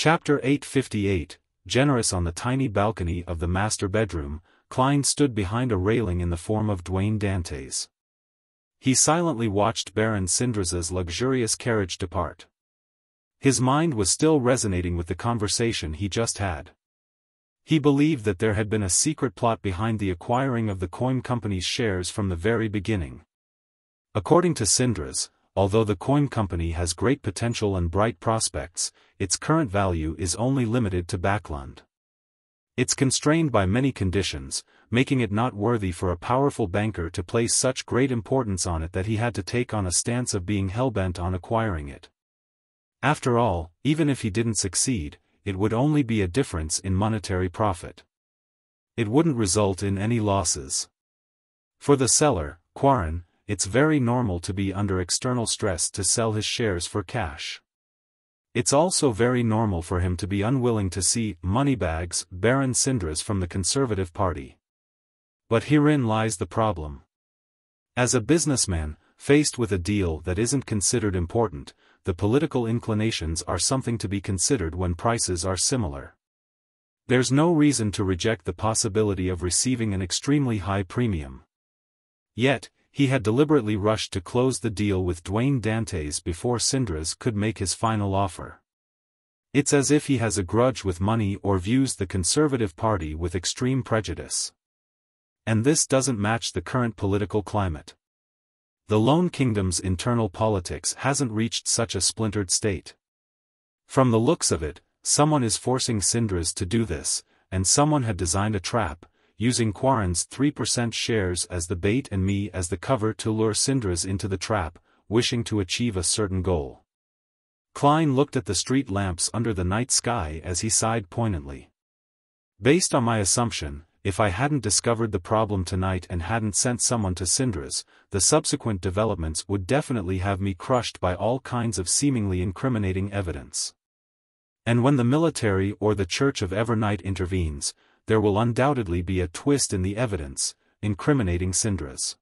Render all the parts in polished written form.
Chapter 858, Generous. On the tiny balcony of the master bedroom, Klein stood behind a railing in the form of Dwayne Dante's. He silently watched Baron Syndra's luxurious carriage depart. His mind was still resonating with the conversation he just had. He believed that there had been a secret plot behind the acquiring of the coin company's shares from the very beginning. According to Syndra's, although the coin company has great potential and bright prospects, its current value is only limited to Backland. It's constrained by many conditions, making it not worthy for a powerful banker to place such great importance on it that he had to take on a stance of being hellbent on acquiring it. After all, even if he didn't succeed, it would only be a difference in monetary profit. It wouldn't result in any losses. For the seller, Quarren, it's very normal to be under external stress to sell his shares for cash. It's also very normal for him to be unwilling to see moneybags Baron Syndra's from the Conservative Party. But herein lies the problem. As a businessman, faced with a deal that isn't considered important, the political inclinations are something to be considered when prices are similar. There's no reason to reject the possibility of receiving an extremely high premium. Yet, he had deliberately rushed to close the deal with Dwayne Dante's before Syndra's could make his final offer. It's as if he has a grudge with money or views the Conservative Party with extreme prejudice. And this doesn't match the current political climate. The Lone Kingdom's internal politics hasn't reached such a splintered state. From the looks of it, someone is forcing Syndra's to do this, and someone had designed a trap, using Quarren's 3% shares as the bait and me as the cover to lure Syndra's into the trap, wishing to achieve a certain goal. Klein looked at the street lamps under the night sky as he sighed poignantly. Based on my assumption, if I hadn't discovered the problem tonight and hadn't sent someone to Syndra's, the subsequent developments would definitely have me crushed by all kinds of seemingly incriminating evidence. And when the military or the Church of Evernight intervenes, there will undoubtedly be a twist in the evidence, incriminating Syndra's.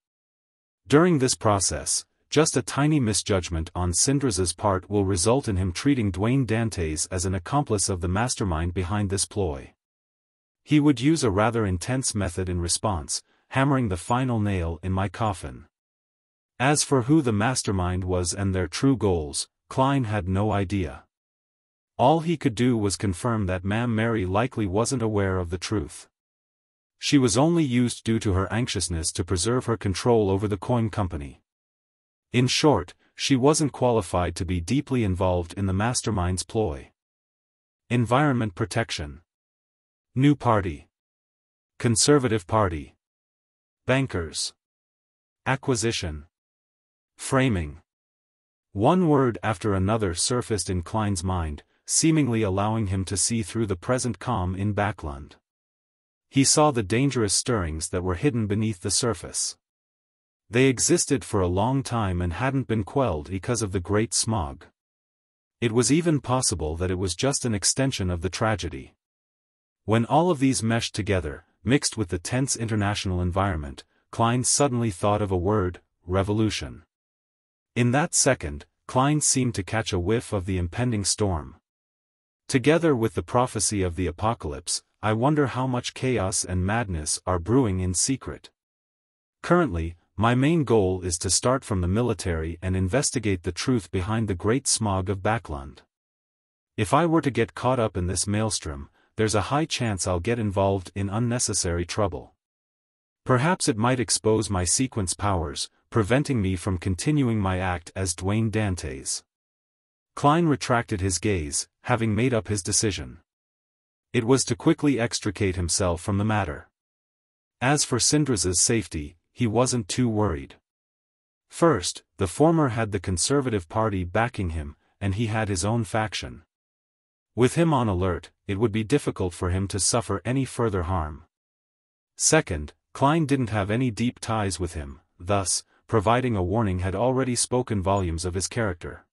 During this process, just a tiny misjudgment on Syndra's part will result in him treating Dwayne Dante's as an accomplice of the mastermind behind this ploy. He would use a rather intense method in response, hammering the final nail in my coffin. As for who the mastermind was and their true goals, Klein had no idea. All he could do was confirm that Ma'am Mary likely wasn't aware of the truth. She was only used due to her anxiousness to preserve her control over the coin company. In short, she wasn't qualified to be deeply involved in the mastermind's ploy. Environment protection. New party. Conservative Party. Bankers. Acquisition. Framing. One word after another surfaced in Klein's mind, seemingly allowing him to see through the present calm in Backland. He saw the dangerous stirrings that were hidden beneath the surface. They existed for a long time and hadn't been quelled because of the Great Smog. It was even possible that it was just an extension of the tragedy. When all of these meshed together, mixed with the tense international environment, Klein suddenly thought of a word: revolution. In that second, Klein seemed to catch a whiff of the impending storm. Together with the prophecy of the apocalypse, I wonder how much chaos and madness are brewing in secret. Currently, my main goal is to start from the military and investigate the truth behind the Great Smog of Backland. If I were to get caught up in this maelstrom, there's a high chance I'll get involved in unnecessary trouble. Perhaps it might expose my sequence powers, preventing me from continuing my act as Dwayne Dante's. Klein retracted his gaze, having made up his decision. It was to quickly extricate himself from the matter. As for Syndra's safety, he wasn't too worried. First, the former had the Conservative Party backing him, and he had his own faction. With him on alert, it would be difficult for him to suffer any further harm. Second, Klein didn't have any deep ties with him, thus, providing a warning had already spoken volumes of his character.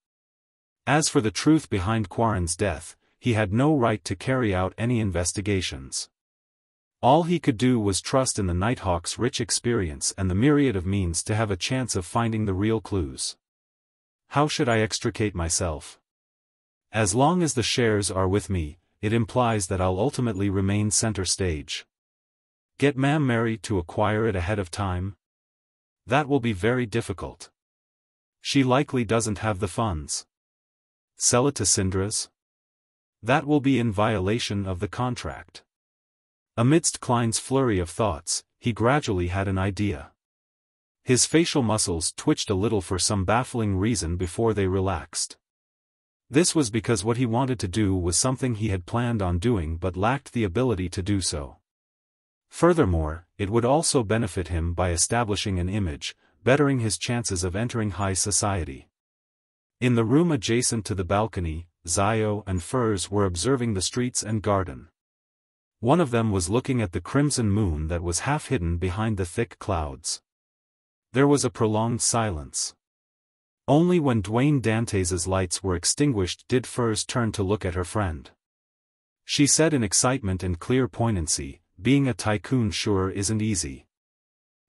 As for the truth behind Quarren's death, he had no right to carry out any investigations. All he could do was trust in the Nighthawk's rich experience and the myriad of means to have a chance of finding the real clues. How should I extricate myself? As long as the shares are with me, it implies that I'll ultimately remain center stage. Get Ma'am Mary to acquire it ahead of time? That will be very difficult. She likely doesn't have the funds. Sell it to Syndra's? That will be in violation of the contract. Amidst Klein's flurry of thoughts, he gradually had an idea. His facial muscles twitched a little for some baffling reason before they relaxed. This was because what he wanted to do was something he had planned on doing but lacked the ability to do so. Furthermore, it would also benefit him by establishing an image, bettering his chances of entering high society. In the room adjacent to the balcony, Xiao and Furs were observing the streets and garden. One of them was looking at the crimson moon that was half hidden behind the thick clouds. There was a prolonged silence. Only when Dwayne Dantes' lights were extinguished did Furs turn to look at her friend. She said in excitement and clear poignancy, "Being a tycoon sure isn't easy.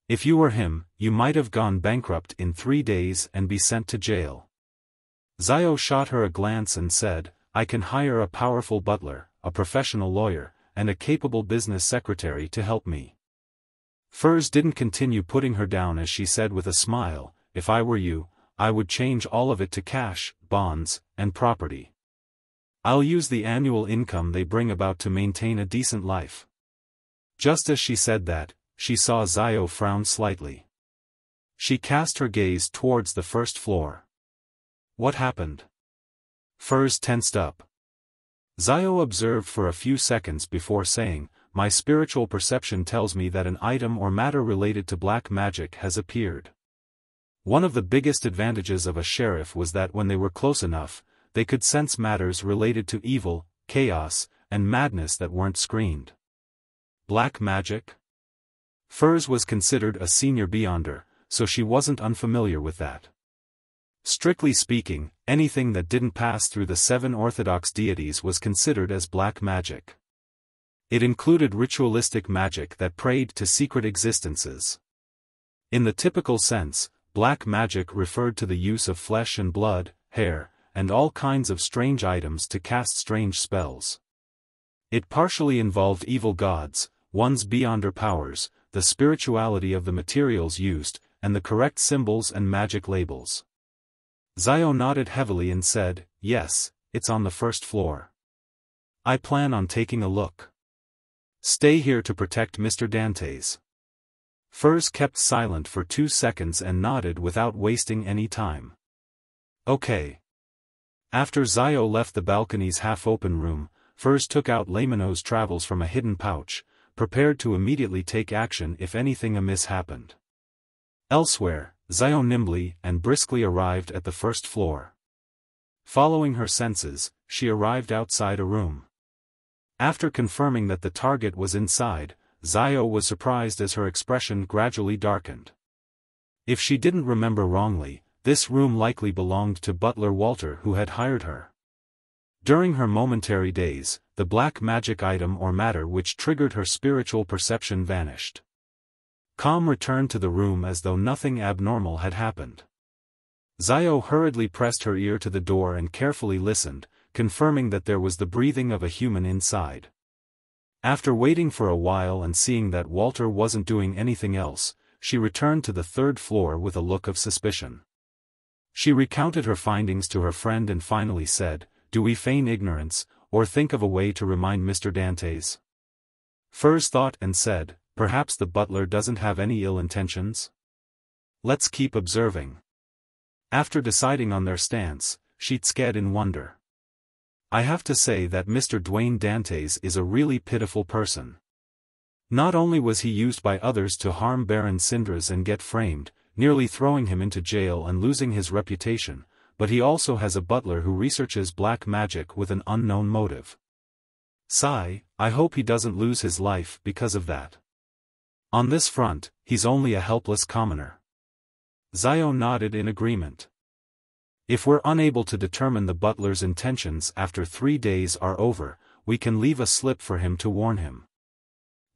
If you were him, you might have gone bankrupt in 3 days and be sent to jail." Xiao shot her a glance and said, "I can hire a powerful butler, a professional lawyer, and a capable business secretary to help me." Furs didn't continue putting her down as she said with a smile, "If I were you, I would change all of it to cash, bonds, and property. I'll use the annual income they bring about to maintain a decent life." Just as she said that, she saw Xiao frown slightly. She cast her gaze towards the first floor. What happened? Furs tensed up. Xiao observed for a few seconds before saying, "My spiritual perception tells me that an item or matter related to black magic has appeared." One of the biggest advantages of a sheriff was that when they were close enough, they could sense matters related to evil, chaos, and madness that weren't screened. Black magic? Furs was considered a senior beyonder, so she wasn't unfamiliar with that. Strictly speaking, anything that didn't pass through the 7 orthodox deities was considered as black magic. It included ritualistic magic that prayed to secret existences. In the typical sense, black magic referred to the use of flesh and blood, hair, and all kinds of strange items to cast strange spells. It partially involved evil gods, one's beyonder powers, the spirituality of the materials used, and the correct symbols and magic labels. Xiao nodded heavily and said, "Yes, it's on the first floor. I plan on taking a look. Stay here to protect Mr. Dantes." Furs kept silent for 2 seconds and nodded without wasting any time. "Okay." After Xiao left the balcony's half-open room, Furs took out Lamino's travels from a hidden pouch, prepared to immediately take action if anything amiss happened. Elsewhere, Xiao nimbly and briskly arrived at the first floor. Following her senses, she arrived outside a room. After confirming that the target was inside, Xiao was surprised as her expression gradually darkened. If she didn't remember wrongly, this room likely belonged to butler Walter who had hired her. During her momentary daze, the black magic item or matter which triggered her spiritual perception vanished. Calm returned to the room as though nothing abnormal had happened. Xiao hurriedly pressed her ear to the door and carefully listened, confirming that there was the breathing of a human inside. After waiting for a while and seeing that Walter wasn't doing anything else, she returned to the 3rd floor with a look of suspicion. She recounted her findings to her friend and finally said, "Do we feign ignorance, or think of a way to remind Mr. Dantes?" Furs thought and said, "Perhaps the butler doesn't have any ill intentions? Let's keep observing." After deciding on their stance, she sked in wonder. "I have to say that Mr. Dwayne Dantes is a really pitiful person. Not only was he used by others to harm Baron Syndra's and get framed, nearly throwing him into jail and losing his reputation, but he also has a butler who researches black magic with an unknown motive. Sigh, I hope he doesn't lose his life because of that. On this front, he's only a helpless commoner." Xiao nodded in agreement. "If we're unable to determine the butler's intentions after 3 days are over, we can leave a slip for him to warn him."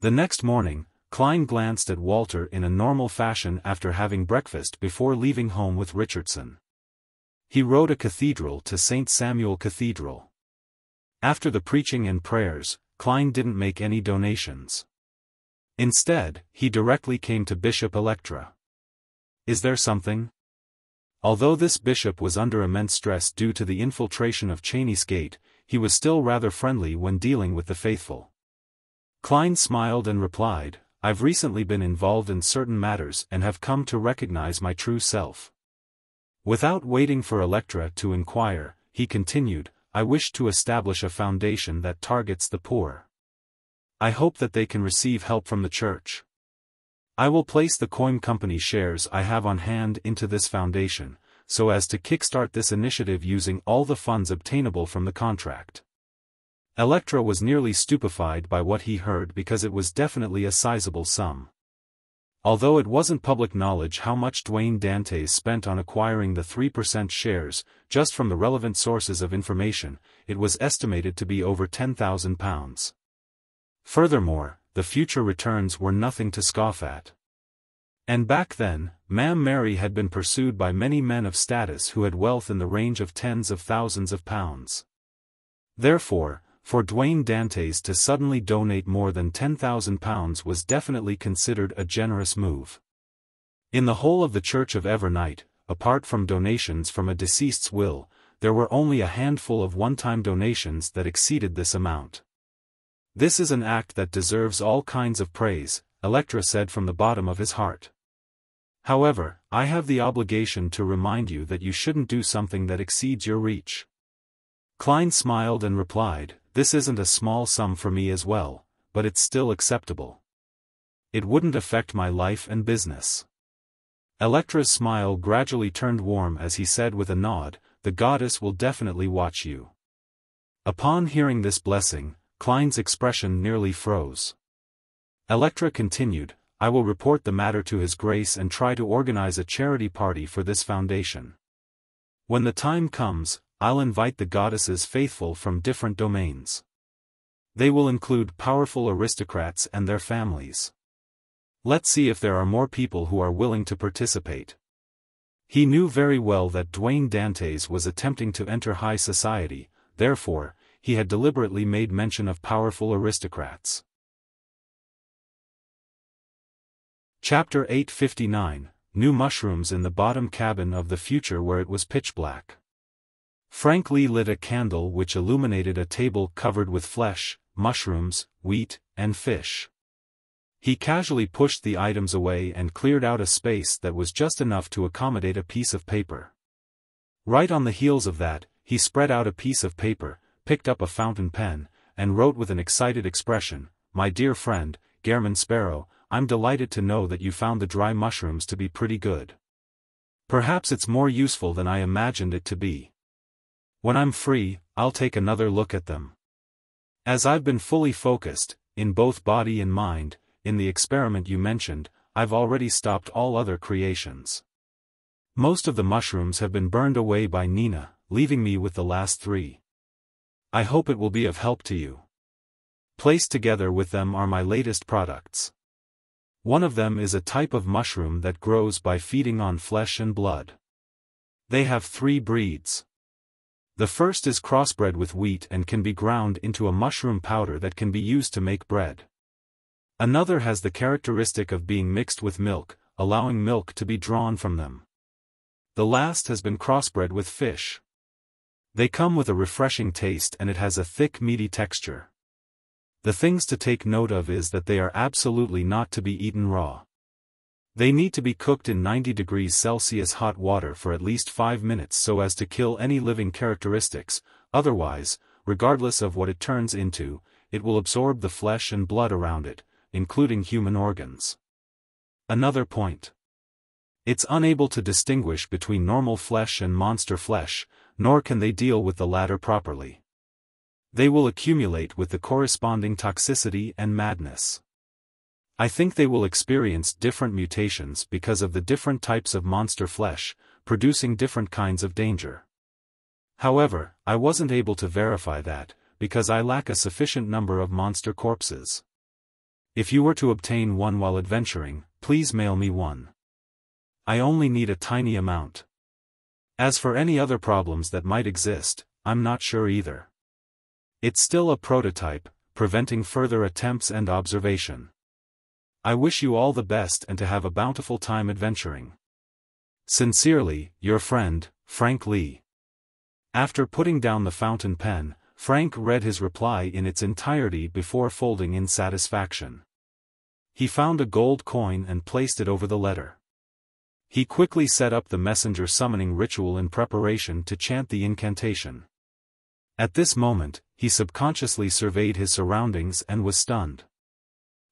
The next morning, Klein glanced at Walter in a normal fashion after having breakfast before leaving home with Richardson. He wrote a cathedral to St. Samuel Cathedral. After the preaching and prayers, Klein didn't make any donations. Instead, he directly came to Bishop Electra. Is there something? Although this bishop was under immense stress due to the infiltration of Cheney's gate, he was still rather friendly when dealing with the faithful. Klein smiled and replied, "I've recently been involved in certain matters and have come to recognize my true self." Without waiting for Electra to inquire, he continued, "I wish to establish a foundation that targets the poor. I hope that they can receive help from the church. I will place the coin company shares I have on hand into this foundation, so as to kickstart this initiative using all the funds obtainable from the contract." Electra was nearly stupefied by what he heard because it was definitely a sizable sum. Although it wasn't public knowledge how much Dwayne Dantes spent on acquiring the 3% shares, just from the relevant sources of information, it was estimated to be over £10,000. Furthermore, the future returns were nothing to scoff at. And back then, Ma'am Mary had been pursued by many men of status who had wealth in the range of tens of thousands of pounds. Therefore, for Dwayne Dantes to suddenly donate more than £10,000 was definitely considered a generous move. In the whole of the Church of Evernight, apart from donations from a deceased's will, there were only a handful of one-time donations that exceeded this amount. "This is an act that deserves all kinds of praise," Electra said from the bottom of his heart. "However, I have the obligation to remind you that you shouldn't do something that exceeds your reach." Klein smiled and replied, "This isn't a small sum for me as well, but it's still acceptable. It wouldn't affect my life and business." Electra's smile gradually turned warm as he said with a nod, "The goddess will definitely watch you." Upon hearing this blessing, Klein's expression nearly froze. Electra continued, "I will report the matter to His Grace and try to organize a charity party for this foundation. When the time comes, I'll invite the goddess's faithful from different domains. They will include powerful aristocrats and their families. Let's see if there are more people who are willing to participate." He knew very well that Dwayne Dantes was attempting to enter high society, therefore, he had deliberately made mention of powerful aristocrats. Chapter 859, New Mushrooms in the Bottom Cabin of the Future where it was pitch black. Frank Lee lit a candle which illuminated a table covered with flesh, mushrooms, wheat, and fish. He casually pushed the items away and cleared out a space that was just enough to accommodate a piece of paper. Right on the heels of that, he spread out a piece of paper, picked up a fountain pen, and wrote with an excited expression, "My dear friend, Gairman Sparrow, I'm delighted to know that you found the dry mushrooms to be pretty good. Perhaps it's more useful than I imagined it to be. When I'm free, I'll take another look at them. As I've been fully focused, in both body and mind, in the experiment you mentioned, I've already stopped all other creations. Most of the mushrooms have been burned away by Nina, leaving me with the last 3. I hope it will be of help to you. Placed together with them are my latest products. One of them is a type of mushroom that grows by feeding on flesh and blood. They have 3 breeds. The first is crossbred with wheat and can be ground into a mushroom powder that can be used to make bread. Another has the characteristic of being mixed with milk, allowing milk to be drawn from them. The last has been crossbred with fish. They come with a refreshing taste and it has a thick meaty texture. The things to take note of is that they are absolutely not to be eaten raw. They need to be cooked in 90 degrees Celsius hot water for at least 5 minutes so as to kill any living characteristics, otherwise, regardless of what it turns into, it will absorb the flesh and blood around it, including human organs. Another point. It's unable to distinguish between normal flesh and monster flesh, nor can they deal with the latter properly. They will accumulate with the corresponding toxicity and madness. I think they will experience different mutations because of the different types of monster flesh, producing different kinds of danger. However, I wasn't able to verify that, because I lack a sufficient number of monster corpses. If you were to obtain one while adventuring, please mail me one. I only need a tiny amount. As for any other problems that might exist, I'm not sure either. It's still a prototype, preventing further attempts and observation. I wish you all the best and to have a bountiful time adventuring. Sincerely, your friend, Frank Lee. After putting down the fountain pen, Frank read his reply in its entirety before folding in satisfaction. He found a gold coin and placed it over the letter. He quickly set up the messenger summoning ritual in preparation to chant the incantation. At this moment, he subconsciously surveyed his surroundings and was stunned.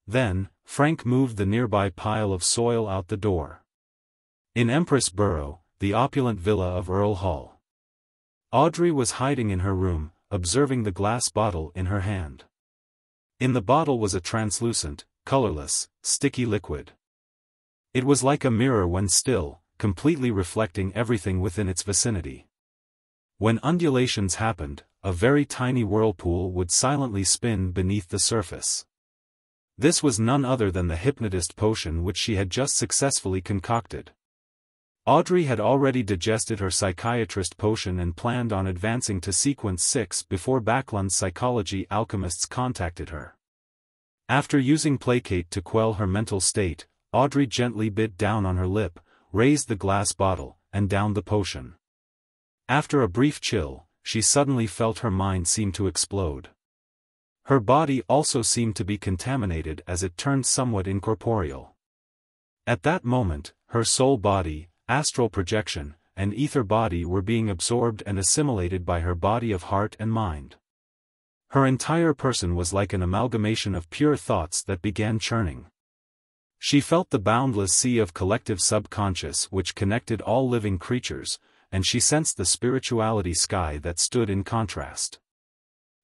Then, Frank moved the nearby pile of soil out the door. In Empress Borough, the opulent villa of Earl Hall. Audrey was hiding in her room, observing the glass bottle in her hand. In the bottle was a translucent, colorless, sticky liquid. It was like a mirror when still, completely reflecting everything within its vicinity. When undulations happened, a very tiny whirlpool would silently spin beneath the surface. This was none other than the hypnotist potion which she had just successfully concocted. Audrey had already digested her psychiatrist potion and planned on advancing to sequence 6 before Backlund's psychology alchemists contacted her. After using placate to quell her mental state, Audrey gently bit down on her lip, raised the glass bottle, and downed the potion. After a brief chill, she suddenly felt her mind seem to explode. Her body also seemed to be contaminated as it turned somewhat incorporeal. At that moment, her soul body, astral projection, and ether body were being absorbed and assimilated by her body of heart and mind. Her entire person was like an amalgamation of pure thoughts that began churning. She felt the boundless sea of collective subconscious which connected all living creatures, and she sensed the spirituality sky that stood in contrast.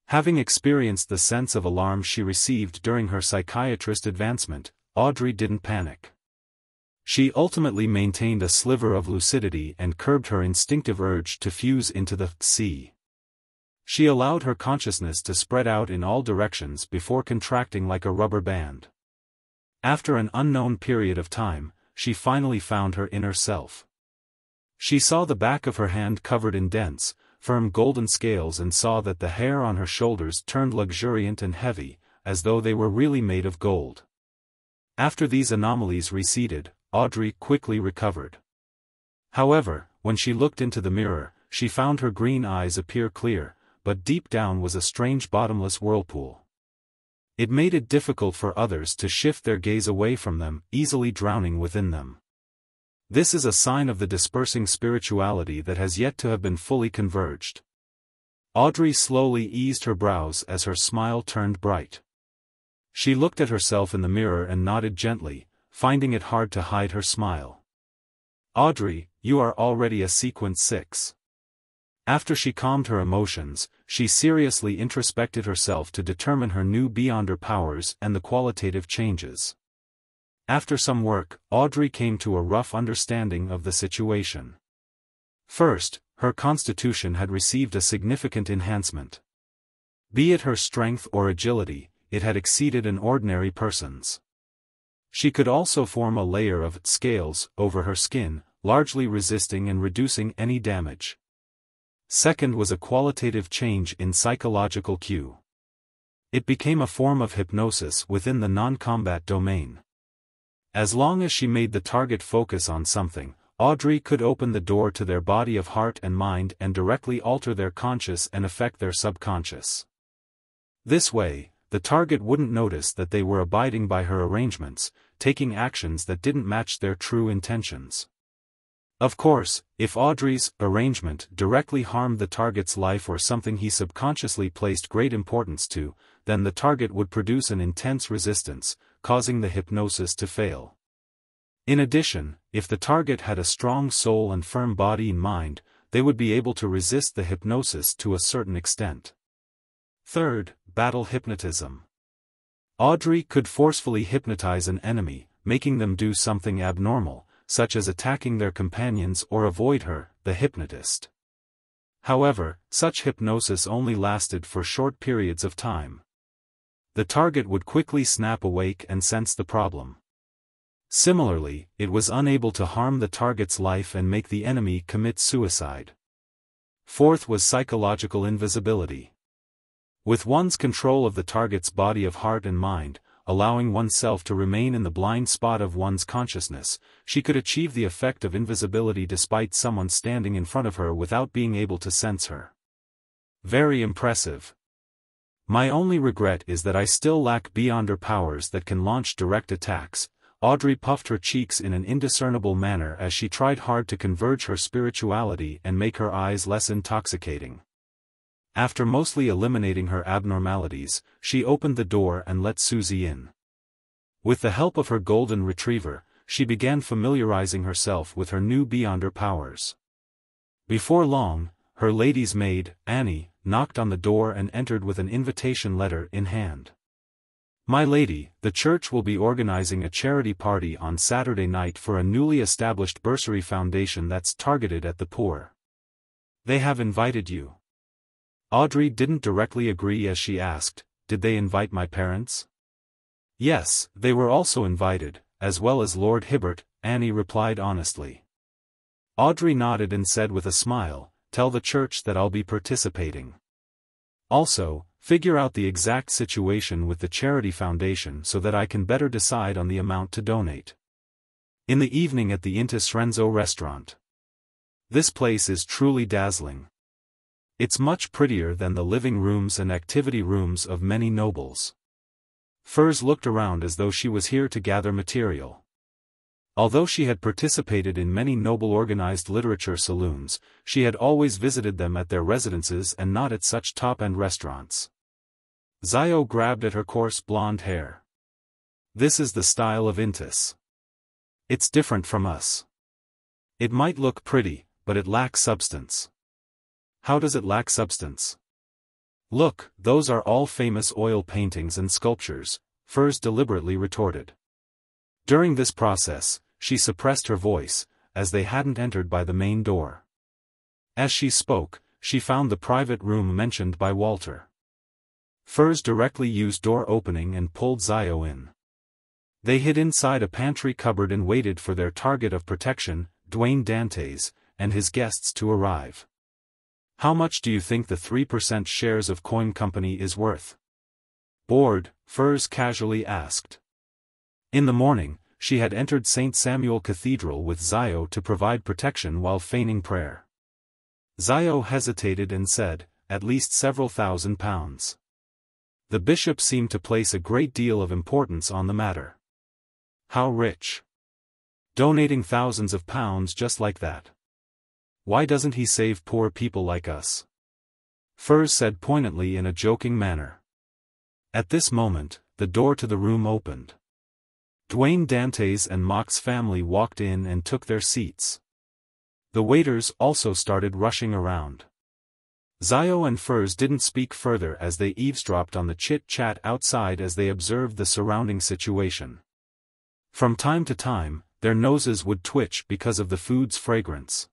Having experienced the sense of alarm she received during her psychiatrist advancement, Audrey didn't panic. She ultimately maintained a sliver of lucidity and curbed her instinctive urge to fuse into the sea. She allowed her consciousness to spread out in all directions before contracting like a rubber band. After an unknown period of time, she finally found her inner self. She saw the back of her hand covered in dense, firm golden scales and saw that the hair on her shoulders turned luxuriant and heavy, as though they were really made of gold. After these anomalies receded, Audrey quickly recovered. However, when she looked into the mirror, she found her green eyes appear clear, but deep down was a strange bottomless whirlpool. It made it difficult for others to shift their gaze away from them, easily drowning within them. This is a sign of the dispersing spirituality that has yet to have been fully converged. Audrey slowly eased her brows as her smile turned bright. She looked at herself in the mirror and nodded gently, finding it hard to hide her smile. Audrey, you are already a sequence 6. After she calmed her emotions, she seriously introspected herself to determine her new beyonder powers and the qualitative changes. After some work, Audrey came to a rough understanding of the situation. First, her constitution had received a significant enhancement. Be it her strength or agility, it had exceeded an ordinary person's. She could also form a layer of scales over her skin, largely resisting and reducing any damage. Second was a qualitative change in psychological cue. It became a form of hypnosis within the non-combat domain. As long as she made the target focus on something, Audrey could open the door to their body of heart and mind and directly alter their conscious and affect their subconscious. This way, the target wouldn't notice that they were abiding by her arrangements, taking actions that didn't match their true intentions. Of course, if Audrey's arrangement directly harmed the target's life or something he subconsciously placed great importance to, then the target would produce an intense resistance, causing the hypnosis to fail. In addition, if the target had a strong soul and firm body and mind, they would be able to resist the hypnosis to a certain extent. Third, battle hypnotism. Audrey could forcefully hypnotize an enemy, making them do something abnormal, such as attacking their companions or avoid her, the hypnotist. However, such hypnosis only lasted for short periods of time. The target would quickly snap awake and sense the problem. Similarly, it was unable to harm the target's life and make the enemy commit suicide. Fourth was psychological invisibility. With one's control of the target's body of heart and mind, allowing oneself to remain in the blind spot of one's consciousness, she could achieve the effect of invisibility despite someone standing in front of her without being able to sense her. Very impressive. My only regret is that I still lack beyonder powers that can launch direct attacks. Audrey puffed her cheeks in an indiscernible manner as she tried hard to converge her spirituality and make her eyes less intoxicating. After mostly eliminating her abnormalities, she opened the door and let Susie in. With the help of her golden retriever, she began familiarizing herself with her new beyonder powers. Before long, her lady's maid, Annie, knocked on the door and entered with an invitation letter in hand. "My lady, the church will be organizing a charity party on Saturday night for a newly established bursary foundation that's targeted at the poor. They have invited you." Audrey didn't directly agree as she asked, "Did they invite my parents?" "Yes, they were also invited, as well as Lord Hibbert," Annie replied honestly. Audrey nodded and said with a smile, "Tell the church that I'll be participating. Also, figure out the exact situation with the charity foundation so that I can better decide on the amount to donate." In the evening at the Intis Renzo restaurant. This place is truly dazzling. It's much prettier than the living rooms and activity rooms of many nobles. Furs looked around as though she was here to gather material. Although she had participated in many noble organized literature saloons, she had always visited them at their residences and not at such top-end restaurants. Zio grabbed at her coarse blonde hair. "This is the style of Intis. It's different from us. It might look pretty, but it lacks substance." "How does it lack substance?" "Look, those are all famous oil paintings and sculptures," Furs deliberately retorted. During this process, she suppressed her voice, as they hadn't entered by the main door. As she spoke, she found the private room mentioned by Walter. Furs directly used door opening and pulled Zio in. They hid inside a pantry cupboard and waited for their target of protection, Dwayne Dantes, and his guests to arrive. "How much do you think the 3% shares of Coin Company is worth?" Bored, Furs casually asked. In the morning, she had entered St. Samuel Cathedral with Zio to provide protection while feigning prayer. Zio hesitated and said, "At least several £1,000s." The bishop seemed to place a great deal of importance on the matter. "How rich. Donating thousands of pounds just like that. Why doesn't he save poor people like us?" Furs said poignantly in a joking manner. At this moment, the door to the room opened. Dwayne Dantes and Mock's family walked in and took their seats. The waiters also started rushing around. Zio and Furs didn't speak further as they eavesdropped on the chit-chat outside as they observed the surrounding situation. From time to time, their noses would twitch because of the food's fragrance.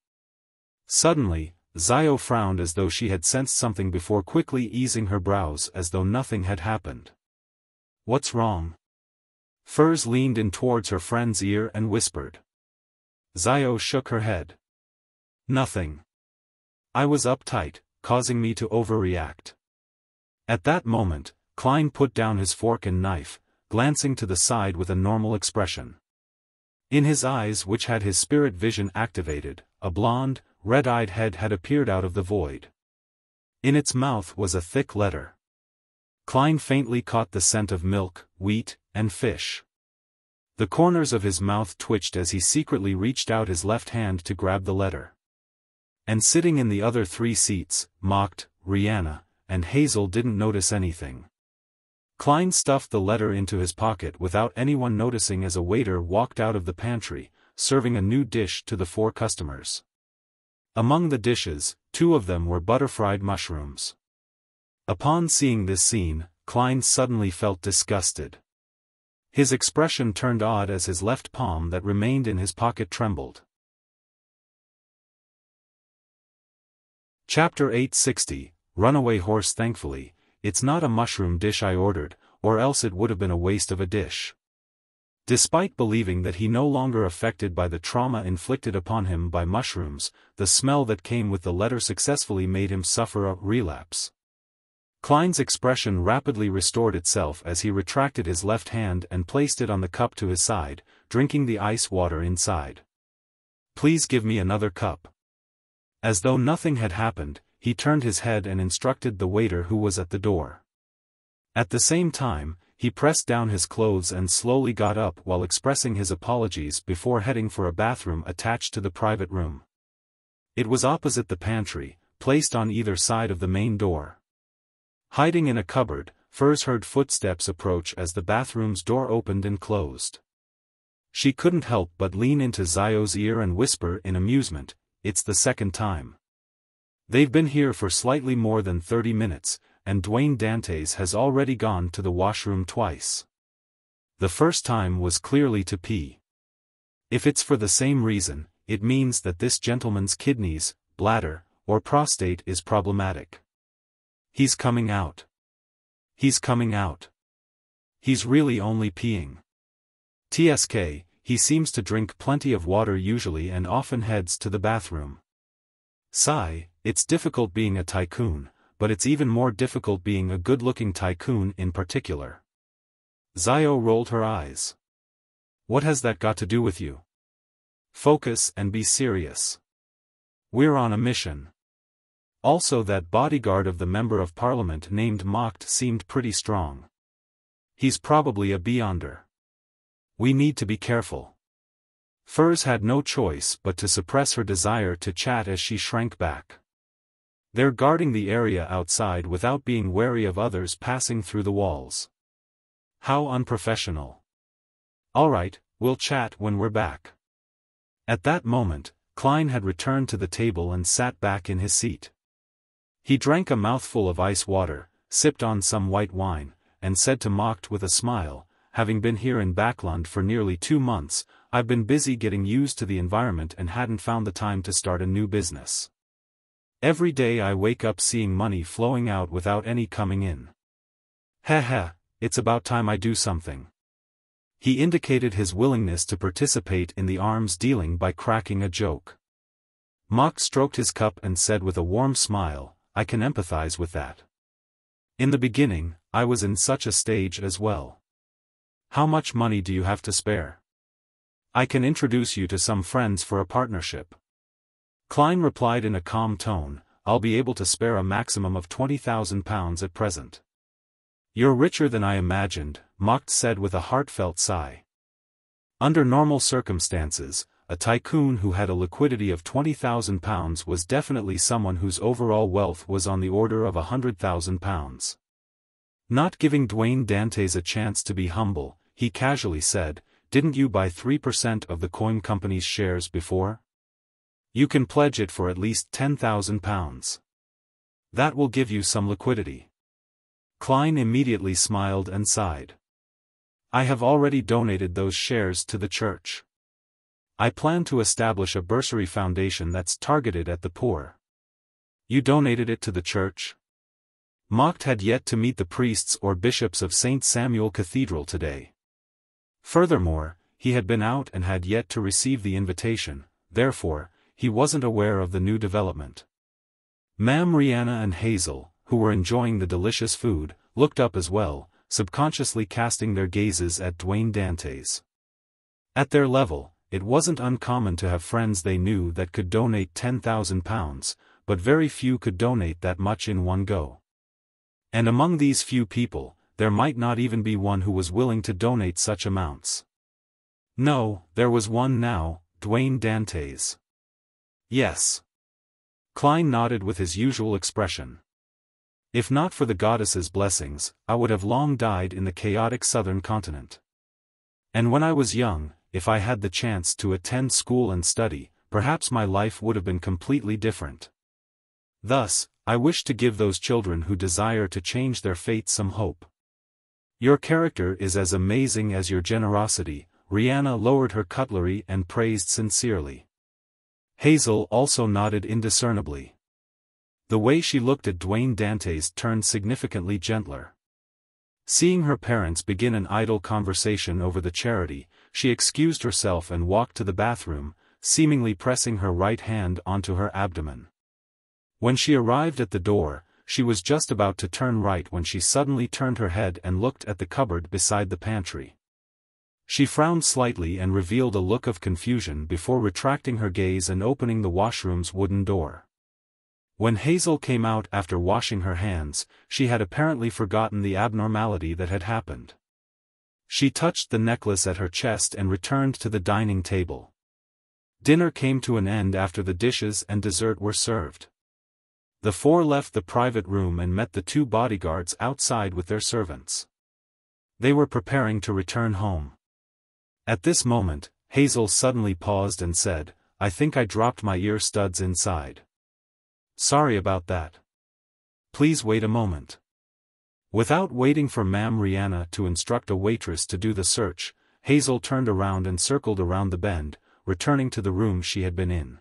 Suddenly, Zio frowned as though she had sensed something before quickly easing her brows as though nothing had happened. "What's wrong?" Furs leaned in towards her friend's ear and whispered. Zio shook her head. "Nothing. I was uptight, causing me to overreact." At that moment, Klein put down his fork and knife, glancing to the side with a normal expression. In his eyes, which had his spirit vision activated, a blonde, red-eyed head had appeared out of the void. In its mouth was a thick letter. Klein faintly caught the scent of milk, wheat, and fish. The corners of his mouth twitched as he secretly reached out his left hand to grab the letter. And sitting in the other 3 seats, Mocked, Rihanna, and Hazel didn't notice anything. Klein stuffed the letter into his pocket without anyone noticing as a waiter walked out of the pantry, serving a new dish to the 4 customers. Among the dishes, 2 of them were butter-fried mushrooms. Upon seeing this scene, Klein suddenly felt disgusted. His expression turned odd as his left palm that remained in his pocket trembled. Chapter 860, Runaway Horse. Thankfully, it's not a mushroom dish I ordered, or else it would have been a waste of a dish. Despite believing that he no longer affected by the trauma inflicted upon him by mushrooms, the smell that came with the letter successfully made him suffer a relapse. Klein's expression rapidly restored itself as he retracted his left hand and placed it on the cup to his side, drinking the ice water inside. "Please give me another cup." As though nothing had happened, he turned his head and instructed the waiter who was at the door. At the same time, he pressed down his clothes and slowly got up while expressing his apologies before heading for a bathroom attached to the private room. It was opposite the pantry, placed on either side of the main door. Hiding in a cupboard, Furs heard footsteps approach as the bathroom's door opened and closed. She couldn't help but lean into Zio's ear and whisper in amusement, "It's the second time. They've been here for slightly more than 30 minutes, and Dwayne Dantes has already gone to the washroom twice. The first time was clearly to pee. If it's for the same reason, it means that this gentleman's kidneys, bladder, or prostate is problematic. He's coming out. He's coming out. He's really only peeing. TSK, he seems to drink plenty of water usually and often heads to the bathroom. Sigh, it's difficult being a tycoon, but it's even more difficult being a good-looking tycoon in particular." Zio rolled her eyes. "What has that got to do with you? Focus and be serious. We're on a mission." Also, that bodyguard of the Member of Parliament named Mocked seemed pretty strong. He's probably a beyonder. We need to be careful. Furs had no choice but to suppress her desire to chat as she shrank back. They're guarding the area outside without being wary of others passing through the walls. How unprofessional. All right, we'll chat when we're back. At that moment, Klein had returned to the table and sat back in his seat. He drank a mouthful of ice water, sipped on some white wine, and said to Mocked with a smile, "Having been here in Backland for nearly 2 months, I've been busy getting used to the environment and hadn't found the time to start a new business. Every day I wake up seeing money flowing out without any coming in. Heh, it's about time I do something." He indicated his willingness to participate in the arms dealing by cracking a joke. Mock stroked his cup and said with a warm smile, "I can empathize with that. In the beginning, I was in such a stage as well. How much money do you have to spare? I can introduce you to some friends for a partnership." Klein replied in a calm tone, "I'll be able to spare a maximum of £20,000 at present." "You're richer than I imagined," Mocked said with a heartfelt sigh. Under normal circumstances, a tycoon who had a liquidity of £20,000 was definitely someone whose overall wealth was on the order of £100,000. Not giving Dwayne Dantes a chance to be humble, he casually said, "Didn't you buy 3% of the coin company's shares before? You can pledge it for at least £10,000. That will give you some liquidity." Klein immediately smiled and sighed. "I have already donated those shares to the church. I plan to establish a bursary foundation that's targeted at the poor." "You donated it to the church?" Mocked had yet to meet the priests or bishops of St. Samuel Cathedral today. Furthermore, he had been out and had yet to receive the invitation, therefore, he wasn't aware of the new development. Ma'am Rihanna and Hazel, who were enjoying the delicious food, looked up as well, subconsciously casting their gazes at Dwayne Dantes. At their level, it wasn't uncommon to have friends they knew that could donate £10,000, but very few could donate that much in one go. And among these few people, there might not even be one who was willing to donate such amounts. No, there was one now, Dwayne Dantes. Yes. Klein nodded with his usual expression. "If not for the goddess's blessings, I would have long died in the chaotic southern continent. And when I was young, if I had the chance to attend school and study, perhaps my life would have been completely different. Thus, I wish to give those children who desire to change their fate some hope. Your character is as amazing as your generosity." Rihanna lowered her cutlery and praised sincerely. Hazel also nodded indiscernibly. The way she looked at Dwayne Dantes turned significantly gentler. Seeing her parents begin an idle conversation over the charity, she excused herself and walked to the bathroom, seemingly pressing her right hand onto her abdomen. When she arrived at the door, she was just about to turn right when she suddenly turned her head and looked at the cupboard beside the pantry. She frowned slightly and revealed a look of confusion before retracting her gaze and opening the washroom's wooden door. When Hazel came out after washing her hands, she had apparently forgotten the abnormality that had happened. She touched the necklace at her chest and returned to the dining table. Dinner came to an end after the dishes and dessert were served. The four left the private room and met the two bodyguards outside with their servants. They were preparing to return home. At this moment, Hazel suddenly paused and said, "I think I dropped my ear studs inside. Sorry about that. Please wait a moment." Without waiting for Ma'am Rihanna to instruct a waitress to do the search, Hazel turned around and circled around the bend, returning to the room she had been in.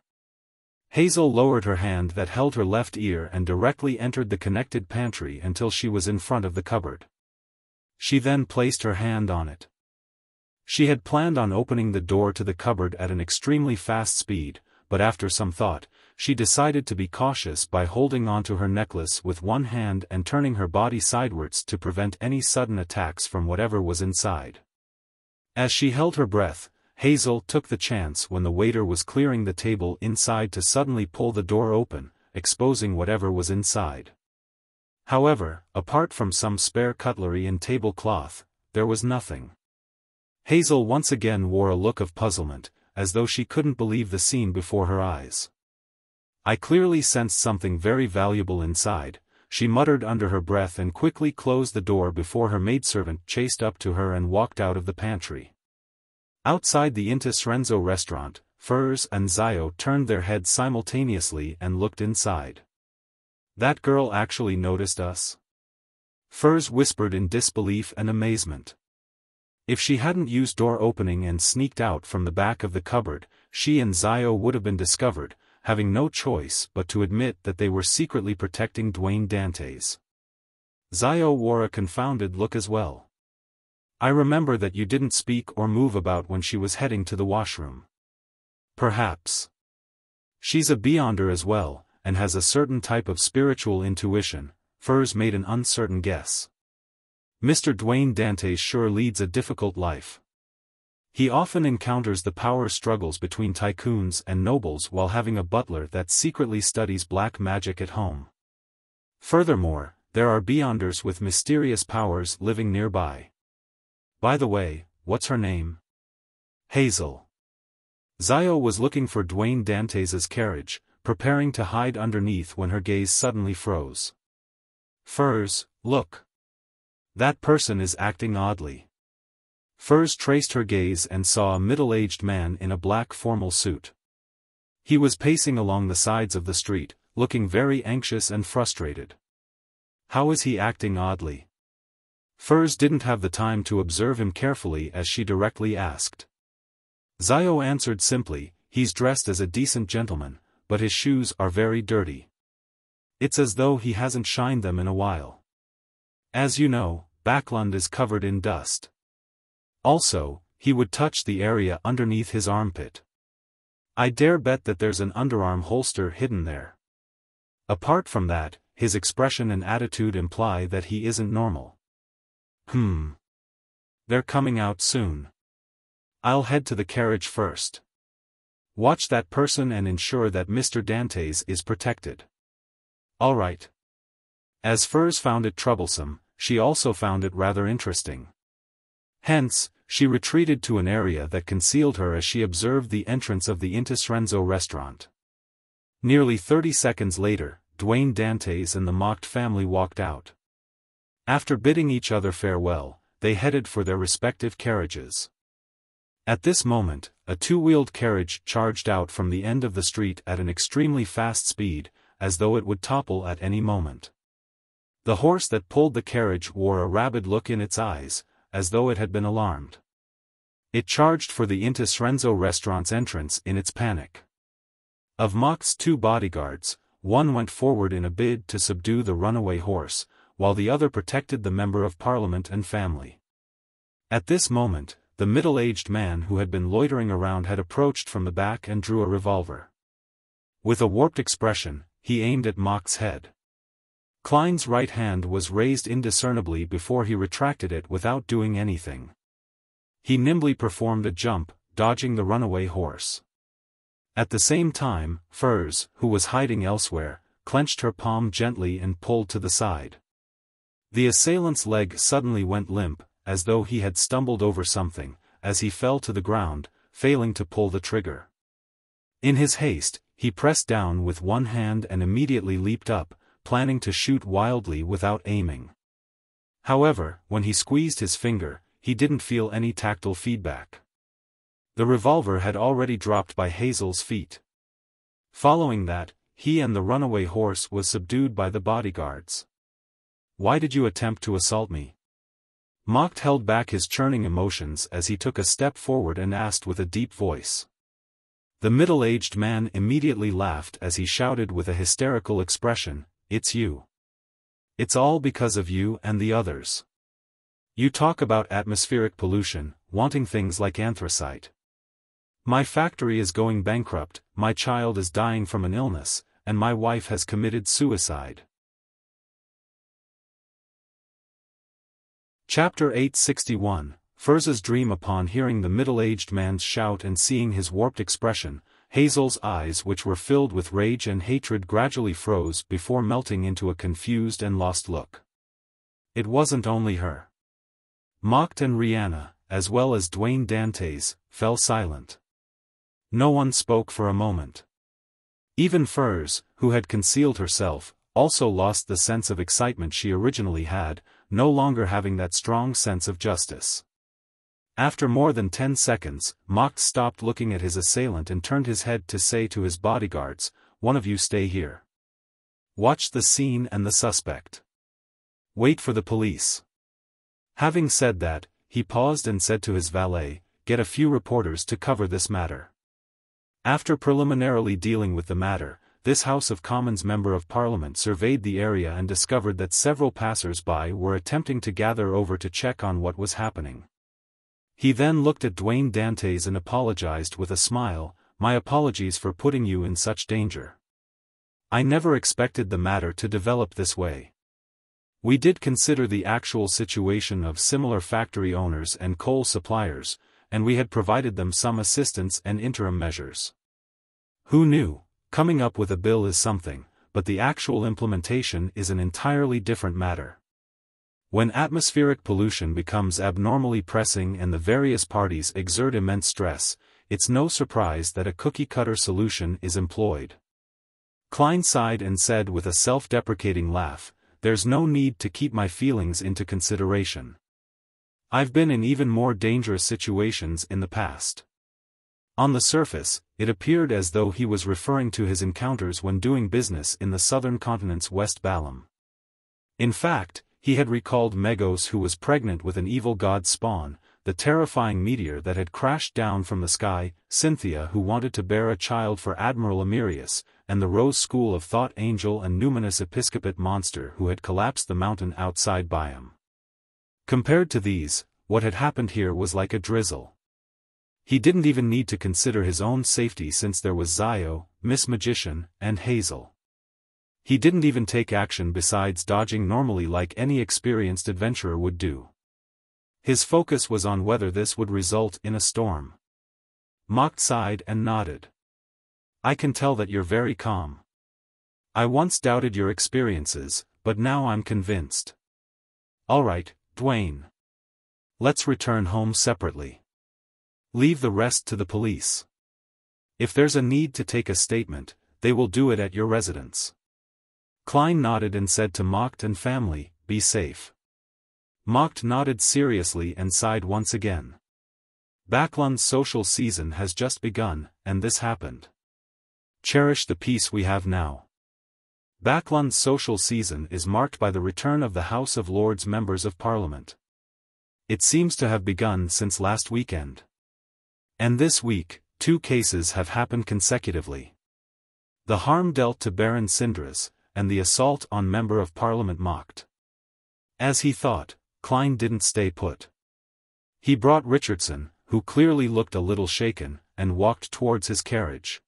Hazel lowered her hand that held her left ear and directly entered the connected pantry until she was in front of the cupboard. She then placed her hand on it. She had planned on opening the door to the cupboard at an extremely fast speed, but after some thought, she decided to be cautious by holding onto her necklace with one hand and turning her body sidewards to prevent any sudden attacks from whatever was inside. As she held her breath, Hazel took the chance when the waiter was clearing the table inside to suddenly pull the door open, exposing whatever was inside. However, apart from some spare cutlery and tablecloth, there was nothing. Hazel once again wore a look of puzzlement, as though she couldn't believe the scene before her eyes. "I clearly sensed something very valuable inside," she muttered under her breath and quickly closed the door before her maidservant chased up to her and walked out of the pantry. Outside the Intis Renzo restaurant, Furs and Zio turned their heads simultaneously and looked inside. "That girl actually noticed us?" Furs whispered in disbelief and amazement. If she hadn't used door opening and sneaked out from the back of the cupboard, she and Zio would have been discovered, having no choice but to admit that they were secretly protecting Dwayne Dantes. Zio wore a confounded look as well. "I remember that you didn't speak or move about when she was heading to the washroom." "Perhaps. She's a beyonder as well, and has a certain type of spiritual intuition," Furs made an uncertain guess. "Mr. Dwayne Dantes sure leads a difficult life. He often encounters the power struggles between tycoons and nobles while having a butler that secretly studies black magic at home. Furthermore, there are beyonders with mysterious powers living nearby. By the way, what's her name?" "Hazel." Zio was looking for Dwayne Dantes's carriage, preparing to hide underneath when her gaze suddenly froze. "Furs, look. That person is acting oddly." Furs traced her gaze and saw a middle-aged man in a black formal suit. He was pacing along the sides of the street, looking very anxious and frustrated. "How is he acting oddly?" Furs didn't have the time to observe him carefully as she directly asked. Zio answered simply, "He's dressed as a decent gentleman, but his shoes are very dirty. It's as though he hasn't shined them in a while. As you know, Backlund is covered in dust. Also, he would touch the area underneath his armpit. I dare bet that there's an underarm holster hidden there. Apart from that, his expression and attitude imply that he isn't normal." They're coming out soon. I'll head to the carriage first. Watch that person and ensure that Mr. Dantes is protected." "All right." As Furs found it troublesome, she also found it rather interesting. Hence, she retreated to an area that concealed her as she observed the entrance of the Intis Renzo restaurant. Nearly 30 seconds later, Dwayne Dantes and the mocked family walked out. After bidding each other farewell, they headed for their respective carriages. At this moment, a two-wheeled carriage charged out from the end of the street at an extremely fast speed, as though it would topple at any moment. The horse that pulled the carriage wore a rabid look in its eyes, as though it had been alarmed. It charged for the Intis Renzo restaurant's entrance in its panic. Of Mock's two bodyguards, one went forward in a bid to subdue the runaway horse, while the other protected the member of parliament and family. At this moment, the middle-aged man who had been loitering around had approached from the back and drew a revolver. With a warped expression, he aimed at Mock's head. Klein's right hand was raised indiscernibly before he retracted it without doing anything. He nimbly performed a jump, dodging the runaway horse. At the same time, Furs, who was hiding elsewhere, clenched her palm gently and pulled to the side. The assailant's leg suddenly went limp, as though he had stumbled over something, as he fell to the ground, failing to pull the trigger. In his haste, he pressed down with one hand and immediately leaped up, planning to shoot wildly without aiming. However, when he squeezed his finger, he didn't feel any tactile feedback. The revolver had already dropped by Hazel's feet. Following that, he and the runaway horse was subdued by the bodyguards. "Why did you attempt to assault me?" Mock held back his churning emotions as he took a step forward and asked with a deep voice. The middle-aged man immediately laughed as he shouted with a hysterical expression, "It's you. It's all because of you and the others. You talk about atmospheric pollution, wanting things like anthracite. My factory is going bankrupt, my child is dying from an illness, and my wife has committed suicide." Chapter 861, Furz's dream. Upon hearing the middle-aged man's shout and seeing his warped expression, Hazel's eyes, which were filled with rage and hatred, gradually froze before melting into a confused and lost look. It wasn't only her. Mock and Rihanna, as well as Dwayne Dantes, fell silent. No one spoke for a moment. Even Furs, who had concealed herself, also lost the sense of excitement she originally had, no longer having that strong sense of justice. After more than 10 seconds, Mock stopped looking at his assailant and turned his head to say to his bodyguards, "One of you stay here. Watch the scene and the suspect. Wait for the police." Having said that, he paused and said to his valet, "Get a few reporters to cover this matter." After preliminarily dealing with the matter, this House of Commons member of Parliament surveyed the area and discovered that several passers-by were attempting to gather over to check on what was happening. He then looked at Dwayne Dantes and apologized with a smile, "My apologies for putting you in such danger. I never expected the matter to develop this way. We did consider the actual situation of similar factory owners and coal suppliers, and we had provided them some assistance and interim measures. Who knew? Coming up with a bill is something, but the actual implementation is an entirely different matter. When atmospheric pollution becomes abnormally pressing and the various parties exert immense stress, it's no surprise that a cookie-cutter solution is employed." Klein sighed and said with a self-deprecating laugh, "There's no need to keep my feelings into consideration. I've been in even more dangerous situations in the past." On the surface, it appeared as though he was referring to his encounters when doing business in the southern continent's West Balam. In fact, he had recalled Megos, who was pregnant with an evil god spawn, the terrifying meteor that had crashed down from the sky, Cynthia, who wanted to bear a child for Admiral Amirius, and the Rose School of Thought Angel and Numinous Episcopate monster who had collapsed the mountain outside Byam. Compared to these, what had happened here was like a drizzle. He didn't even need to consider his own safety since there was Zio, Miss Magician, and Hazel. He didn't even take action besides dodging normally like any experienced adventurer would do. His focus was on whether this would result in a storm. Mock sighed and nodded. "I can tell that you're very calm. I once doubted your experiences, but now I'm convinced. All right, Dwayne. Let's return home separately. Leave the rest to the police. If there's a need to take a statement, they will do it at your residence." Klein nodded and said to Mock and family, "Be safe." Mock nodded seriously and sighed once again. Backlund's social season has just begun, and this happened. Cherish the peace we have now. Backlund's social season is marked by the return of the House of Lords members of Parliament. It seems to have begun since last weekend. And this week, 2 cases have happened consecutively. The harm dealt to Baron Sindras, and the assault on Member of Parliament Mocked. As he thought, Klein didn't stay put. He brought Richardson, who clearly looked a little shaken, and walked towards his carriage.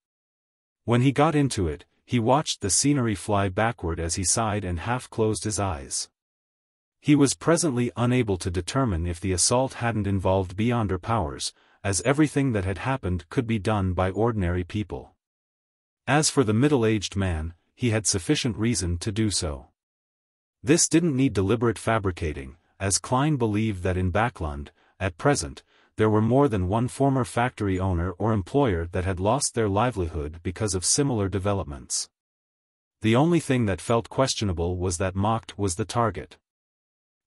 When he got into it, he watched the scenery fly backward as he sighed and half closed his eyes. He was presently unable to determine if the assault hadn't involved beyonder powers, as everything that had happened could be done by ordinary people. As for the middle-aged man, he had sufficient reason to do so. This didn't need deliberate fabricating, as Klein believed that in Backlund, at present, there were more than one former factory owner or employer that had lost their livelihood because of similar developments. The only thing that felt questionable was that Macht was the target.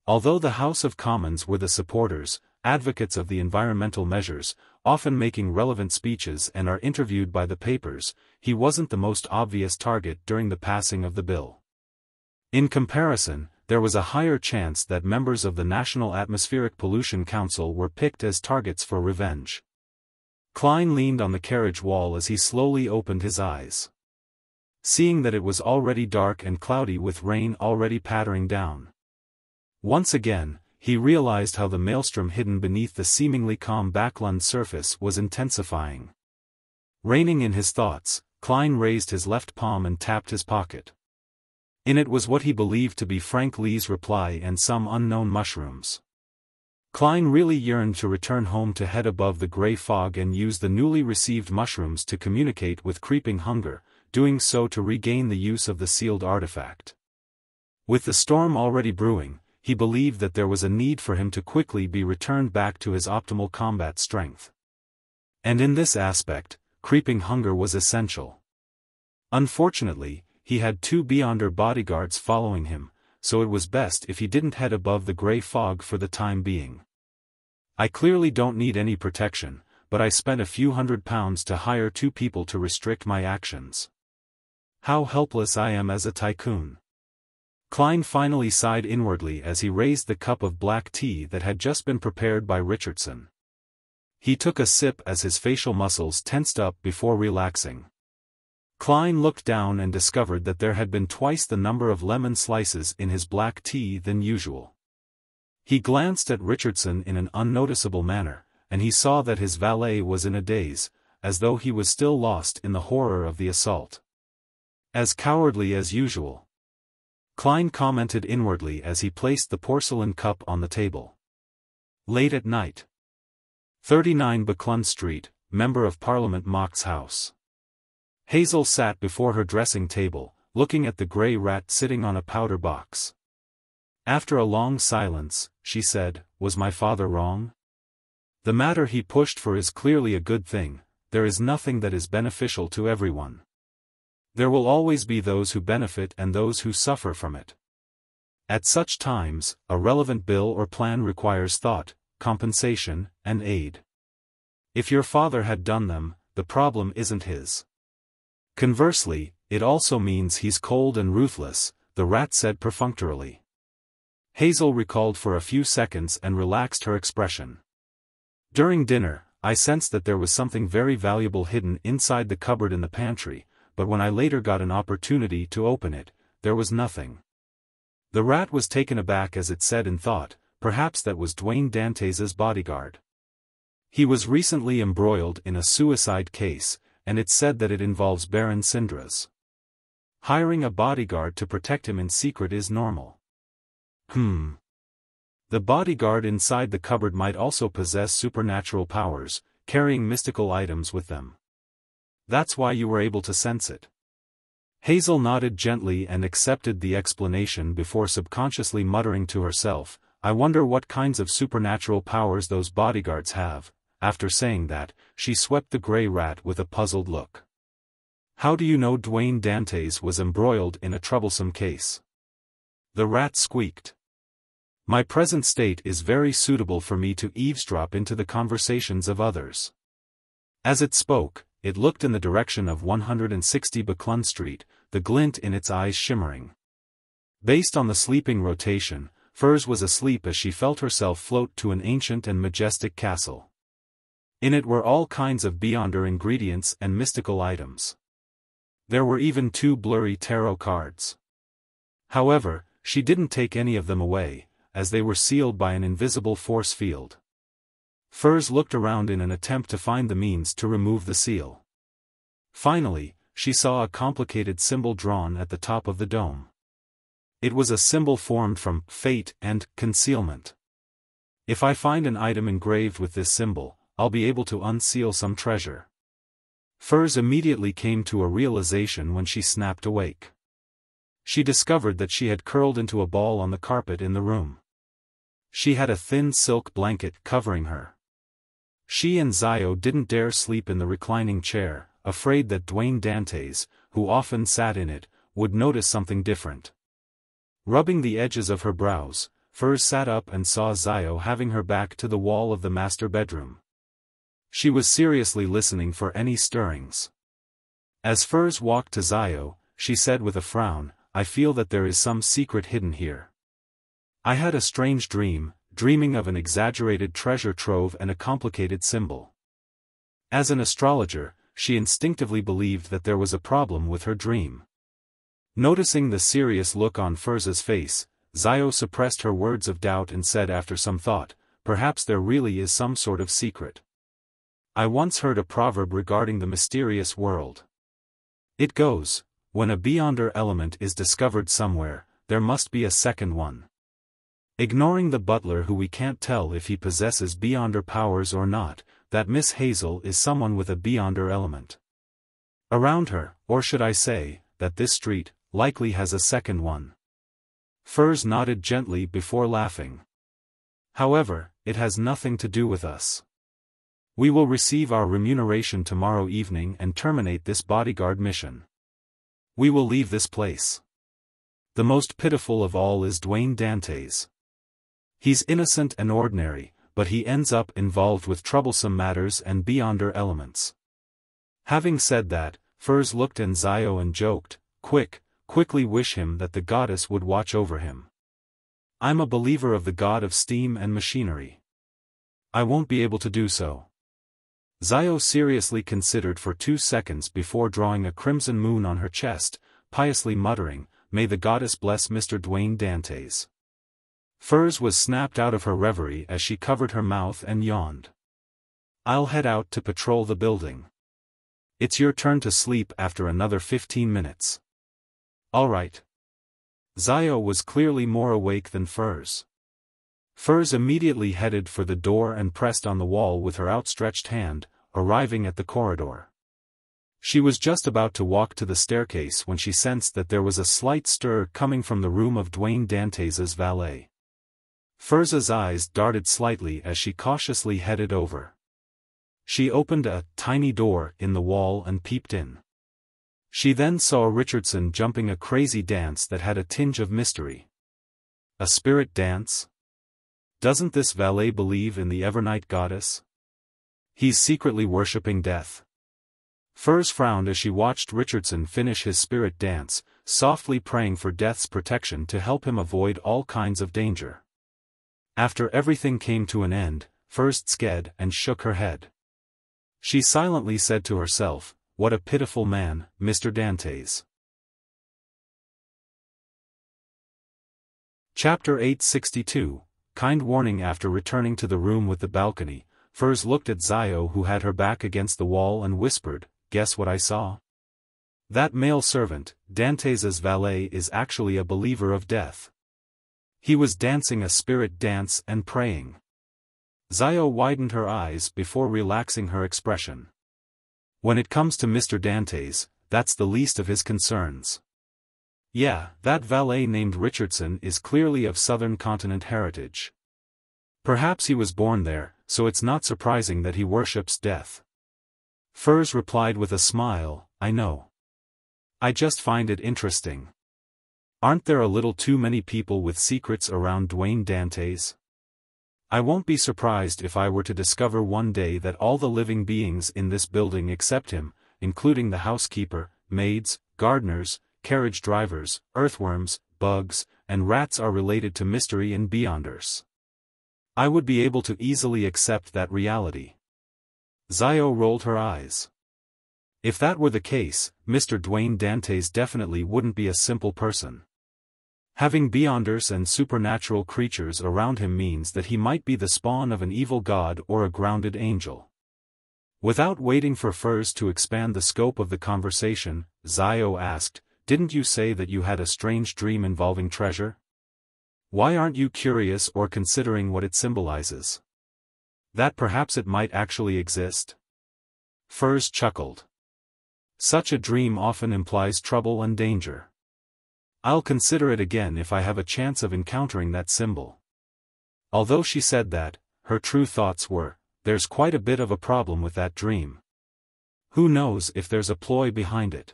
Although the House of Commons were the supporters, advocates of the environmental measures, often making relevant speeches and are interviewed by the papers, he wasn't the most obvious target during the passing of the bill. In comparison, there was a higher chance that members of the National Atmospheric Pollution Council were picked as targets for revenge. Klein leaned on the carriage wall as he slowly opened his eyes. Seeing that it was already dark and cloudy with rain already pattering down. Once again, he realized how the maelstrom hidden beneath the seemingly calm Backlund surface was intensifying. Reining in his thoughts, Klein raised his left palm and tapped his pocket. In it was what he believed to be Frank Lee's reply and some unknown mushrooms. Klein really yearned to return home to head above the grey fog and use the newly received mushrooms to communicate with creeping hunger, doing so to regain the use of the sealed artifact. With the storm already brewing, he believed that there was a need for him to quickly be returned back to his optimal combat strength. And in this aspect, creeping hunger was essential. Unfortunately, he had 2 beyonder bodyguards following him, so it was best if he didn't head above the grey fog for the time being. I clearly don't need any protection, but I spent a few £100 to hire 2 people to restrict my actions. How helpless I am as a tycoon. Klein finally sighed inwardly as he raised the cup of black tea that had just been prepared by Richardson. He took a sip as his facial muscles tensed up before relaxing. Klein looked down and discovered that there had been twice the number of lemon slices in his black tea than usual. He glanced at Richardson in an unnoticeable manner, and he saw that his valet was in a daze, as though he was still lost in the horror of the assault. As cowardly as usual. Klein commented inwardly as he placed the porcelain cup on the table. Late at night. 39 Backlund Street, Member of Parliament Macht's house. Hazel sat before her dressing table, looking at the grey rat sitting on a powder box. After a long silence, she said, "Was my father wrong? The matter he pushed for is clearly a good thing. There is nothing that is beneficial to everyone. There will always be those who benefit and those who suffer from it. At such times, a relevant bill or plan requires thought, compensation, and aid. If your father had done them, the problem isn't his. Conversely, it also means he's cold and ruthless," the rat said perfunctorily. Hazel recalled for a few seconds and relaxed her expression. "During dinner, I sensed that there was something very valuable hidden inside the cupboard in the pantry, but when I later got an opportunity to open it, there was nothing." The rat was taken aback as it said in thought, perhaps that was Dwayne Dantes's bodyguard. He was recently embroiled in a suicide case, and it's said that it involves Baron Sindra's. Hiring a bodyguard to protect him in secret is normal. The bodyguard inside the cupboard might also possess supernatural powers, carrying mystical items with them. That's why you were able to sense it. Hazel nodded gently and accepted the explanation before subconsciously muttering to herself, "I wonder what kinds of supernatural powers those bodyguards have." After saying that, she swept the grey rat with a puzzled look. "How do you know Dwayne Dantes was embroiled in a troublesome case?" The rat squeaked. "My present state is very suitable for me to eavesdrop into the conversations of others." As it spoke, it looked in the direction of 160 Backlund Street, the glint in its eyes shimmering. Based on the sleeping rotation, Furs was asleep as she felt herself float to an ancient and majestic castle. In it were all kinds of beyonder ingredients and mystical items. There were even 2 blurry tarot cards. However, she didn't take any of them away, as they were sealed by an invisible force field. Furs looked around in an attempt to find the means to remove the seal. Finally, she saw a complicated symbol drawn at the top of the dome. It was a symbol formed from fate and concealment. If I find an item engraved with this symbol, I'll be able to unseal some treasure. Furs immediately came to a realization when she snapped awake. She discovered that she had curled into a ball on the carpet in the room. She had a thin silk blanket covering her. She and Zio didn't dare sleep in the reclining chair, afraid that Dwayne Dantes, who often sat in it, would notice something different. Rubbing the edges of her brows, Furs sat up and saw Zio having her back to the wall of the master bedroom. She was seriously listening for any stirrings. As Furs walked to Zio, she said with a frown, "I feel that there is some secret hidden here. I had a strange dream, dreaming of an exaggerated treasure trove and a complicated symbol." As an astrologer, she instinctively believed that there was a problem with her dream. Noticing the serious look on Furs's face, Zio suppressed her words of doubt and said after some thought, "Perhaps there really is some sort of secret. I once heard a proverb regarding the mysterious world. It goes, when a beyonder element is discovered somewhere, there must be a second one. Ignoring the butler who we can't tell if he possesses beyonder powers or not, that Miss Hazel is someone with a beyonder element. Around her, or should I say, that this street, likely has a second one." Furs nodded gently before laughing. "However, it has nothing to do with us. We will receive our remuneration tomorrow evening and terminate this bodyguard mission. We will leave this place. The most pitiful of all is Dwayne Dantes. He's innocent and ordinary, but he ends up involved with troublesome matters and beyonder elements." Having said that, Furs looked at Zio and joked, quickly wish him that the goddess would watch over him. I'm a believer of the god of steam and machinery. I won't be able to do so." Zio seriously considered for 2 seconds before drawing a crimson moon on her chest, piously muttering, "May the goddess bless Mr. Dwayne Dantes." Furs was snapped out of her reverie as she covered her mouth and yawned. "I'll head out to patrol the building. It's your turn to sleep after another 15 minutes. All right." Zio was clearly more awake than Furs. Furs immediately headed for the door and pressed on the wall with her outstretched hand, arriving at the corridor. She was just about to walk to the staircase when she sensed that there was a slight stir coming from the room of Dwayne Dantes's valet. Furs's eyes darted slightly as she cautiously headed over. She opened a tiny door in the wall and peeped in. She then saw Richardson jumping a crazy dance that had a tinge of mystery. A spirit dance? Doesn't this valet believe in the Evernight goddess? He's secretly worshipping death. Furs frowned as she watched Richardson finish his spirit dance, softly praying for death's protection to help him avoid all kinds of danger. After everything came to an end, Furs sked and shook her head. She silently said to herself, "What a pitiful man, Mr. Dantes." Chapter 862, Kind warning. After returning to the room with the balcony, Furs looked at Zio, who had her back against the wall, and whispered, "Guess what I saw? That male servant, Dantes's valet, is actually a believer of death. He was dancing a spirit dance and praying." Zio widened her eyes before relaxing her expression. "When it comes to Mr. Dantes, that's the least of his concerns. Yeah, that valet named Richardson is clearly of Southern Continent heritage. Perhaps he was born there, so it's not surprising that he worships death." Furs replied with a smile, "I know. I just find it interesting. Aren't there a little too many people with secrets around Dwayne Dantes? I won't be surprised if I were to discover one day that all the living beings in this building except him, including the housekeeper, maids, gardeners, carriage drivers, earthworms, bugs, and rats, are related to mystery and beyonders. I would be able to easily accept that reality." Zio rolled her eyes. If that were the case, Mr. Dwayne Dantes definitely wouldn't be a simple person. Having beyonders and supernatural creatures around him means that he might be the spawn of an evil god or a grounded angel. Without waiting for Furs to expand the scope of the conversation, Xiao asked, "Didn't you say that you had a strange dream involving treasure? Why aren't you curious or considering what it symbolizes? That perhaps it might actually exist?" Furs chuckled. "Such a dream often implies trouble and danger. I'll consider it again if I have a chance of encountering that symbol." Although she said that, her true thoughts were, "There's quite a bit of a problem with that dream. Who knows if there's a ploy behind it?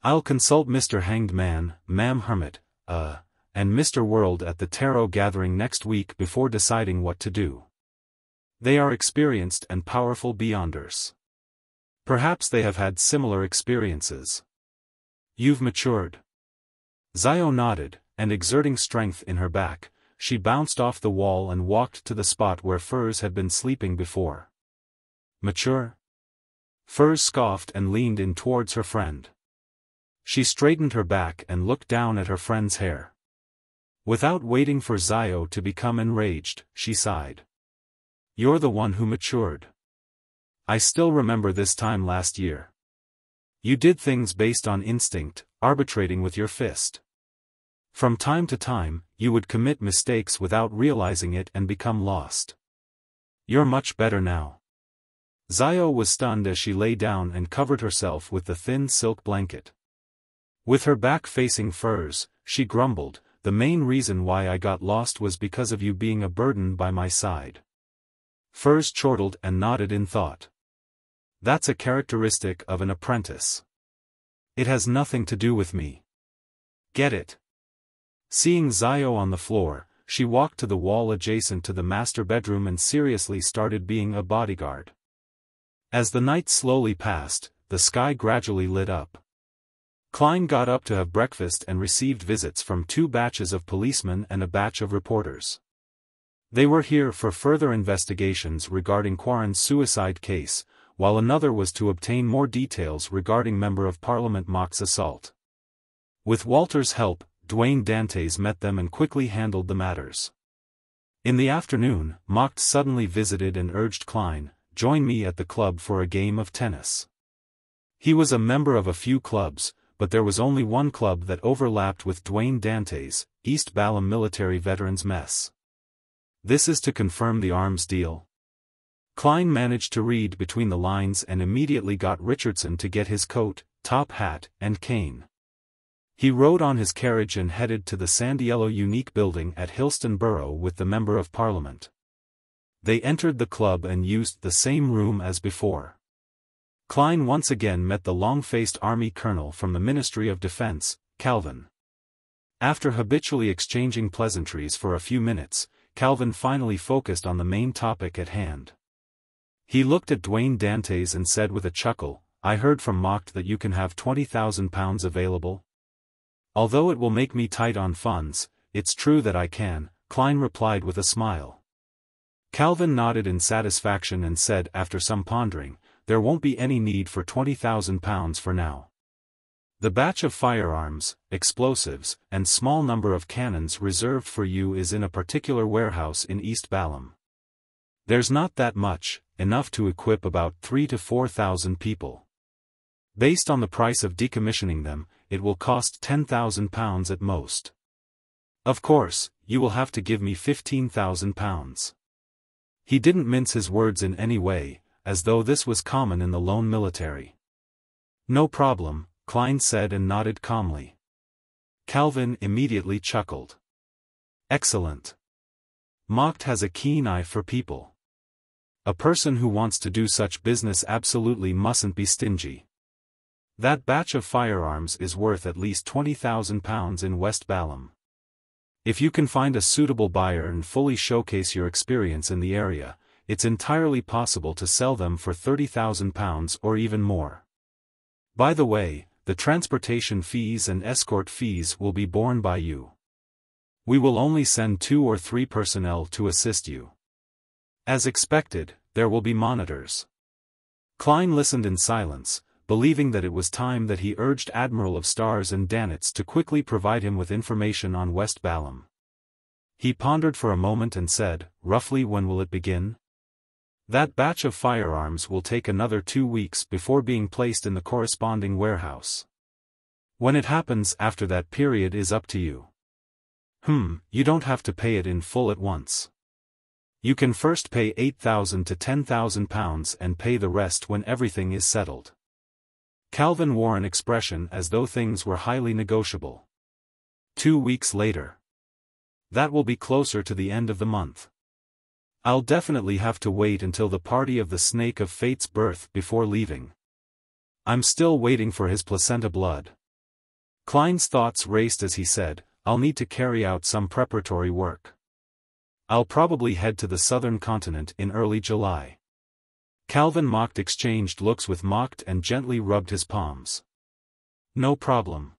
I'll consult Mr. Hanged Man, Ma'am Hermit, and Mr. World at the tarot gathering next week before deciding what to do. They are experienced and powerful beyonders. Perhaps they have had similar experiences. You've matured." Xiao nodded, and exerting strength in her back, she bounced off the wall and walked to the spot where Furs had been sleeping before. "Mature?" Furs scoffed and leaned in towards her friend. She straightened her back and looked down at her friend's hair. Without waiting for Xiao to become enraged, she sighed. "You're the one who matured. I still remember this time last year. You did things based on instinct, arbitrating with your fist. From time to time, you would commit mistakes without realizing it and become lost. You're much better now." Xiao was stunned as she lay down and covered herself with the thin silk blanket. With her back facing Furs, she grumbled, "The main reason why I got lost was because of you being a burden by my side." Furs chortled and nodded in thought. "That's a characteristic of an apprentice. It has nothing to do with me. Get it?" Seeing Xiao on the floor, she walked to the wall adjacent to the master bedroom and seriously started being a bodyguard. As the night slowly passed, the sky gradually lit up. Klein got up to have breakfast and received visits from 2 batches of policemen and a batch of reporters. They were here for further investigations regarding Quarren's suicide case, while another was to obtain more details regarding Member of Parliament Mock's assault. With Walter's help, Dwayne Dantes met them and quickly handled the matters. In the afternoon, Mock suddenly visited and urged Klein, "Join me at the club for a game of tennis." He was a member of a few clubs, but there was only one club that overlapped with Dwayne Dantes, East Balam Military Veterans Mess. "This is to confirm the arms deal?" Klein managed to read between the lines and immediately got Richardson to get his coat, top hat, and cane. He rode on his carriage and headed to the Sandiello Unique Building at Hillston Borough with the Member of Parliament. They entered the club and used the same room as before. Klein once again met the long-faced army colonel from the Ministry of Defense, Calvin. After habitually exchanging pleasantries for a few minutes, Calvin finally focused on the main topic at hand. He looked at Dwayne Dantes and said with a chuckle, "I heard from Mock that you can have £20,000 available." "Although it will make me tight on funds, it's true that I can," Klein replied with a smile. Calvin nodded in satisfaction and said after some pondering, "There won't be any need for £20,000 for now. The batch of firearms, explosives, and small number of cannons reserved for you is in a particular warehouse in East Balam. There's not that much, enough to equip about 3,000 to 4,000 people. Based on the price of decommissioning them, it will cost £10,000 at most. Of course, you will have to give me £15,000. He didn't mince his words in any way, as though this was common in the lone military. "No problem," Klein said and nodded calmly. Calvin immediately chuckled. "Excellent. Mocht has a keen eye for people. A person who wants to do such business absolutely mustn't be stingy. That batch of firearms is worth at least £20,000 in West Balam. If you can find a suitable buyer and fully showcase your experience in the area, it's entirely possible to sell them for £30,000 or even more. By the way, the transportation fees and escort fees will be borne by you. We will only send 2 or 3 personnel to assist you. As expected, there will be monitors." Klein listened in silence, believing that it was time that he urged Admiral of Stars and Danitz to quickly provide him with information on West Balam. He pondered for a moment and said, "Roughly when will it begin?" "That batch of firearms will take another 2 weeks before being placed in the corresponding warehouse. When it happens after that period is up to you. You don't have to pay it in full at once. You can first pay 8,000 to 10,000 pounds and pay the rest when everything is settled." Calvin wore an expression as though things were highly negotiable. 2 weeks later. That will be closer to the end of the month. I'll definitely have to wait until the party of the Snake of Fate's birth before leaving. I'm still waiting for his placenta blood. Klein's thoughts raced as he said, "I'll need to carry out some preparatory work. I'll probably head to the southern continent in early July." Calvin exchanged looks with Mocked and gently rubbed his palms. "No problem."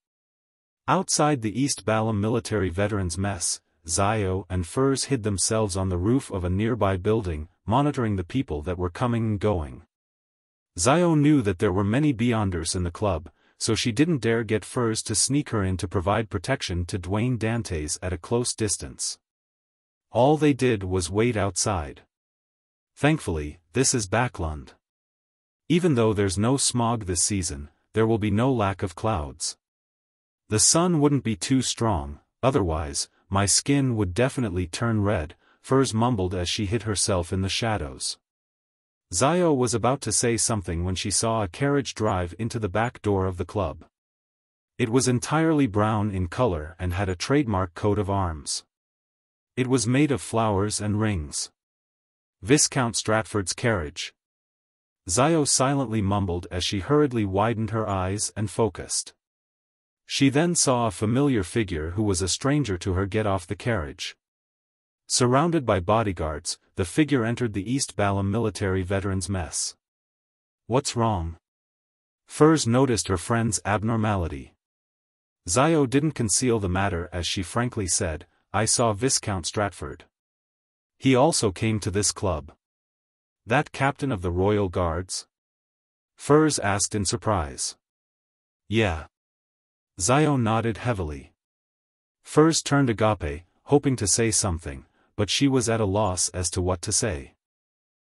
Outside the East Balam military veterans mess, Zio and Furs hid themselves on the roof of a nearby building, monitoring the people that were coming and going. Zio knew that there were many Beyonders in the club, so she didn't dare get Furs to sneak her in to provide protection to Dwayne Dantes at a close distance. All they did was wait outside. Thankfully, this is Backlund. Even though there's no smog this season, there will be no lack of clouds. The sun wouldn't be too strong, otherwise, my skin would definitely turn red, Furs mumbled as she hid herself in the shadows. Zio was about to say something when she saw a carriage drive into the back door of the club. It was entirely brown in color and had a trademark coat of arms. It was made of flowers and rings. Viscount Stratford's carriage. Zio silently mumbled as she hurriedly widened her eyes and focused. She then saw a familiar figure who was a stranger to her get off the carriage. Surrounded by bodyguards, the figure entered the East Balam military veterans mess. "What's wrong?" Furs noticed her friend's abnormality. Zio didn't conceal the matter as she frankly said, "I saw Viscount Stratford. He also came to this club." "That captain of the Royal Guards?" Furs asked in surprise. "Yeah." Zio nodded heavily. Furs turned agape, hoping to say something, but she was at a loss as to what to say.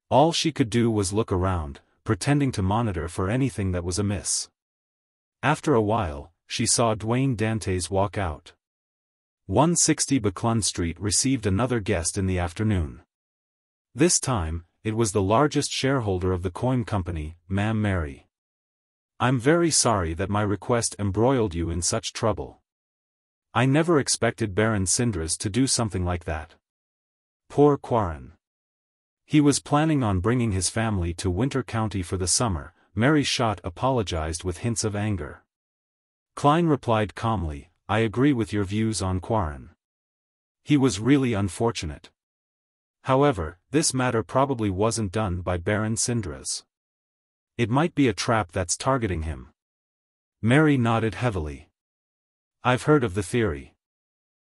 All she could do was look around, pretending to monitor for anything that was amiss. After a while, she saw Dwayne Dantes walk out. 160 Backlund Street received another guest in the afternoon. This time, it was the largest shareholder of the coin company, Ma'am Mary. "I'm very sorry that my request embroiled you in such trouble. I never expected Baron Sindras to do something like that. Poor Quarren. He was planning on bringing his family to Winter County for the summer." Mary Schott apologized with hints of anger. Klein replied calmly, "I agree with your views on Quarren. He was really unfortunate. However, this matter probably wasn't done by Baron Sindras. It might be a trap that's targeting him." Mary nodded heavily. "I've heard of the theory.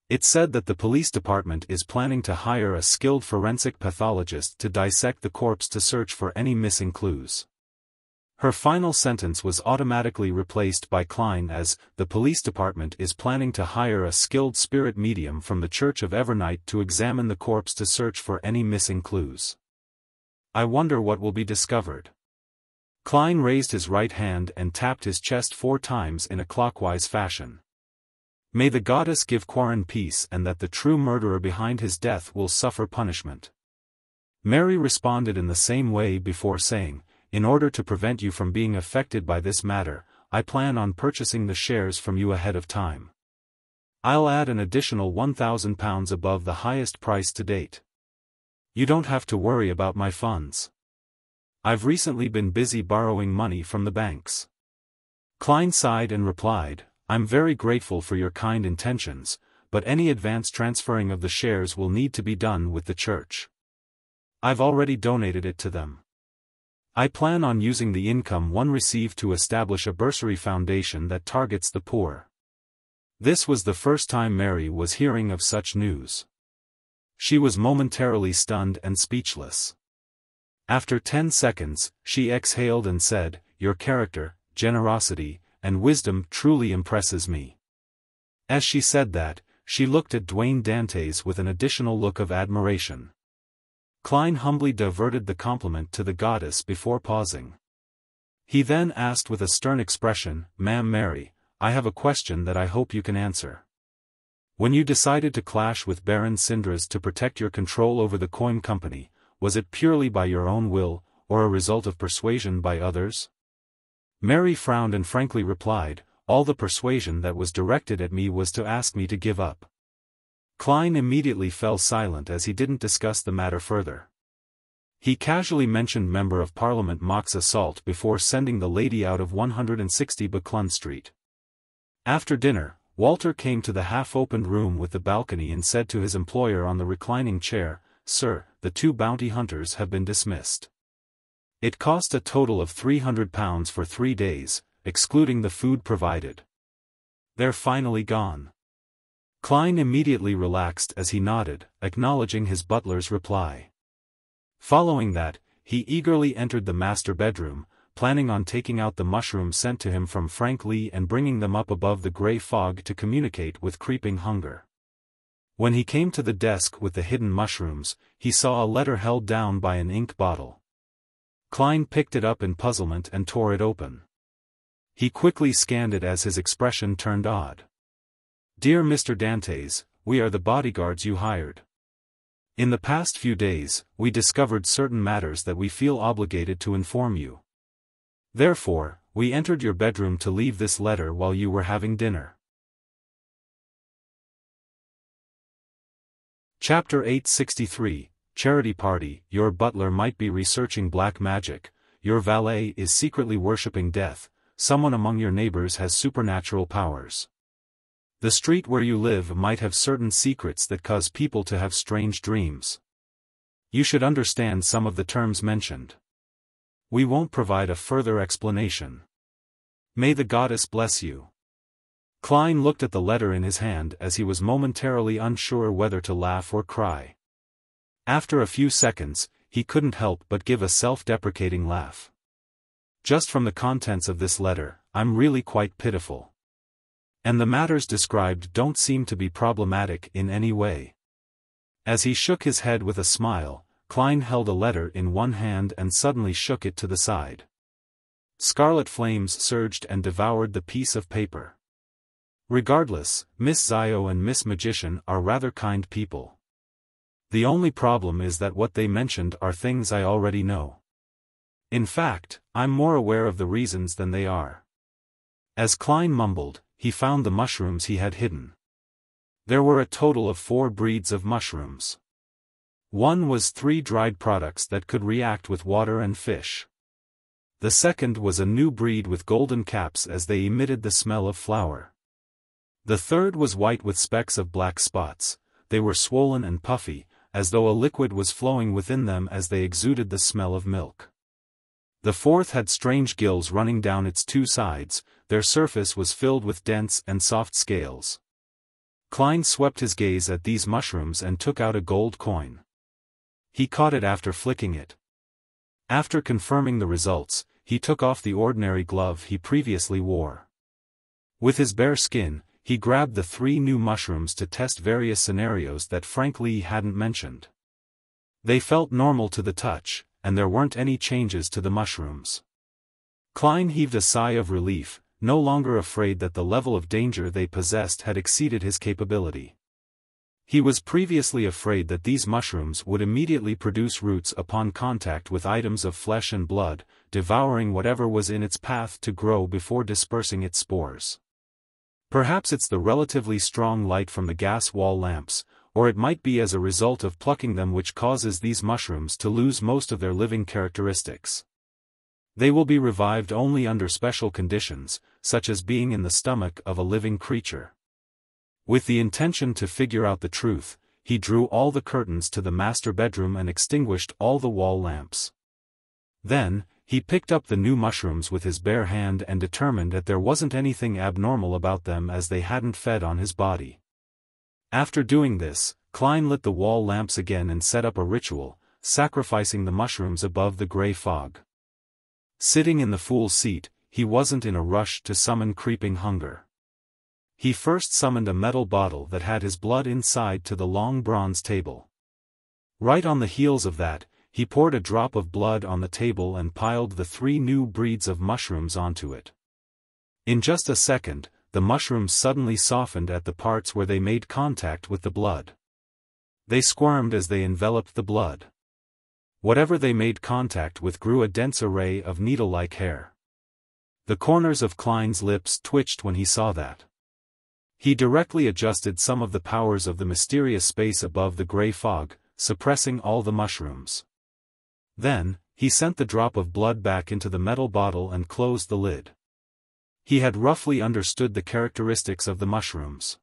It's said that the police department is planning to hire a skilled forensic pathologist to dissect the corpse to search for any missing clues." Her final sentence was automatically replaced by Klein as, "The police department is planning to hire a skilled spirit medium from the Church of Evernight to examine the corpse to search for any missing clues. I wonder what will be discovered." Klein raised his right hand and tapped his chest 4 times in a clockwise fashion. "May the goddess give Quarren peace and that the true murderer behind his death will suffer punishment." Mary responded in the same way before saying, "In order to prevent you from being affected by this matter, I plan on purchasing the shares from you ahead of time. I'll add an additional £1,000 above the highest price to date. You don't have to worry about my funds. I've recently been busy borrowing money from the banks." Klein sighed and replied, "I'm very grateful for your kind intentions, but any advance transferring of the shares will need to be done with the church. I've already donated it to them. I plan on using the income one received to establish a bursary foundation that targets the poor." This was the first time Mary was hearing of such news. She was momentarily stunned and speechless. After 10 seconds, she exhaled and said, "Your character, generosity, and wisdom truly impresses me." As she said that, she looked at Dwayne Dantes with an additional look of admiration. Klein humbly diverted the compliment to the goddess before pausing. He then asked with a stern expression, "Ma'am Mary, I have a question that I hope you can answer. When you decided to clash with Baron Sindras to protect your control over the coin company, was it purely by your own will, or a result of persuasion by others?" Mary frowned and frankly replied, "All the persuasion that was directed at me was to ask me to give up." Klein immediately fell silent as he didn't discuss the matter further. He casually mentioned Member of Parliament Mock's assault before sending the lady out of 160 Buckland Street. After dinner, Walter came to the half-opened room with the balcony and said to his employer on the reclining chair, "Sir, the 2 bounty hunters have been dismissed. It cost a total of £300 for 3 days, excluding the food provided. They're finally gone." Klein immediately relaxed as he nodded, acknowledging his butler's reply. Following that, he eagerly entered the master bedroom, planning on taking out the mushrooms sent to him from Frank Lee and bringing them up above the grey fog to communicate with creeping hunger. When he came to the desk with the hidden mushrooms, he saw a letter held down by an ink bottle. Klein picked it up in puzzlement and tore it open. He quickly scanned it as his expression turned odd. "Dear Mr. Dantes, we are the bodyguards you hired. In the past few days, we discovered certain matters that we feel obligated to inform you. Therefore, we entered your bedroom to leave this letter while you were having dinner." Chapter 863, Charity Party. Your butler might be researching black magic, your valet is secretly worshipping death, someone among your neighbors has supernatural powers. The street where you live might have certain secrets that cause people to have strange dreams. You should understand some of the terms mentioned. We won't provide a further explanation. May the goddess bless you." Klein looked at the letter in his hand as he was momentarily unsure whether to laugh or cry. After a few seconds, he couldn't help but give a self-deprecating laugh. "Just from the contents of this letter, I'm really quite pitiful. And the matters described don't seem to be problematic in any way." As he shook his head with a smile, Klein held a letter in one hand and suddenly shook it to the side. Scarlet flames surged and devoured the piece of paper. "Regardless, Miss Zio and Miss Magician are rather kind people. The only problem is that what they mentioned are things I already know. In fact, I'm more aware of the reasons than they are." As Klein mumbled, he found the mushrooms he had hidden. There were a total of 4 breeds of mushrooms. One was 3 dried products that could react with water and fish. The second was a new breed with golden caps as they emitted the smell of flour. The third was white with specks of black spots, they were swollen and puffy, as though a liquid was flowing within them as they exuded the smell of milk. The fourth had strange gills running down its 2 sides, their surface was filled with dense and soft scales. Klein swept his gaze at these mushrooms and took out a gold coin. He caught it after flicking it. After confirming the results, he took off the ordinary glove he previously wore. With his bare skin, he grabbed the 3 new mushrooms to test various scenarios that Frank Lee hadn't mentioned. They felt normal to the touch, and there weren't any changes to the mushrooms. Klein heaved a sigh of relief, no longer afraid that the level of danger they possessed had exceeded his capability. He was previously afraid that these mushrooms would immediately produce roots upon contact with items of flesh and blood, devouring whatever was in its path to grow before dispersing its spores. Perhaps it's the relatively strong light from the gas wall lamps, or it might be as a result of plucking them which causes these mushrooms to lose most of their living characteristics. They will be revived only under special conditions, such as being in the stomach of a living creature. With the intention to figure out the truth, he drew all the curtains to the master bedroom and extinguished all the wall lamps. Then, he picked up the new mushrooms with his bare hand and determined that there wasn't anything abnormal about them as they hadn't fed on his body. After doing this, Klein lit the wall lamps again and set up a ritual, sacrificing the mushrooms above the grey fog. Sitting in the fool's seat, he wasn't in a rush to summon creeping hunger. He first summoned a metal bottle that had his blood inside to the long bronze table. Right on the heels of that, he poured a drop of blood on the table and piled the 3 new breeds of mushrooms onto it. In just a second, the mushrooms suddenly softened at the parts where they made contact with the blood. They squirmed as they enveloped the blood. Whatever they made contact with grew a dense array of needle-like hair. The corners of Klein's lips twitched when he saw that. He directly adjusted some of the powers of the mysterious space above the gray fog, suppressing all the mushrooms. Then, he sent the drop of blood back into the metal bottle and closed the lid. He had roughly understood the characteristics of the mushrooms.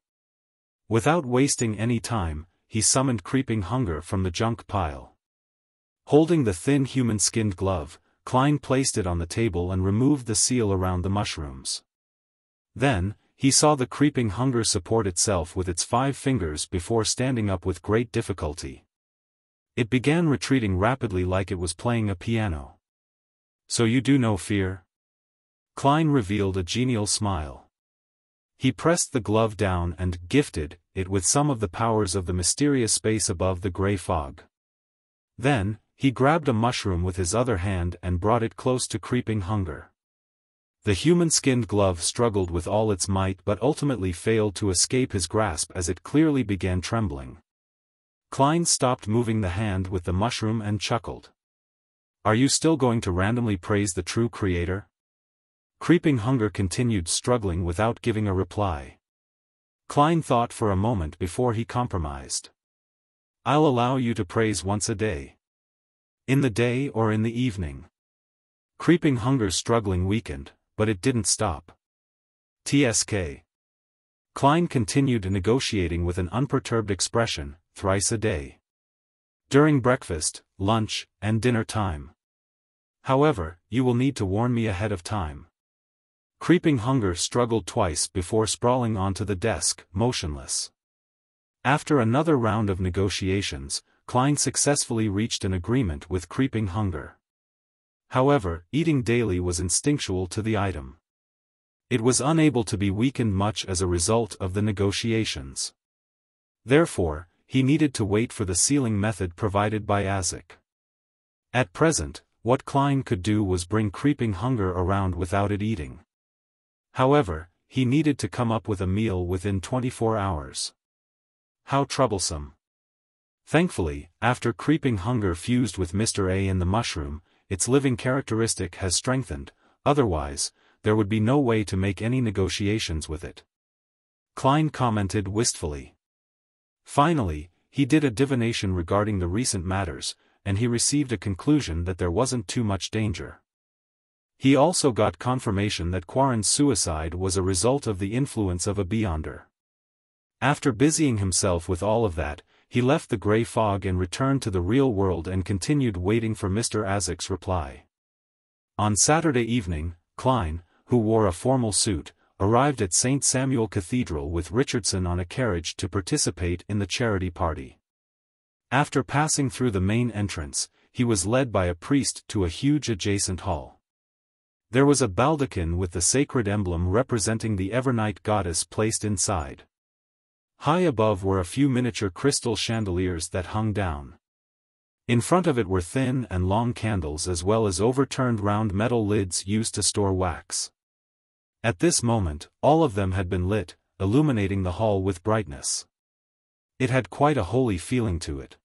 Without wasting any time, he summoned creeping hunger from the junk pile. Holding the thin human-skinned glove, Klein placed it on the table and removed the seal around the mushrooms. Then, he saw the creeping hunger support itself with its 5 fingers before standing up with great difficulty. It began retreating rapidly like it was playing a piano. "So you do know fear?" Klein revealed a genial smile. He pressed the glove down and gifted it with some of the powers of the mysterious space above the gray fog. Then, he grabbed a mushroom with his other hand and brought it close to creeping hunger. The human-skinned glove struggled with all its might but ultimately failed to escape his grasp as it clearly began trembling. Klein stopped moving the hand with the mushroom and chuckled. "Are you still going to randomly praise the true creator?" Creeping hunger continued struggling without giving a reply. Klein thought for a moment before he compromised. "I'll allow you to praise once a day. In the day or in the evening." Creeping hunger's struggling weakened, but it didn't stop. "TSK." Klein continued negotiating with an unperturbed expression, "thrice a day. During breakfast, lunch, and dinner time. However, you will need to warn me ahead of time." Creeping hunger struggled twice before sprawling onto the desk, motionless. After another round of negotiations, Klein successfully reached an agreement with creeping hunger. However, eating daily was instinctual to the item. It was unable to be weakened much as a result of the negotiations. Therefore, he needed to wait for the sealing method provided by Azik. At present, what Klein could do was bring creeping hunger around without it eating. However, he needed to come up with a meal within 24 hours. How troublesome. Thankfully, after creeping hunger fused with Mr. A in the mushroom, its living characteristic has strengthened, otherwise, there would be no way to make any negotiations with it. Klein commented wistfully. Finally, he did a divination regarding the recent matters, and he received a conclusion that there wasn't too much danger. He also got confirmation that Quarren's suicide was a result of the influence of a Beyonder. After busying himself with all of that, he left the gray fog and returned to the real world and continued waiting for Mr. Azik's reply. On Saturday evening, Klein, who wore a formal suit, arrived at St. Samuel Cathedral with Richardson on a carriage to participate in the charity party. After passing through the main entrance, he was led by a priest to a huge adjacent hall. There was a baldachin with the sacred emblem representing the Evernight goddess placed inside. High above were a few miniature crystal chandeliers that hung down. In front of it were thin and long candles as well as overturned round metal lids used to store wax. At this moment, all of them had been lit, illuminating the hall with brightness. It had quite a holy feeling to it.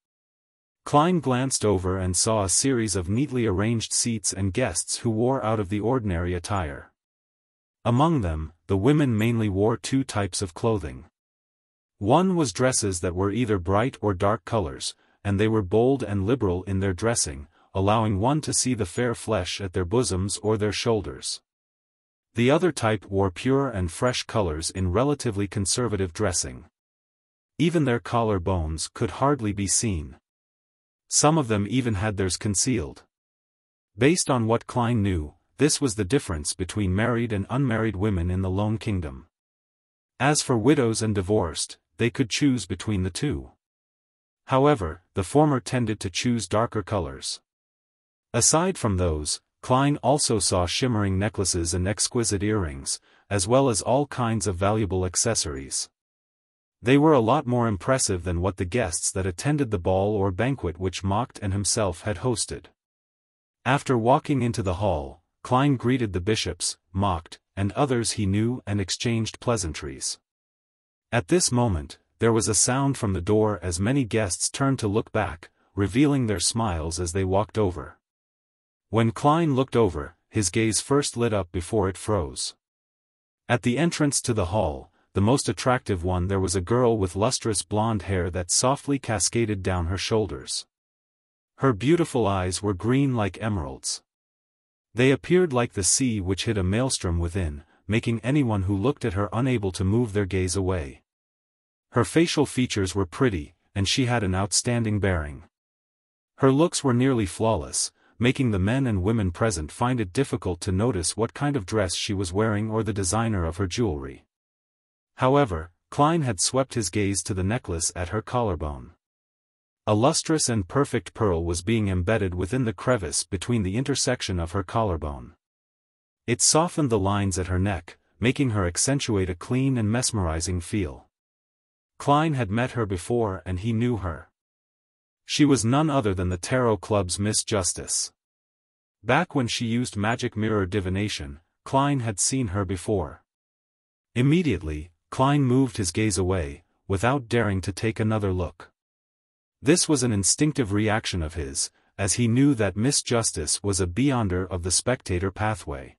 Klein glanced over and saw a series of neatly arranged seats and guests who wore out of the ordinary attire. Among them, the women mainly wore 2 types of clothing. One was dresses that were either bright or dark colors, and they were bold and liberal in their dressing, allowing one to see the fair flesh at their bosoms or their shoulders. The other type wore pure and fresh colors in relatively conservative dressing. Even their collar bones could hardly be seen. Some of them even had theirs concealed. Based on what Klein knew, this was the difference between married and unmarried women in the Lone Kingdom. As for widows and divorced, they could choose between the two. However, the former tended to choose darker colors. Aside from those, Klein also saw shimmering necklaces and exquisite earrings, as well as all kinds of valuable accessories. They were a lot more impressive than what the guests that attended the ball or banquet which Macht and himself had hosted. After walking into the hall, Klein greeted the bishops, Macht, and others he knew and exchanged pleasantries. At this moment, there was a sound from the door as many guests turned to look back, revealing their smiles as they walked over. When Klein looked over, his gaze first lit up before it froze. At the entrance to the hall, the most attractive one, there was a girl with lustrous blonde hair that softly cascaded down her shoulders. Her beautiful eyes were green like emeralds. They appeared like the sea which hid a maelstrom within, making anyone who looked at her unable to move their gaze away. Her facial features were pretty, and she had an outstanding bearing. Her looks were nearly flawless, making the men and women present find it difficult to notice what kind of dress she was wearing or the designer of her jewelry. However, Klein had swept his gaze to the necklace at her collarbone. A lustrous and perfect pearl was being embedded within the crevice between the intersection of her collarbone. It softened the lines at her neck, making her accentuate a clean and mesmerizing feel. Klein had met her before and he knew her. She was none other than the Tarot Club's Miss Justice. Back when she used magic mirror divination, Klein had seen her before. Immediately, Klein moved his gaze away, without daring to take another look. This was an instinctive reaction of his, as he knew that Miss Justice was a beyonder of the spectator pathway.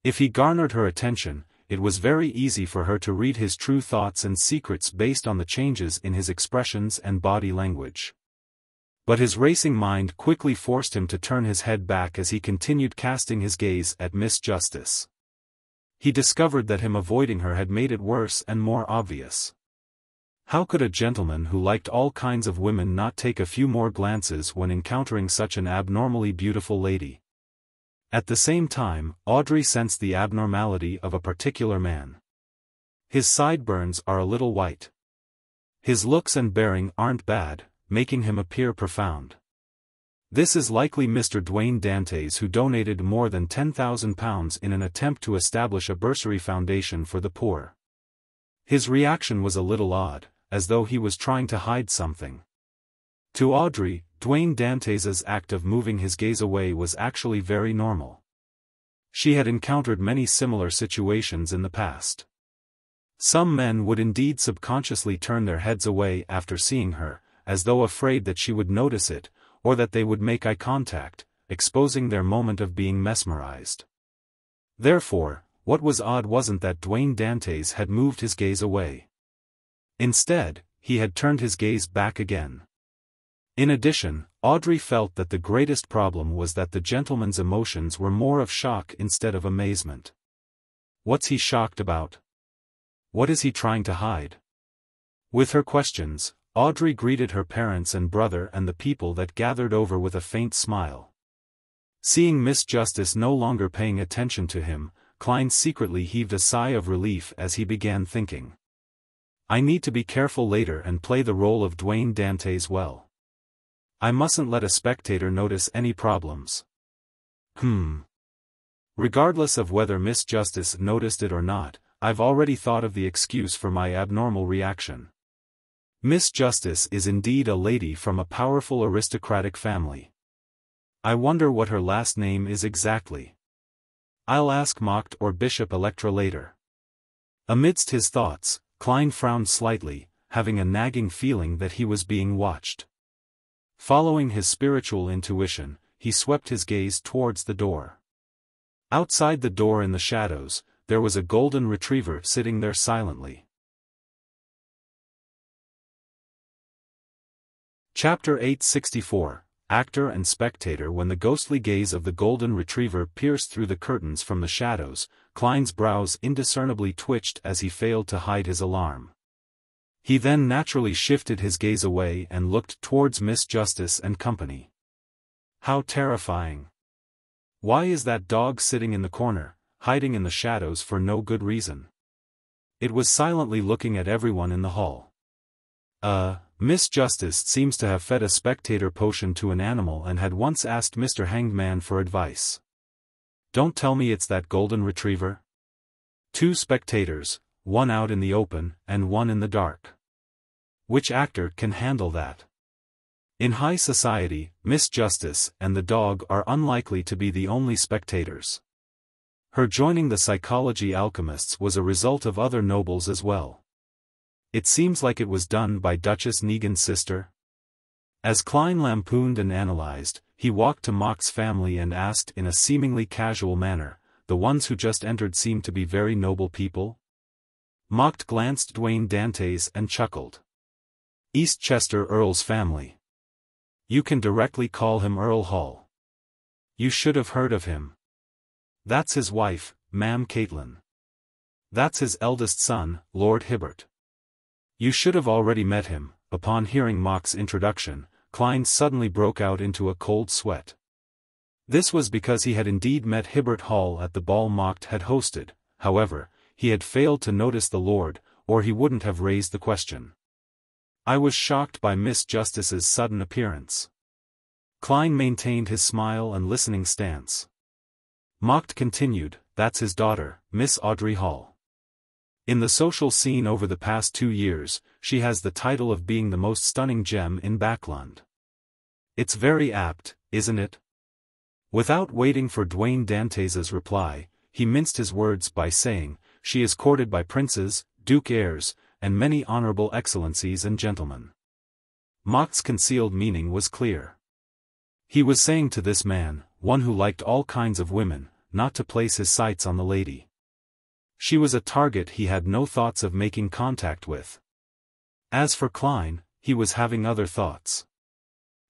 If he garnered her attention, it was very easy for her to read his true thoughts and secrets based on the changes in his expressions and body language. But his racing mind quickly forced him to turn his head back as he continued casting his gaze at Miss Justice. He discovered that him avoiding her had made it worse and more obvious. How could a gentleman who liked all kinds of women not take a few more glances when encountering such an abnormally beautiful lady? At the same time, Audrey sensed the abnormality of a particular man. His sideburns are a little white. His looks and bearing aren't bad, making him appear profound. This is likely Mr. Dwayne Dantes, who donated more than £10,000 in an attempt to establish a bursary foundation for the poor. His reaction was a little odd, as though he was trying to hide something. To Audrey, Dwayne Dantes's act of moving his gaze away was actually very normal. She had encountered many similar situations in the past. Some men would indeed subconsciously turn their heads away after seeing her, as though afraid that she would notice it, or that they would make eye contact, exposing their moment of being mesmerized. Therefore, what was odd wasn't that Dwayne Dantes had moved his gaze away. Instead, he had turned his gaze back again. In addition, Audrey felt that the greatest problem was that the gentleman's emotions were more of shock instead of amazement. What's he shocked about? What is he trying to hide? With her questions, Audrey greeted her parents and brother and the people that gathered over with a faint smile. Seeing Miss Justice no longer paying attention to him, Klein secretly heaved a sigh of relief as he began thinking. I need to be careful later and play the role of Dwayne Dantes well. I mustn't let a spectator notice any problems. Regardless of whether Miss Justice noticed it or not, I've already thought of the excuse for my abnormal reaction. Miss Justice is indeed a lady from a powerful aristocratic family. I wonder what her last name is exactly. I'll ask Macht or Bishop Electra later. Amidst his thoughts, Klein frowned slightly, having a nagging feeling that he was being watched. Following his spiritual intuition, he swept his gaze towards the door. Outside the door in the shadows, there was a golden retriever sitting there silently. Chapter 864, Actor and Spectator. When the ghostly gaze of the golden retriever pierced through the curtains from the shadows, Klein's brows indiscernibly twitched as he failed to hide his alarm. He then naturally shifted his gaze away and looked towards Miss Justice and company. How terrifying! Why is that dog sitting in the corner, hiding in the shadows for no good reason? It was silently looking at everyone in the hall. Miss Justice seems to have fed a spectator potion to an animal and had once asked Mr. Hanged Man for advice. Don't tell me it's that golden retriever? 2 spectators, one out in the open and one in the dark. Which actor can handle that? In high society, Miss Justice and the dog are unlikely to be the only spectators. Her joining the psychology alchemists was a result of other nobles as well. It seems like it was done by Duchess Negan's sister. As Klein lampooned and analyzed, he walked to Mock's family and asked in a seemingly casual manner, "The ones who just entered seem to be very noble people?" Mock glanced Dwayne Dantes and chuckled. "Eastchester Earl's family. You can directly call him Earl Hall. You should have heard of him. That's his wife, Ma'am Caitlin. That's his eldest son, Lord Hibbert. You should have already met him." Upon hearing Mock's introduction, Klein suddenly broke out into a cold sweat. This was because he had indeed met Hibbert Hall at the ball Mock had hosted. However, he had failed to notice the Lord, or he wouldn't have raised the question. "I was shocked by Miss Justice's sudden appearance." Klein maintained his smile and listening stance. Mock continued, "That's his daughter, Miss Audrey Hall. In the social scene over the past 2 years, she has the title of being the most stunning gem in Backland. It's very apt, isn't it?" Without waiting for Dwayne Dantes's reply, he minced his words by saying, "She is courted by princes, duke heirs, and many honorable excellencies and gentlemen." Mock's concealed meaning was clear. He was saying to this man, one who liked all kinds of women, not to place his sights on the lady. She was a target he had no thoughts of making contact with. As for Klein, he was having other thoughts.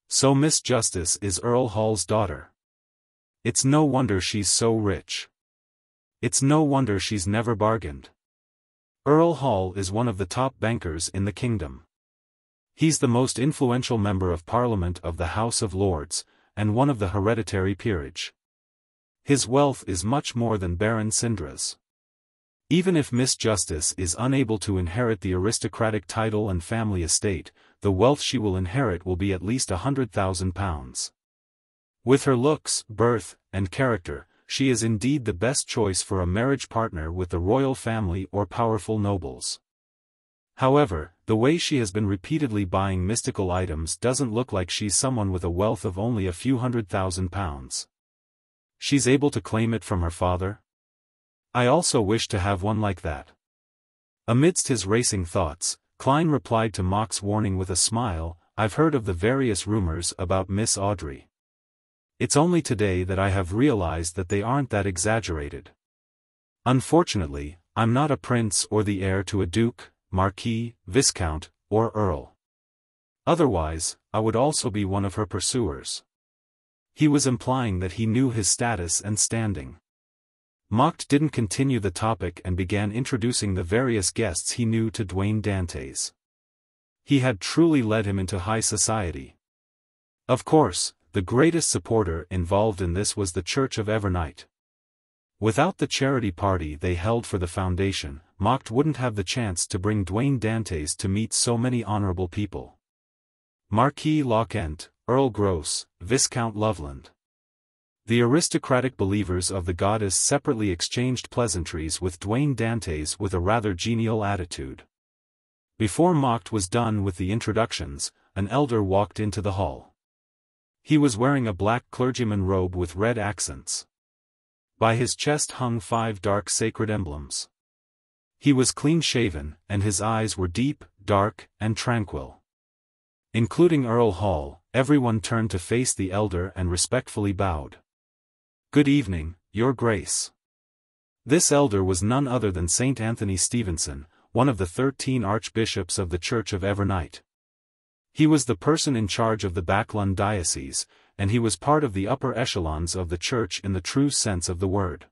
So Miss Justice is Earl Hall's daughter. It's no wonder she's so rich. It's no wonder she's never bargained. Earl Hall is one of the top bankers in the kingdom. He's the most influential member of Parliament of the House of Lords, and one of the hereditary peerage. His wealth is much more than Baron Syndra's. Even if Miss Justice is unable to inherit the aristocratic title and family estate, the wealth she will inherit will be at least £100,000. With her looks, birth, and character, she is indeed the best choice for a marriage partner with the royal family or powerful nobles. However, the way she has been repeatedly buying mystical items doesn't look like she's someone with a wealth of only a few £100,000. She's able to claim it from her father? I also wish to have one like that. Amidst his racing thoughts, Klein replied to Mock's warning with a smile, "I've heard of the various rumors about Miss Audrey. It's only today that I have realized that they aren't that exaggerated. Unfortunately, I'm not a prince or the heir to a duke, marquis, viscount, or earl. Otherwise, I would also be one of her pursuers." He was implying that he knew his status and standing. Mock didn't continue the topic and began introducing the various guests he knew to Dwayne Dantes. He had truly led him into high society. Of course, the greatest supporter involved in this was the Church of Evernight. Without the charity party they held for the foundation, Mock wouldn't have the chance to bring Dwayne Dantes to meet so many honorable people. Marquis Lochent, Earl Gross, Viscount Loveland. The aristocratic believers of the goddess separately exchanged pleasantries with Dwayne Dantes with a rather genial attitude. Before Mock was done with the introductions, an elder walked into the hall. He was wearing a black clergyman robe with red accents. By his chest hung 5 dark sacred emblems. He was clean-shaven, and his eyes were deep, dark, and tranquil. Including Earl Hall, everyone turned to face the elder and respectfully bowed. "Good evening, Your Grace." This elder was none other than St. Anthony Stevenson, one of the 13 archbishops of the Church of Evernight. He was the person in charge of the Backland diocese, and he was part of the upper echelons of the church in the true sense of the word.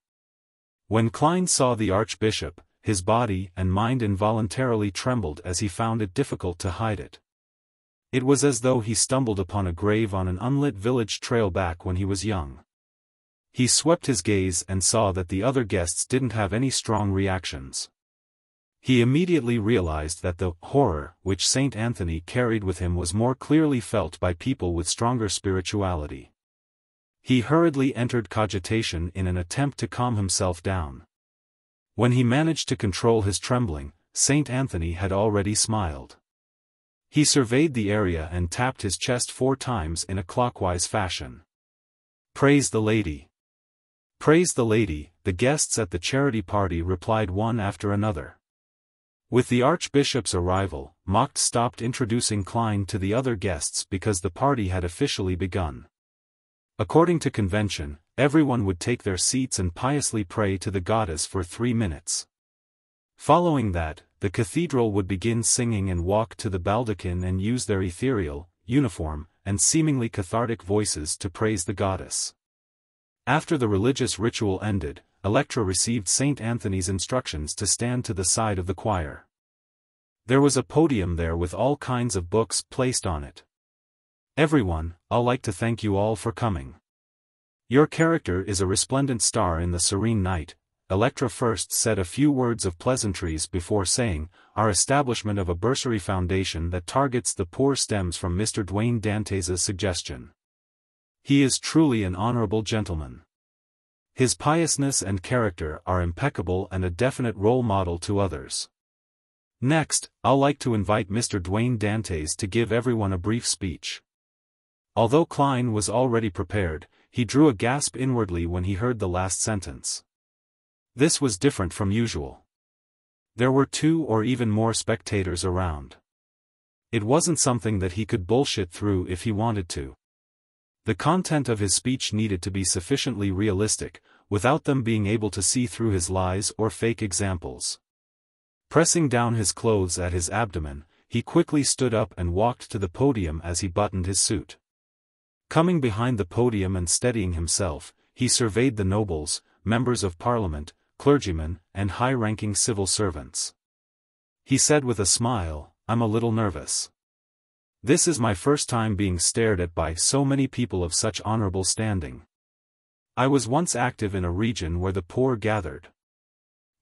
When Klein saw the archbishop, his body and mind involuntarily trembled as he found it difficult to hide it. It was as though he stumbled upon a grave on an unlit village trail back when he was young. He swept his gaze and saw that the other guests didn't have any strong reactions. He immediately realized that the horror which St. Anthony carried with him was more clearly felt by people with stronger spirituality. He hurriedly entered cogitation in an attempt to calm himself down. When he managed to control his trembling, Saint Anthony had already smiled. He surveyed the area and tapped his chest 4 times in a clockwise fashion. "Praise the Lady! Praise the Lady!" the guests at the charity party replied one after another. With the Archbishop's arrival, Macht stopped introducing Klein to the other guests because the party had officially begun. According to convention, everyone would take their seats and piously pray to the goddess for 3 minutes. Following that, the cathedral would begin singing and walk to the baldachin and use their ethereal, uniform, and seemingly cathartic voices to praise the goddess. After the religious ritual ended, Electra received Saint Anthony's instructions to stand to the side of the choir. There was a podium there with all kinds of books placed on it. "Everyone, I'd like to thank you all for coming. Your character is a resplendent star in the serene night." Electra first said a few words of pleasantries before saying, "Our establishment of a bursary foundation that targets the poor stems from Mr. Duane Dantes' suggestion. He is truly an honorable gentleman. His piousness and character are impeccable and a definite role model to others. Next, I'd like to invite Mr. Duane Dantes to give everyone a brief speech." Although Klein was already prepared, he drew a gasp inwardly when he heard the last sentence. This was different from usual. There were 2 or even more spectators around. It wasn't something that he could bullshit through if he wanted to. The content of his speech needed to be sufficiently realistic, without them being able to see through his lies or fake examples. Pressing down his clothes at his abdomen, he quickly stood up and walked to the podium as he buttoned his suit. Coming behind the podium and steadying himself, he surveyed the nobles, members of parliament, clergymen, and high-ranking civil servants. He said with a smile, "I'm a little nervous. This is my first time being stared at by so many people of such honorable standing. I was once active in a region where the poor gathered.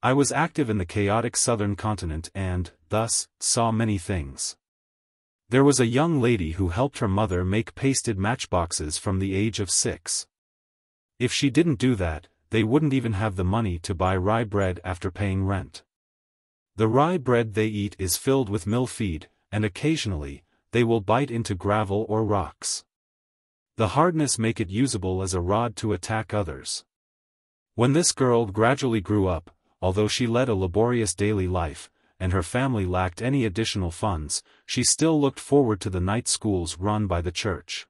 I was active in the chaotic southern continent and, thus, saw many things. There was a young lady who helped her mother make pasted matchboxes from the age of 6. If she didn't do that, they wouldn't even have the money to buy rye bread after paying rent. The rye bread they eat is filled with mill feed, and occasionally, they will bite into gravel or rocks. The hardness make it usable as a rod to attack others. When this girl gradually grew up, although she led a laborious daily life, and her family lacked any additional funds, she still looked forward to the night schools run by the church.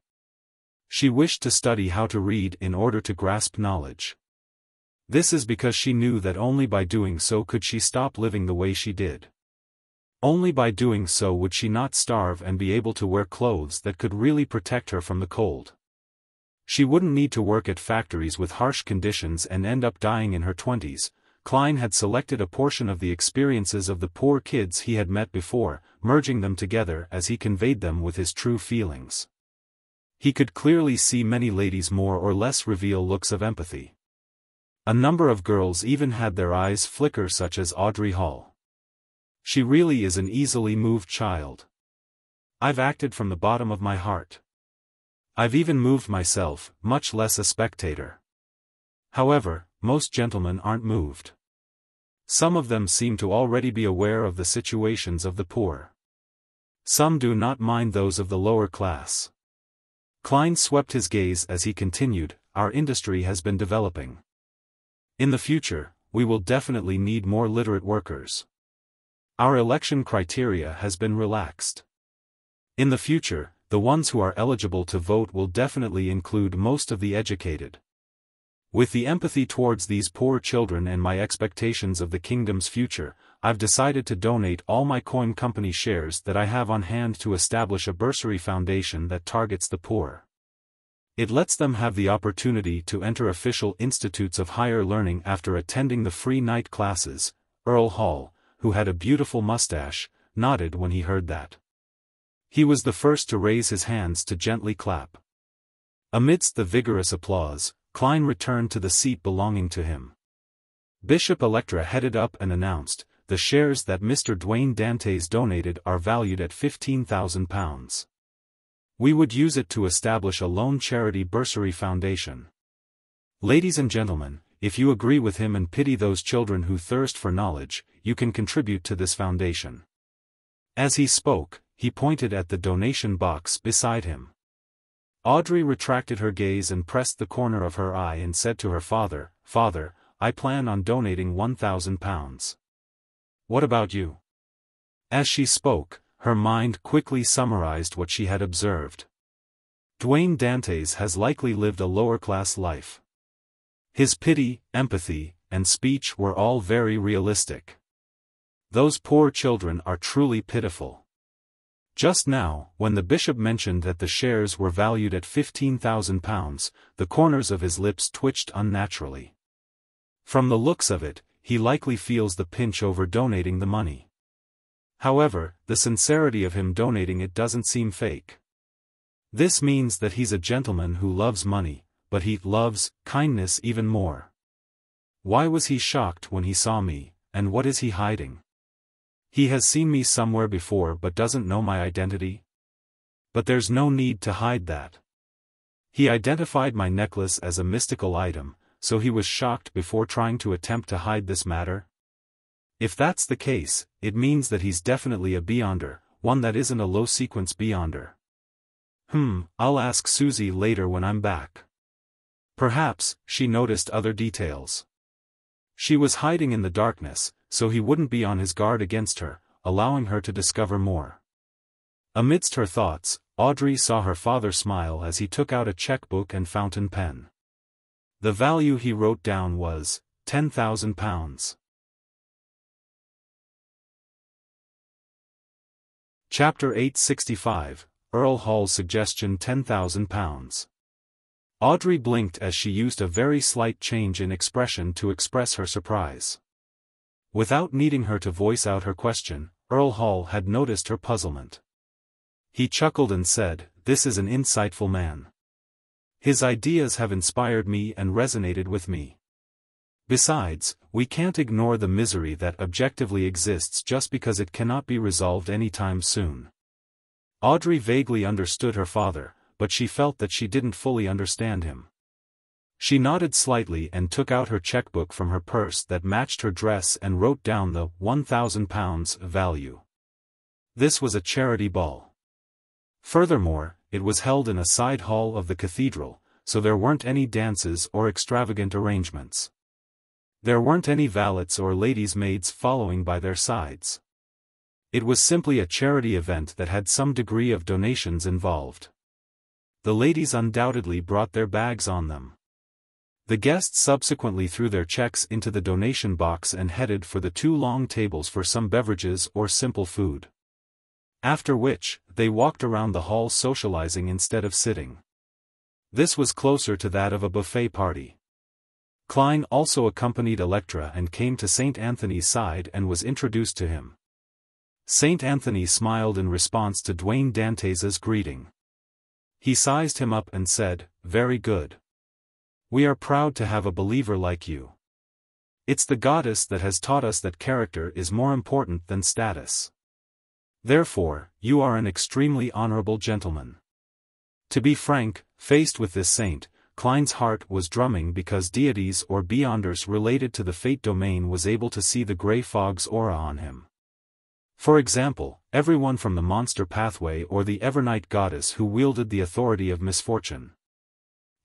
She wished to study how to read in order to grasp knowledge. This is because she knew that only by doing so could she stop living the way she did. Only by doing so would she not starve and be able to wear clothes that could really protect her from the cold. She wouldn't need to work at factories with harsh conditions and end up dying in her 20s. Klein had selected a portion of the experiences of the poor kids he had met before, merging them together as he conveyed them with his true feelings. He could clearly see many ladies more or less reveal looks of empathy. A number of girls even had their eyes flicker, such as Audrey Hall. She really is an easily moved child. I've acted from the bottom of my heart. I've even moved myself, much less a spectator. However, most gentlemen aren't moved. Some of them seem to already be aware of the situations of the poor. Some do not mind those of the lower class. Klein swept his gaze as he continued, "Our industry has been developing. In the future, we will definitely need more literate workers. Our election criteria has been relaxed. In the future, the ones who are eligible to vote will definitely include most of the educated. With the empathy towards these poor children and my expectations of the kingdom's future, I've decided to donate all my coin company shares that I have on hand to establish a bursary foundation that targets the poor. It lets them have the opportunity to enter official institutes of higher learning after attending the free night classes." Earl Hall, who had a beautiful mustache, nodded when he heard that. He was the first to raise his hands to gently clap. Amidst the vigorous applause, Klein returned to the seat belonging to him. Bishop Electra headed up and announced, "The shares that Mr. Duane Dantes donated are valued at £15,000. We would use it to establish a lone charity bursary foundation. Ladies and gentlemen, if you agree with him and pity those children who thirst for knowledge, you can contribute to this foundation." As he spoke, he pointed at the donation box beside him. Audrey retracted her gaze and pressed the corner of her eye and said to her father, "Father, I plan on donating £1,000. What about you?" As she spoke, her mind quickly summarized what she had observed. Duane Dantes has likely lived a lower-class life. His pity, empathy, and speech were all very realistic. Those poor children are truly pitiful. Just now, when the bishop mentioned that the shares were valued at £15,000, the corners of his lips twitched unnaturally. From the looks of it, he likely feels the pinch over donating the money. However, the sincerity of him donating it doesn't seem fake. This means that he's a gentleman who loves money, but he loves kindness even more. Why was he shocked when he saw me, and what is he hiding? He has seen me somewhere before but doesn't know my identity? But there's no need to hide that. He identified my necklace as a mystical item, so he was shocked before trying to attempt to hide this matter? If that's the case, it means that he's definitely a beyonder, one that isn't a low-sequence beyonder. I'll ask Susie later when I'm back. Perhaps, she noticed other details. She was hiding in the darkness, so he wouldn't be on his guard against her, allowing her to discover more. Amidst her thoughts, Audrey saw her father smile as he took out a checkbook and fountain pen. The value he wrote down was £10,000. Chapter 865, Earl Hall's suggestion £10,000. Audrey blinked as she used a very slight change in expression to express her surprise. Without needing her to voice out her question, Earl Hall had noticed her puzzlement. He chuckled and said, "This is an insightful man. His ideas have inspired me and resonated with me. Besides, we can't ignore the misery that objectively exists just because it cannot be resolved anytime soon." Audrey vaguely understood her father, but she felt that she didn't fully understand him. She nodded slightly and took out her checkbook from her purse that matched her dress and wrote down the £1,000 value. This was a charity ball. Furthermore, it was held in a side hall of the cathedral, so there weren't any dances or extravagant arrangements. There weren't any valets or ladies' maids following by their sides. It was simply a charity event that had some degree of donations involved. The ladies undoubtedly brought their bags on them. The guests subsequently threw their checks into the donation box and headed for the two long tables for some beverages or simple food. After which, they walked around the hall socializing instead of sitting. This was closer to that of a buffet party. Klein also accompanied Electra and came to St. Anthony's side and was introduced to him. St. Anthony smiled in response to Duane Dantes's greeting. He sized him up and said, "Very good. We are proud to have a believer like you. It's the goddess that has taught us that character is more important than status. Therefore, you are an extremely honorable gentleman." To be frank, faced with this saint, Klein's heart was drumming because deities or beyonders related to the fate domain was able to see the gray fog's aura on him. For example, everyone from the monster pathway or the Evernight goddess who wielded the authority of misfortune.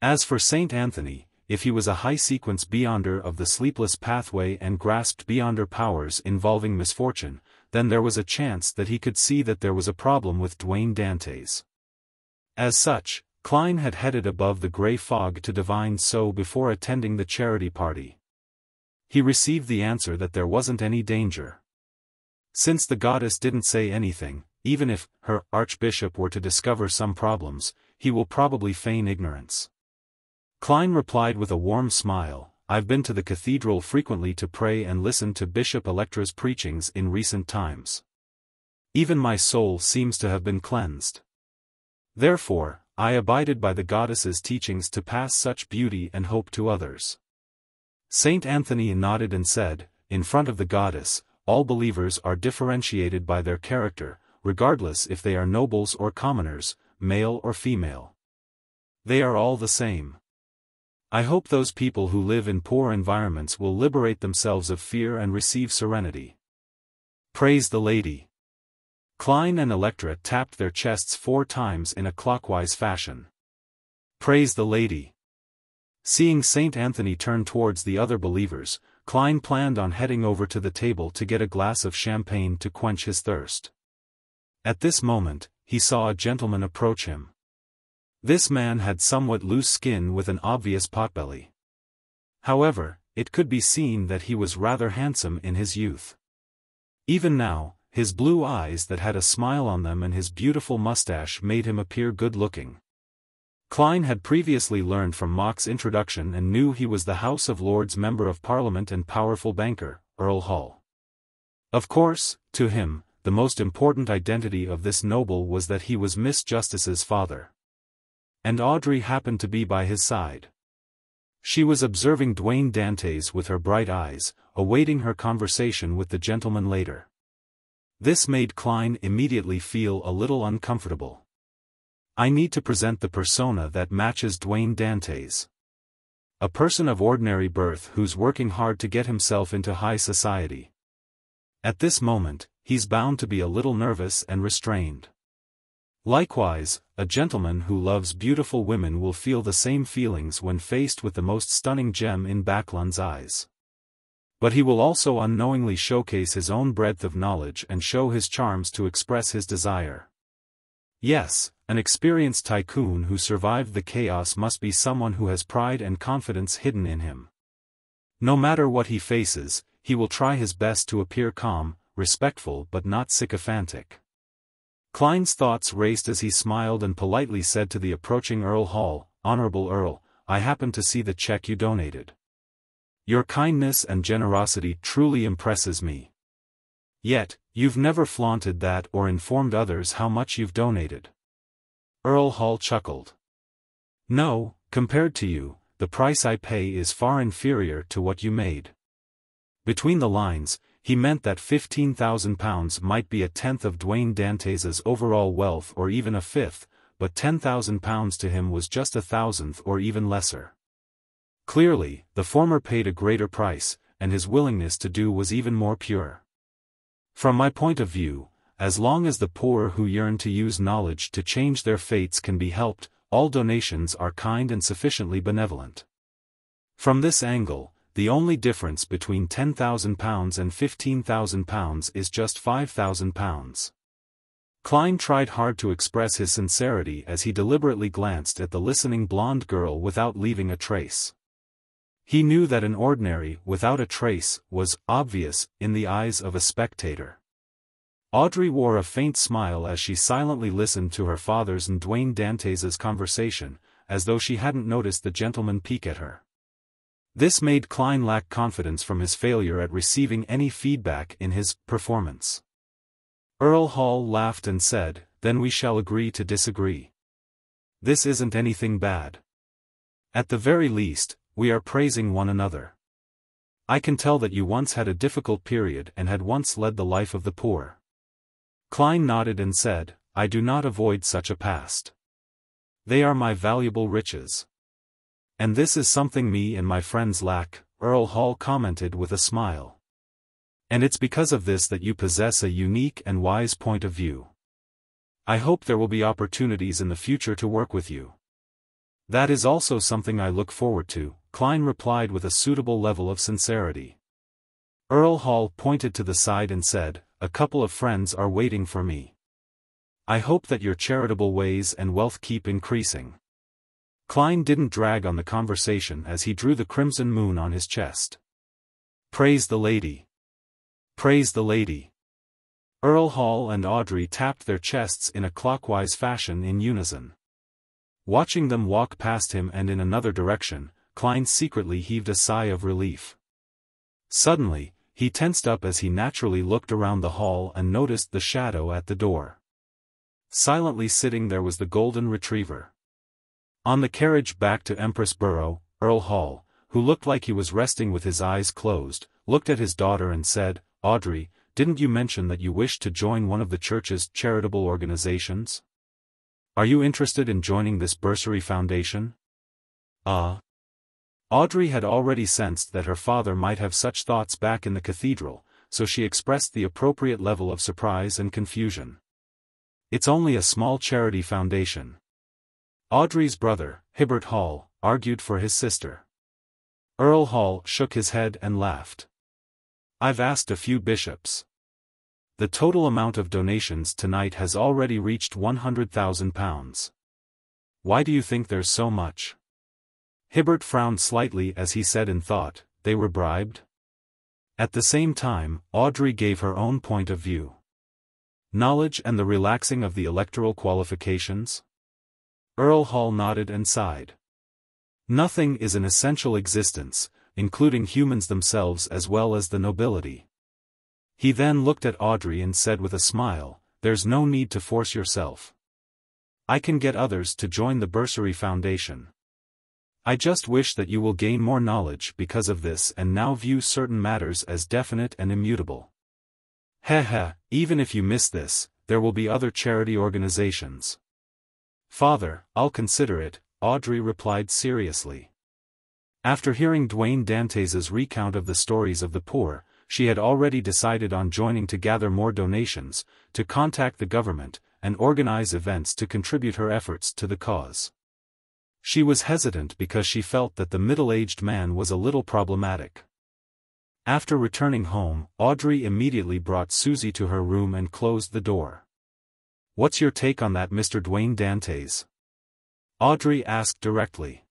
As for Saint Anthony, if he was a high-sequence beyonder of the sleepless pathway and grasped beyonder powers involving misfortune, then there was a chance that he could see that there was a problem with Duane Dantes. As such, Klein had headed above the gray fog to divine so before attending the charity party. He received the answer that there wasn't any danger. Since the goddess didn't say anything, even if her archbishop were to discover some problems, he will probably feign ignorance. Klein replied with a warm smile, "I've been to the cathedral frequently to pray and listen to Bishop Electra's preachings in recent times. Even my soul seems to have been cleansed. Therefore, I abided by the goddess's teachings to pass such beauty and hope to others." Saint Anthony nodded and said, "In front of the goddess, all believers are differentiated by their character, regardless if they are nobles or commoners, male or female. They are all the same. I hope those people who live in poor environments will liberate themselves of fear and receive serenity. Praise the lady. Klein and Electra tapped their chests 4 times in a clockwise fashion. Praise the lady. Seeing Saint Anthony turn towards the other believers, Klein planned on heading over to the table to get a glass of champagne to quench his thirst. At this moment, he saw a gentleman approach him. This man had somewhat loose skin with an obvious potbelly. However, it could be seen that he was rather handsome in his youth. Even now, his blue eyes that had a smile on them and his beautiful mustache made him appear good-looking. Klein had previously learned from Mock's introduction and knew he was the House of Lords Member of Parliament and powerful banker, Earl Hall. Of course, to him, the most important identity of this noble was that he was Miss Justice's father. And Audrey happened to be by his side. She was observing Dwayne Dantes with her bright eyes, awaiting her conversation with the gentleman later. This made Klein immediately feel a little uncomfortable. I need to present the persona that matches Dwayne Dantes. A person of ordinary birth who's working hard to get himself into high society. At this moment, he's bound to be a little nervous and restrained. Likewise, a gentleman who loves beautiful women will feel the same feelings when faced with the most stunning gem in Backlund's eyes. But he will also unknowingly showcase his own breadth of knowledge and show his charms to express his desire. Yes, an experienced tycoon who survived the chaos must be someone who has pride and confidence hidden in him. No matter what he faces, he will try his best to appear calm, respectful but not sycophantic. Klein's thoughts raced as he smiled and politely said to the approaching Earl Hall, "Honorable Earl, I happen to see the check you donated. Your kindness and generosity truly impresses me. Yet, you've never flaunted that or informed others how much you've donated." Earl Hall chuckled. "No, compared to you, the price I pay is far inferior to what you made." Between the lines, he meant that £15,000 might be a tenth of Dwayne Dantes's overall wealth or even a fifth, but £10,000 to him was just a thousandth or even lesser. Clearly, the former paid a greater price, and his willingness to do was even more pure. From my point of view, as long as the poor who yearn to use knowledge to change their fates can be helped, all donations are kind and sufficiently benevolent. From this angle, the only difference between £10,000 and £15,000 is just £5,000. Klein tried hard to express his sincerity as he deliberately glanced at the listening blonde girl without leaving a trace. He knew that an ordinary, without a trace, was obvious in the eyes of a spectator. Audrey wore a faint smile as she silently listened to her father's and Dwayne Dantes's conversation, as though she hadn't noticed the gentleman peek at her. This made Klein lack confidence from his failure at receiving any feedback in his performance. Earl Hall laughed and said, "Then we shall agree to disagree. This isn't anything bad. At the very least, we are praising one another. I can tell that you once had a difficult period and had once led the life of the poor." Klein nodded and said, "I do not avoid such a past. They are my valuable riches. And this is something me and my friends lack," Earl Hall commented with a smile. "And it's because of this that you possess a unique and wise point of view. I hope there will be opportunities in the future to work with you." "That is also something I look forward to," Klein replied with a suitable level of sincerity. Earl Hall pointed to the side and said, "A couple of friends are waiting for me. I hope that your charitable ways and wealth keep increasing." Klein didn't drag on the conversation as he drew the crimson moon on his chest. "Praise the lady. Praise the lady." Earl Hall and Audrey tapped their chests in a clockwise fashion in unison. Watching them walk past him and in another direction, Klein secretly heaved a sigh of relief. Suddenly, he tensed up as he naturally looked around the hall and noticed the shadow at the door. Silently sitting there was the golden retriever. On the carriage back to Empress Borough, Earl Hall, who looked like he was resting with his eyes closed, looked at his daughter and said, "Audrey, didn't you mention that you wished to join one of the church's charitable organizations? Are you interested in joining this bursary foundation? Audrey had already sensed that her father might have such thoughts back in the cathedral, so she expressed the appropriate level of surprise and confusion. It's only a small charity foundation. Audrey's brother, Hibbert Hall, argued for his sister. Earl Hall shook his head and laughed. I've asked a few bishops. The total amount of donations tonight has already reached £100,000. Why do you think there's so much? Hibbert frowned slightly as he said in thought, they were bribed? At the same time, Audrey gave her own point of view. Knowledge and the relaxing of the electoral qualifications? Earl Hall nodded and sighed. Nothing is an essential existence, including humans themselves as well as the nobility. He then looked at Audrey and said with a smile, there's no need to force yourself. I can get others to join the Bursary Foundation. I just wish that you will gain more knowledge because of this and now view certain matters as definite and immutable. Even if you miss this, there will be other charity organizations. Father, I'll consider it, Audrey replied seriously. After hearing Dwayne Dantes' recount of the stories of the poor, she had already decided on joining to gather more donations, to contact the government, and organize events to contribute her efforts to the cause. She was hesitant because she felt that the middle-aged man was a little problematic. After returning home, Audrey immediately brought Susie to her room and closed the door. What's your take on that, Mr. Dwayne Dantes? Audrey asked directly.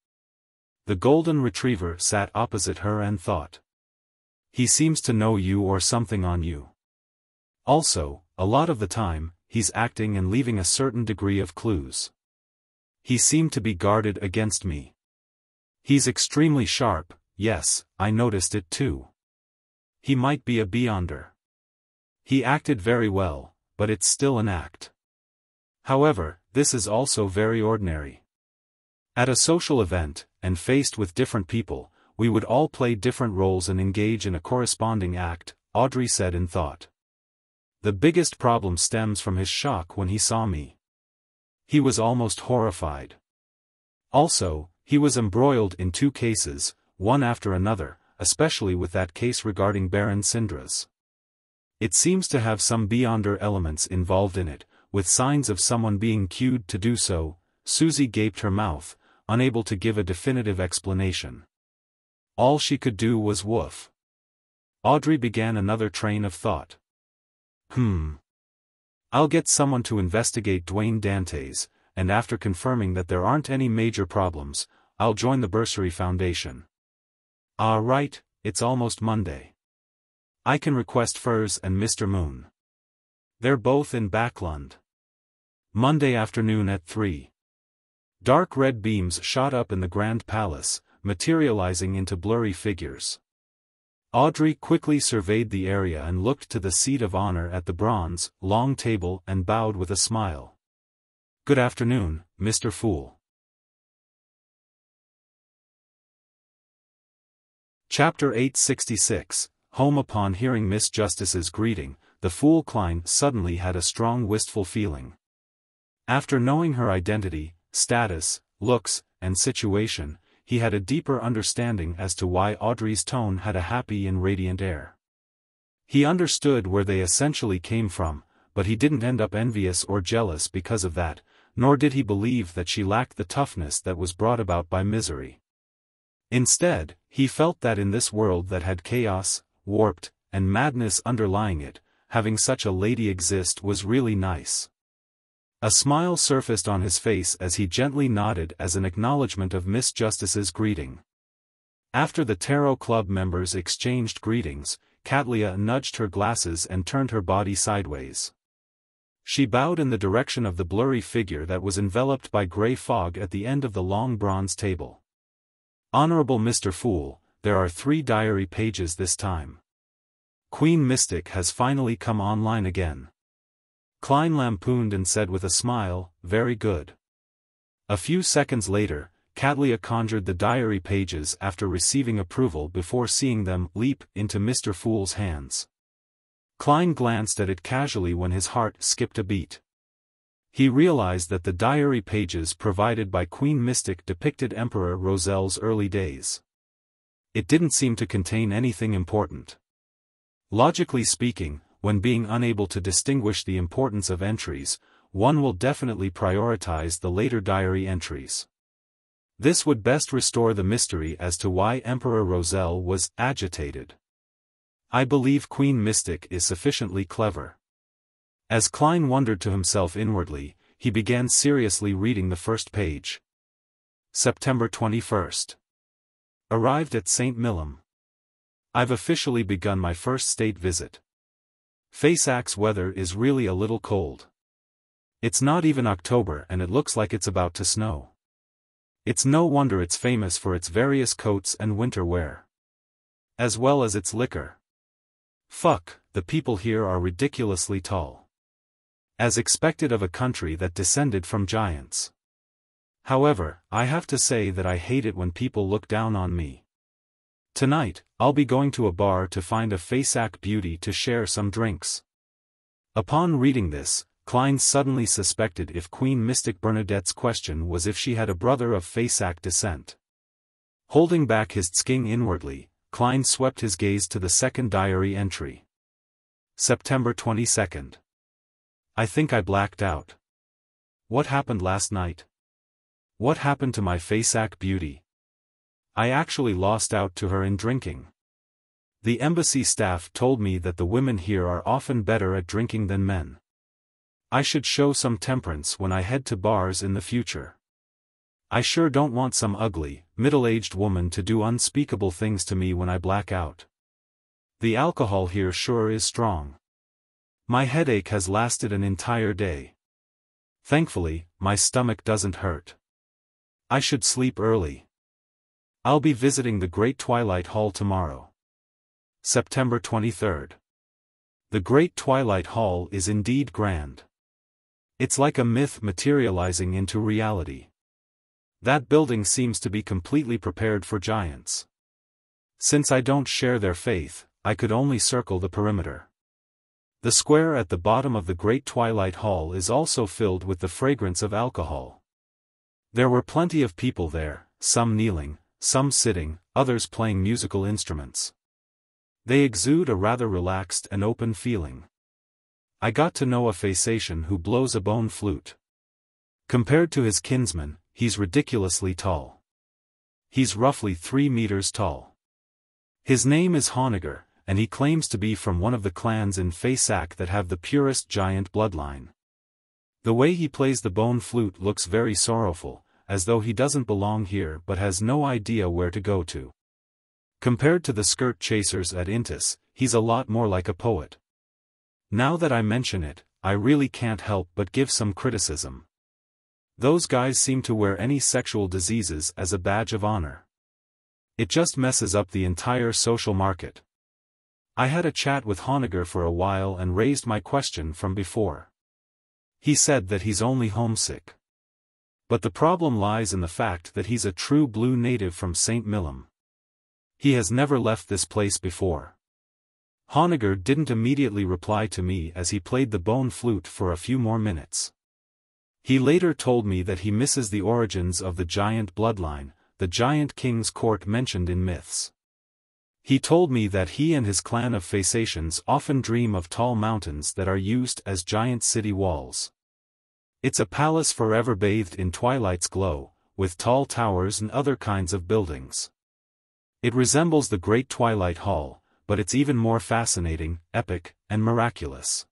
The golden retriever sat opposite her and thought. He seems to know you or something on you. Also, a lot of the time, he's acting and leaving a certain degree of clues. He seemed to be guarded against me. He's extremely sharp, yes, I noticed it too. He might be a beyonder. He acted very well, but it's still an act. However, this is also very ordinary. At a social event, and faced with different people, we would all play different roles and engage in a corresponding act, Audrey said in thought. The biggest problem stems from his shock when he saw me. He was almost horrified. Also, he was embroiled in 2 cases, one after another, especially with that case regarding Baron Sindras. It seems to have some beyonder elements involved in it, with signs of someone being cued to do so. Susie gaped her mouth, unable to give a definitive explanation. All she could do was woof. Audrey began another train of thought. I'll get someone to investigate Dwayne Dantes, and after confirming that there aren't any major problems, I'll join the Bursary Foundation. Right, it's almost Monday. I can request Furs and Mr. Moon. They're both in Backlund. Monday afternoon at 3. Dark red beams shot up in the Grand Palace, materializing into blurry figures. Audrey quickly surveyed the area and looked to the seat of honor at the bronze, long table and bowed with a smile. Good afternoon, Mr. Fool. Chapter 866, Home. Upon hearing Miss Justice's greeting, the Fool Klein suddenly had a strong wistful feeling. After knowing her identity, status, looks, and situation, he had a deeper understanding as to why Audrey's tone had a happy and radiant air. He understood where they essentially came from, but he didn't end up envious or jealous because of that, nor did he believe that she lacked the toughness that was brought about by misery. Instead, he felt that in this world that had chaos, warped, and madness underlying it, having such a lady exist was really nice. A smile surfaced on his face as he gently nodded as an acknowledgement of Miss Justice's greeting. After the Tarot Club members exchanged greetings, Katlia nudged her glasses and turned her body sideways. She bowed in the direction of the blurry figure that was enveloped by grey fog at the end of the long bronze table. Honorable Mr. Fool, there are 3 diary pages this time. Queen Mystic has finally come online again. Klein lampooned and said with a smile, very good. A few seconds later, Katlia conjured the diary pages after receiving approval before seeing them leap into Mr. Fool's hands. Klein glanced at it casually when his heart skipped a beat. He realized that the diary pages provided by Queen Mystic depicted Emperor Rosel's early days. It didn't seem to contain anything important. Logically speaking, when being unable to distinguish the importance of entries, one will definitely prioritize the later diary entries. This would best restore the mystery as to why Emperor Rosel was agitated. I believe Queen Mystic is sufficiently clever. As Klein wondered to himself inwardly, he began seriously reading the first page. September 21st. Arrived at St. Millom. I've officially begun my first state visit. Faysac's weather is really a little cold. It's not even October and it looks like it's about to snow. It's no wonder it's famous for its various coats and winter wear. As well as its liquor. Fuck, the people here are ridiculously tall. As expected of a country that descended from giants. However, I have to say that I hate it when people look down on me. Tonight, I'll be going to a bar to find a Faysac beauty to share some drinks. Upon reading this, Klein suddenly suspected if Queen Mystic Bernadette's question was if she had a brother of Faysac descent. Holding back his tsking inwardly, Klein swept his gaze to the second diary entry. September 22nd. I think I blacked out. What happened last night? What happened to my Faysac beauty? I actually lost out to her in drinking. The embassy staff told me that the women here are often better at drinking than men. I should show some temperance when I head to bars in the future. I sure don't want some ugly, middle-aged woman to do unspeakable things to me when I black out. The alcohol here sure is strong. My headache has lasted an entire day. Thankfully, my stomach doesn't hurt. I should sleep early. I'll be visiting the Great Twilight Hall tomorrow. September 23rd. The Great Twilight Hall is indeed grand. It's like a myth materializing into reality. That building seems to be completely prepared for giants. Since I don't share their faith, I could only circle the perimeter. The square at the bottom of the Great Twilight Hall is also filled with the fragrance of alcohol. There were plenty of people there, some kneeling, some sitting, others playing musical instruments. They exude a rather relaxed and open feeling. I got to know a Faysatian who blows a bone flute. Compared to his kinsman, he's ridiculously tall. He's roughly 3 meters tall. His name is Honegger, and he claims to be from one of the clans in Faysac that have the purest giant bloodline. The way he plays the bone flute looks very sorrowful, as though he doesn't belong here but has no idea where to go to. Compared to the skirt chasers at Intis, he's a lot more like a poet. Now that I mention it, I really can't help but give some criticism. Those guys seem to wear any sexual diseases as a badge of honor. It just messes up the entire social market. I had a chat with Honegger for a while and raised my question from before. He said that he's only homesick. But the problem lies in the fact that he's a true blue native from St. Millom. He has never left this place before. Honegger didn't immediately reply to me as he played the bone flute for a few more minutes. He later told me that he misses the origins of the giant bloodline, the giant king's court mentioned in myths. He told me that he and his clan of Faysatians often dream of tall mountains that are used as giant city walls. It's a palace forever bathed in twilight's glow, with tall towers and other kinds of buildings. It resembles the Great Twilight Hall, but it's even more fascinating, epic, and miraculous.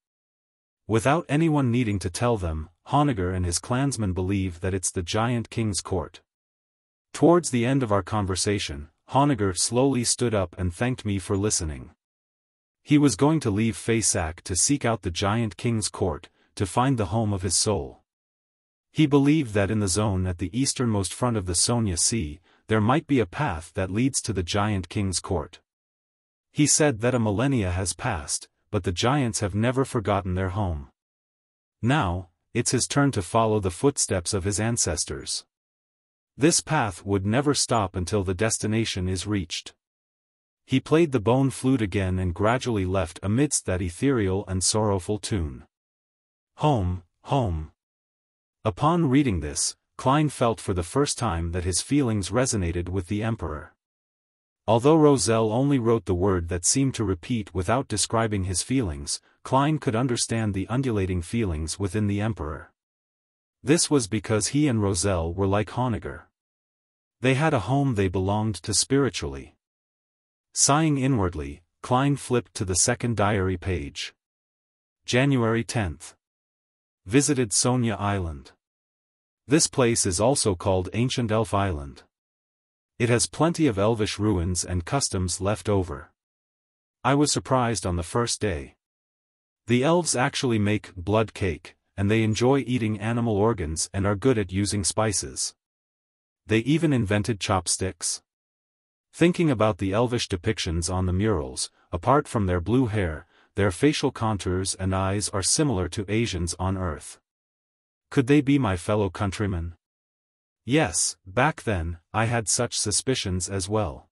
Without anyone needing to tell them, Honegger and his clansmen believe that it's the giant king's court. Towards the end of our conversation, Honegger slowly stood up and thanked me for listening. He was going to leave Faysac to seek out the giant king's court, to find the home of his soul. He believed that in the zone at the easternmost front of the Sonia Sea, there might be a path that leads to the giant king's court. He said that a millennia has passed, but the giants have never forgotten their home. Now, it's his turn to follow the footsteps of his ancestors. This path would never stop until the destination is reached. He played the bone flute again and gradually left amidst that ethereal and sorrowful tune. Home, home. Upon reading this, Klein felt for the first time that his feelings resonated with the emperor. Although Roselle only wrote the word that seemed to repeat without describing his feelings, Klein could understand the undulating feelings within the emperor. This was because he and Roselle were like Honegger. They had a home they belonged to spiritually. Sighing inwardly, Klein flipped to the second diary page. January 10th. Visited Sonia Island. This place is also called Ancient Elf Island. It has plenty of elvish ruins and customs left over. I was surprised on the first day. The elves actually make blood cake, and they enjoy eating animal organs and are good at using spices. They even invented chopsticks. Thinking about the elvish depictions on the murals, apart from their blue hair, their facial contours and eyes are similar to Asians on Earth. Could they be my fellow countrymen? Yes, back then, I had such suspicions as well.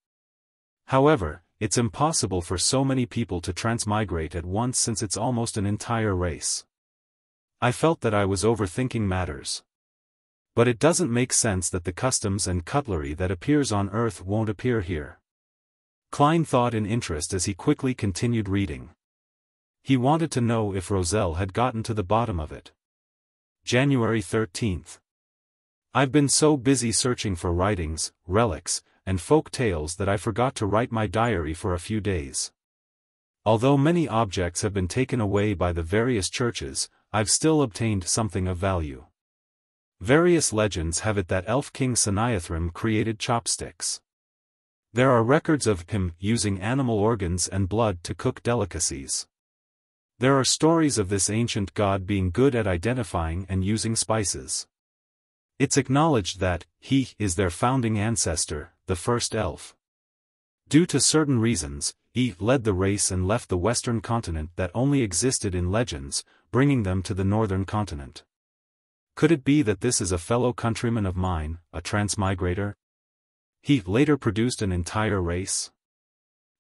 However, it's impossible for so many people to transmigrate at once since it's almost an entire race. I felt that I was overthinking matters. But it doesn't make sense that the customs and cutlery that appears on Earth won't appear here. Klein thought in interest as he quickly continued reading. He wanted to know if Roselle had gotten to the bottom of it. January 13th. I've been so busy searching for writings, relics, and folk tales that I forgot to write my diary for a few days. Although many objects have been taken away by the various churches, I've still obtained something of value. Various legends have it that Elf King Sanayathrim created chopsticks. There are records of him using animal organs and blood to cook delicacies. There are stories of this ancient god being good at identifying and using spices. It's acknowledged that he is their founding ancestor, the first elf. Due to certain reasons, he led the race and left the western continent that only existed in legends, bringing them to the northern continent. Could it be that this is a fellow countryman of mine, a transmigrator? He later produced an entire race?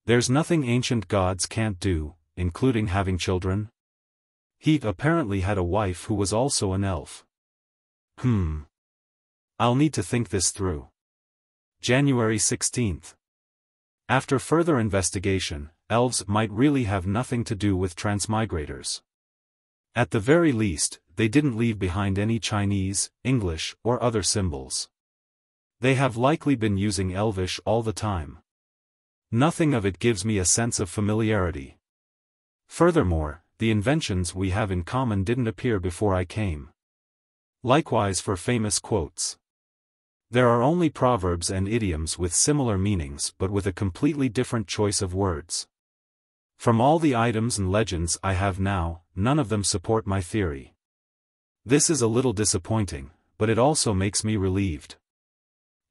There's nothing ancient gods can't do, including having children. He apparently had a wife who was also an elf. I'll need to think this through. January 16th. After further investigation, elves might really have nothing to do with transmigrators. At the very least, they didn't leave behind any Chinese, English, or other symbols. They have likely been using Elvish all the time. Nothing of it gives me a sense of familiarity. Furthermore, the inventions we have in common didn't appear before I came. Likewise for famous quotes. There are only proverbs and idioms with similar meanings but with a completely different choice of words. From all the items and legends I have now, none of them support my theory. This is a little disappointing, but it also makes me relieved.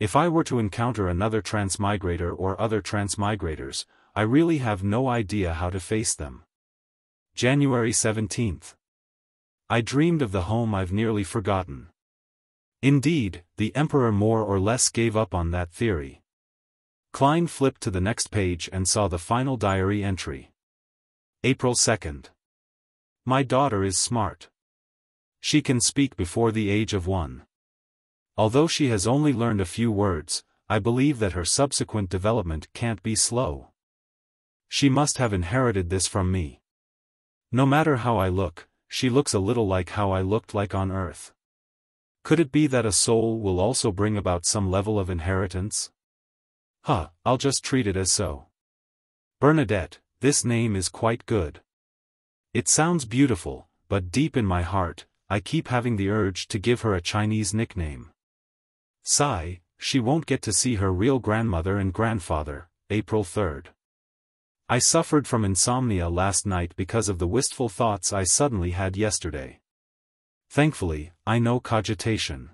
If I were to encounter another transmigrator or other transmigrators, I really have no idea how to face them. January 17th. I dreamed of the home I've nearly forgotten. Indeed, the emperor more or less gave up on that theory. Klein flipped to the next page and saw the final diary entry. April 2nd. My daughter is smart. She can speak before the age of 1. Although she has only learned a few words, I believe that her subsequent development can't be slow. She must have inherited this from me. No matter how I look, she looks a little like how I looked like on Earth. Could it be that a soul will also bring about some level of inheritance? I'll just treat it as so. Bernadette, this name is quite good. It sounds beautiful, but deep in my heart, I keep having the urge to give her a Chinese nickname. Sigh, she won't get to see her real grandmother and grandfather. April 3rd. I suffered from insomnia last night because of the wistful thoughts I suddenly had yesterday. Thankfully, I know cogitation.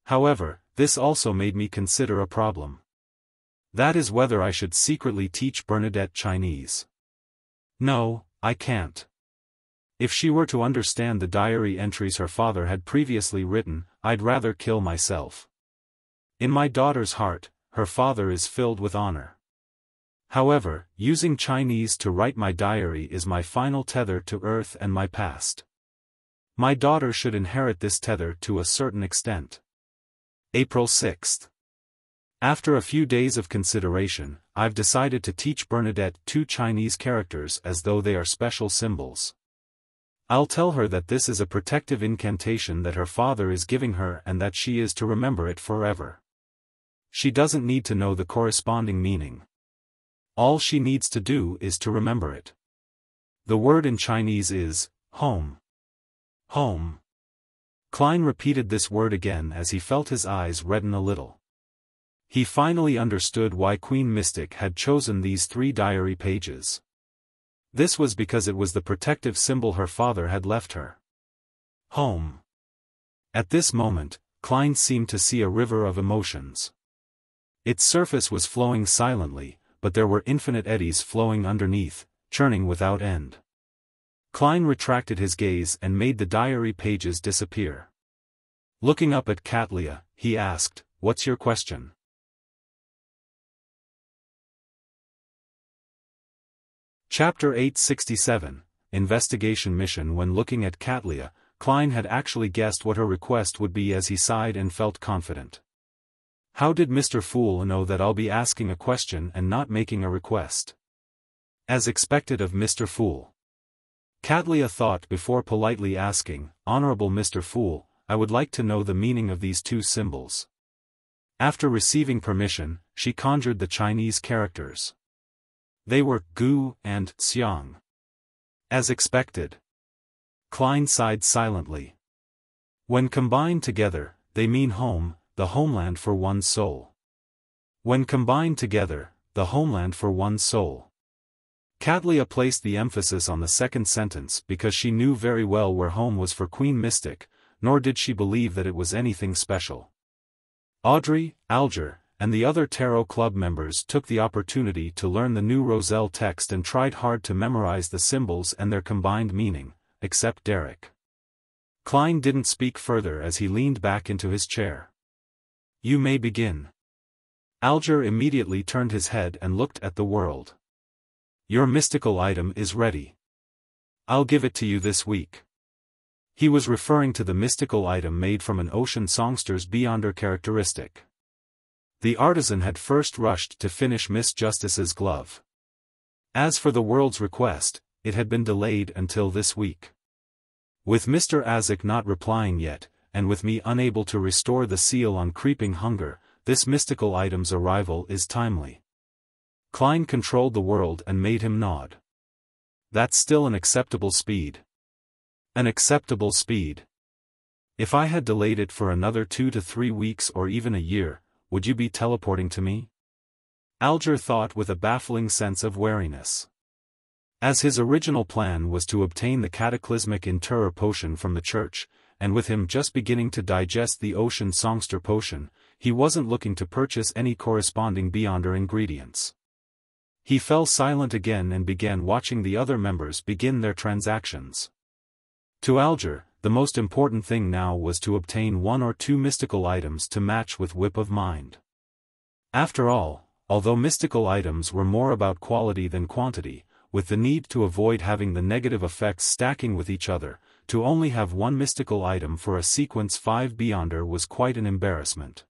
However, this also made me consider a problem. That is whether I should secretly teach Bernadette Chinese. No, I can't. If she were to understand the diary entries her father had previously written, I'd rather kill myself. In my daughter's heart, her father is filled with honor. However, using Chinese to write my diary is my final tether to Earth and my past. My daughter should inherit this tether to a certain extent. April 6th. After a few days of consideration, I've decided to teach Bernadette 2 Chinese characters as though they are special symbols. I'll tell her that this is a protective incantation that her father is giving her and that she is to remember it forever. She doesn't need to know the corresponding meaning. All she needs to do is to remember it. The word in Chinese is, home. Home. Klein repeated this word again as he felt his eyes redden a little. He finally understood why Queen Mystic had chosen these 3 diary pages. This was because it was the protective symbol her father had left her. Home. At this moment, Klein seemed to see a river of emotions. Its surface was flowing silently, but there were infinite eddies flowing underneath, churning without end. Klein retracted his gaze and made the diary pages disappear. Looking up at Katlia, he asked, "What's your question?" Chapter 867, Investigation Mission. When looking at Katlia, Klein had actually guessed what her request would be as he sighed and felt confident. How did Mr. Fool know that I'll be asking a question and not making a request? As expected of Mr. Fool. Katlia thought before politely asking, "Honorable Mr. Fool, I would like to know the meaning of these 2 symbols." After receiving permission, she conjured the Chinese characters. They were Gu and Xiang. As expected. Klein sighed silently. When combined together, they mean home, the homeland for one's soul. When combined together, the homeland for one's soul. Katlia placed the emphasis on the second sentence because she knew very well where home was for Queen Mystic, nor did she believe that it was anything special. Audrey, Alger, and the other Tarot Club members took the opportunity to learn the new Roselle text and tried hard to memorize the symbols and their combined meaning, except Derek. Klein didn't speak further as he leaned back into his chair. "You may begin." Alger immediately turned his head and looked at the world. "Your mystical item is ready. I'll give it to you this week." He was referring to the mystical item made from an ocean songster's Beyonder characteristic. The artisan had first rushed to finish Miss Justice's glove. As for the world's request, it had been delayed until this week. With Mr. Azek not replying yet, and with me unable to restore the seal on Creeping Hunger, this mystical item's arrival is timely. Klein controlled the world and made him nod. That's still an acceptable speed. An acceptable speed. If I had delayed it for another 2 to 3 weeks or even a year, would you be teleporting to me? Alger thought with a baffling sense of wariness. As his original plan was to obtain the cataclysmic Interror potion from the church, and with him just beginning to digest the ocean songster potion, he wasn't looking to purchase any corresponding Beyonder ingredients. He fell silent again and began watching the other members begin their transactions. To Alger, the most important thing now was to obtain 1 or 2 mystical items to match with Whip of Mind. After all, although mystical items were more about quality than quantity, with the need to avoid having the negative effects stacking with each other, to only have 1 mystical item for a sequence 5 Beyonder was quite an embarrassment.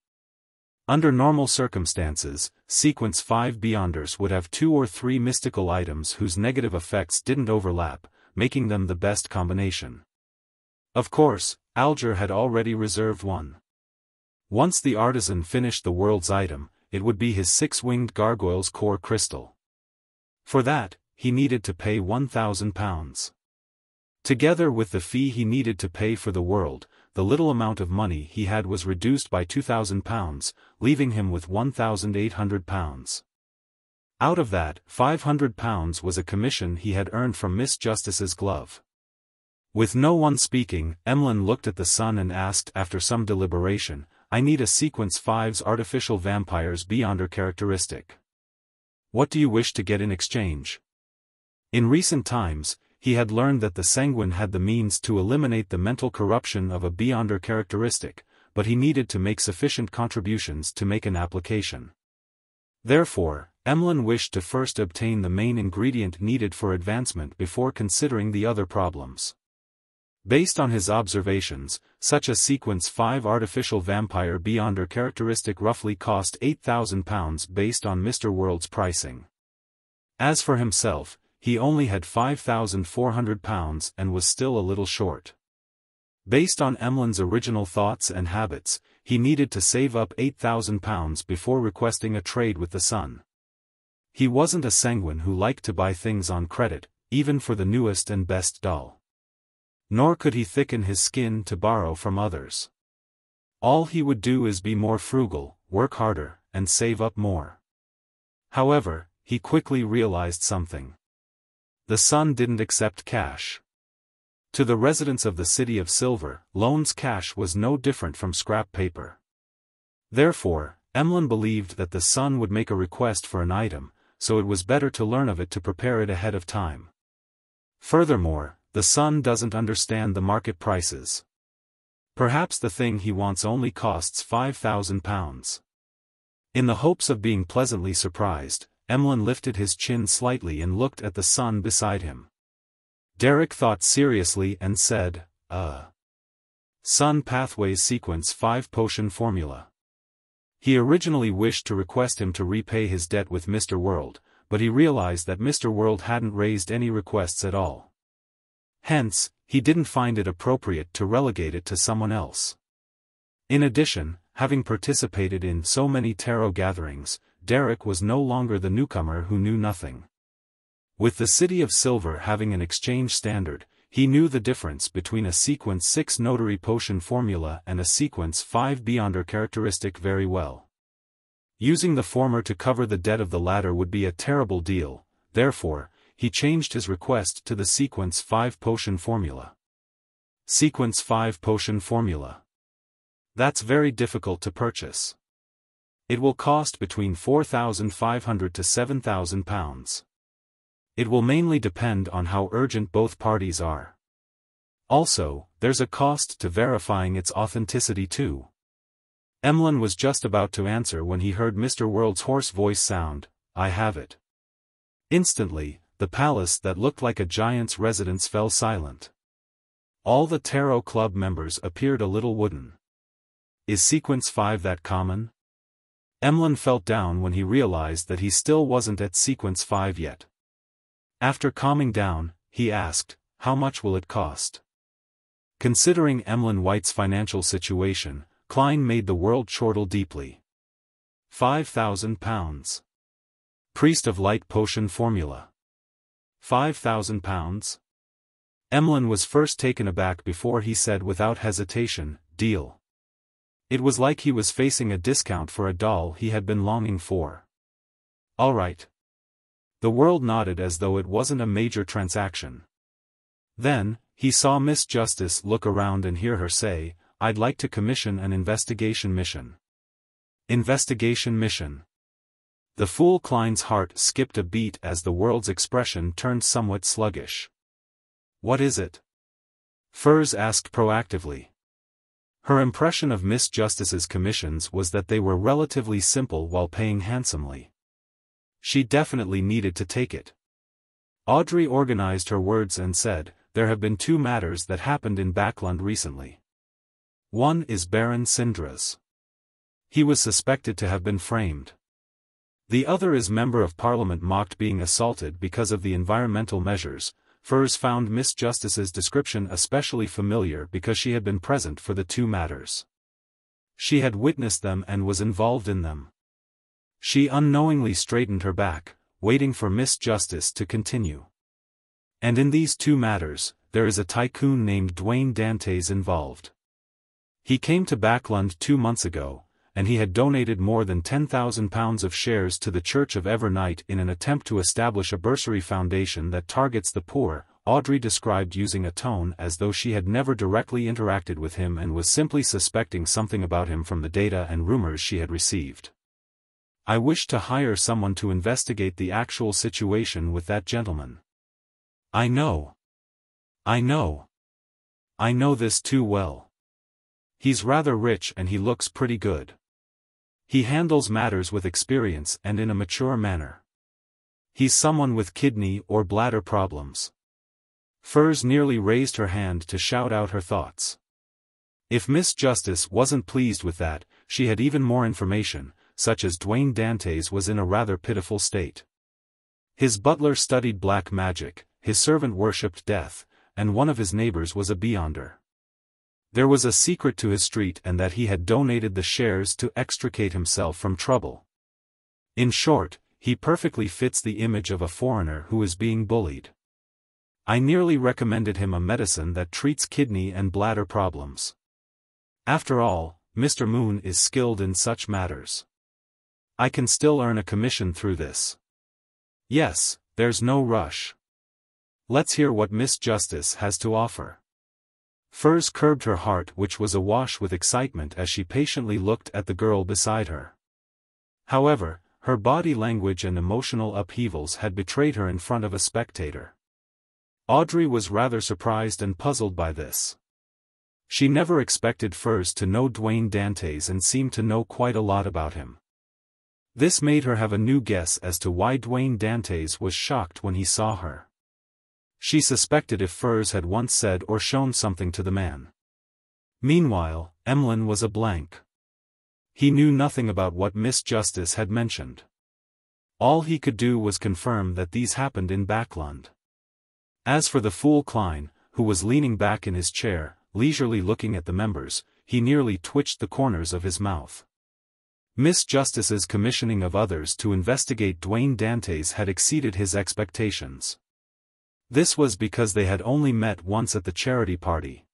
Under normal circumstances, sequence 5 Beyonders would have 2 or 3 mystical items whose negative effects didn't overlap, making them the best combination. Of course, Alger had already reserved 1. Once the artisan finished the world's item, it would be his 6-winged gargoyle's core crystal. For that, he needed to pay £1,000. Together with the fee he needed to pay for the world, the little amount of money he had was reduced by £2,000, leaving him with £1,800. Out of that, £500 was a commission he had earned from Miss Justice's glove. With no one speaking, Emlyn looked at the sun and asked after some deliberation, "I need a sequence 5's artificial vampires Beyonder characteristic. What do you wish to get in exchange?" In recent times, he had learned that the Sanguine had the means to eliminate the mental corruption of a Beyonder characteristic, but he needed to make sufficient contributions to make an application. Therefore, Emlyn wished to first obtain the main ingredient needed for advancement before considering the other problems. Based on his observations, such a Sequence 5 artificial vampire beyonder characteristic roughly cost £8,000 based on Mr. World's pricing. As for himself, he only had £5,400 and was still a little short. Based on Emlyn's original thoughts and habits, he needed to save up £8,000 before requesting a trade with the Sun. He wasn't a sanguine who liked to buy things on credit, even for the newest and best doll. Nor could he thicken his skin to borrow from others. All he would do is be more frugal, work harder, and save up more. However, he quickly realized something. The Sun didn't accept cash. To the residents of the City of Silver, loans cash was no different from scrap paper. Therefore, Emlyn believed that the Sun would make a request for an item, so it was better to learn of it to prepare it ahead of time. Furthermore, the Sun doesn't understand the market prices. Perhaps the thing he wants only costs £5,000. In the hopes of being pleasantly surprised, Emlyn lifted his chin slightly and looked at the Sun beside him. Derek thought seriously and said, Sun Pathways Sequence 5 Potion Formula. He originally wished to request him to repay his debt with Mr. World, but he realized that Mr. World hadn't raised any requests at all. Hence, he didn't find it appropriate to relegate it to someone else. In addition, having participated in so many tarot gatherings, Derek was no longer the newcomer who knew nothing. With the City of Silver having an exchange standard, he knew the difference between a Sequence 6 notary potion formula and a Sequence 5 beyonder characteristic very well. Using the former to cover the debt of the latter would be a terrible deal, therefore, he changed his request to the Sequence 5 potion formula. Sequence 5 potion formula. That's very difficult to purchase. It will cost between £4,500 to £7,000. It will mainly depend on how urgent both parties are. Also, there's a cost to verifying its authenticity too. Emlyn was just about to answer when he heard Mr. World's hoarse voice sound, "I have it." Instantly, the palace that looked like a giant's residence fell silent. All the Tarot Club members appeared a little wooden. Is Sequence 5 that common? Emlyn felt down when he realized that he still wasn't at Sequence 5 yet. After calming down, he asked, "How much will it cost?" Considering Emlyn White's financial situation, Klein made the world chortle deeply. £5,000. Priest of Light Potion Formula. £5,000? Emlyn was first taken aback before he said without hesitation, "Deal." It was like he was facing a discount for a doll he had been longing for. "All right." The world nodded as though it wasn't a major transaction. Then, he saw Miss Justice look around and hear her say, "I'd like to commission an investigation mission." Investigation mission. The fool Klein's heart skipped a beat as the world's expression turned somewhat sluggish. "What is it?" Furs asked proactively. Her impression of Miss Justice's commissions was that they were relatively simple while paying handsomely. She definitely needed to take it. Audrey organized her words and said, "There have been two matters that happened in Backlund recently. One is Baron Syndra's. He was suspected to have been framed. The other is Member of Parliament mocked being assaulted because of the environmental measures." Furs found Miss Justice's description especially familiar because she had been present for the two matters. She had witnessed them and was involved in them. She unknowingly straightened her back, waiting for Miss Justice to continue. "And in these two matters, there is a tycoon named Dwayne Dantes involved. He came to Backlund 2 months ago, and he had donated more than £10,000 of shares to the Church of Evernight in an attempt to establish a bursary foundation that targets the poor." Audrey described using a tone as though she had never directly interacted with him and was simply suspecting something about him from the data and rumors she had received. "I wish to hire someone to investigate the actual situation with that gentleman. I know this too well. He's rather rich and he looks pretty good. He handles matters with experience and in a mature manner. He's someone with kidney or bladder problems." Furs nearly raised her hand to shout out her thoughts. If Miss Justice wasn't pleased with that, she had even more information, such as Dwayne Dantes was in a rather pitiful state. His butler studied black magic, his servant worshipped death, and one of his neighbors was a beyonder. There was a secret to his street, and that he had donated the shares to extricate himself from trouble. In short, he perfectly fits the image of a foreigner who is being bullied. I nearly recommended him a medicine that treats kidney and bladder problems. After all, Mr. Moon is skilled in such matters. I can still earn a commission through this. Yes, there's no rush. Let's hear what Miss Justice has to offer. Furs curbed her heart, which was awash with excitement as she patiently looked at the girl beside her. However, her body language and emotional upheavals had betrayed her in front of a spectator. Audrey was rather surprised and puzzled by this. She never expected Furs to know Dwayne Dantes and seemed to know quite a lot about him. This made her have a new guess as to why Dwayne Dantes was shocked when he saw her. She suspected if Furs had once said or shown something to the man. Meanwhile, Emlyn was a blank. He knew nothing about what Miss Justice had mentioned. All he could do was confirm that these happened in Backlund. As for the fool Klein, who was leaning back in his chair, leisurely looking at the members, he nearly twitched the corners of his mouth. Miss Justice's commissioning of others to investigate Dwayne Dantes had exceeded his expectations. This was because they had only met once at the charity party.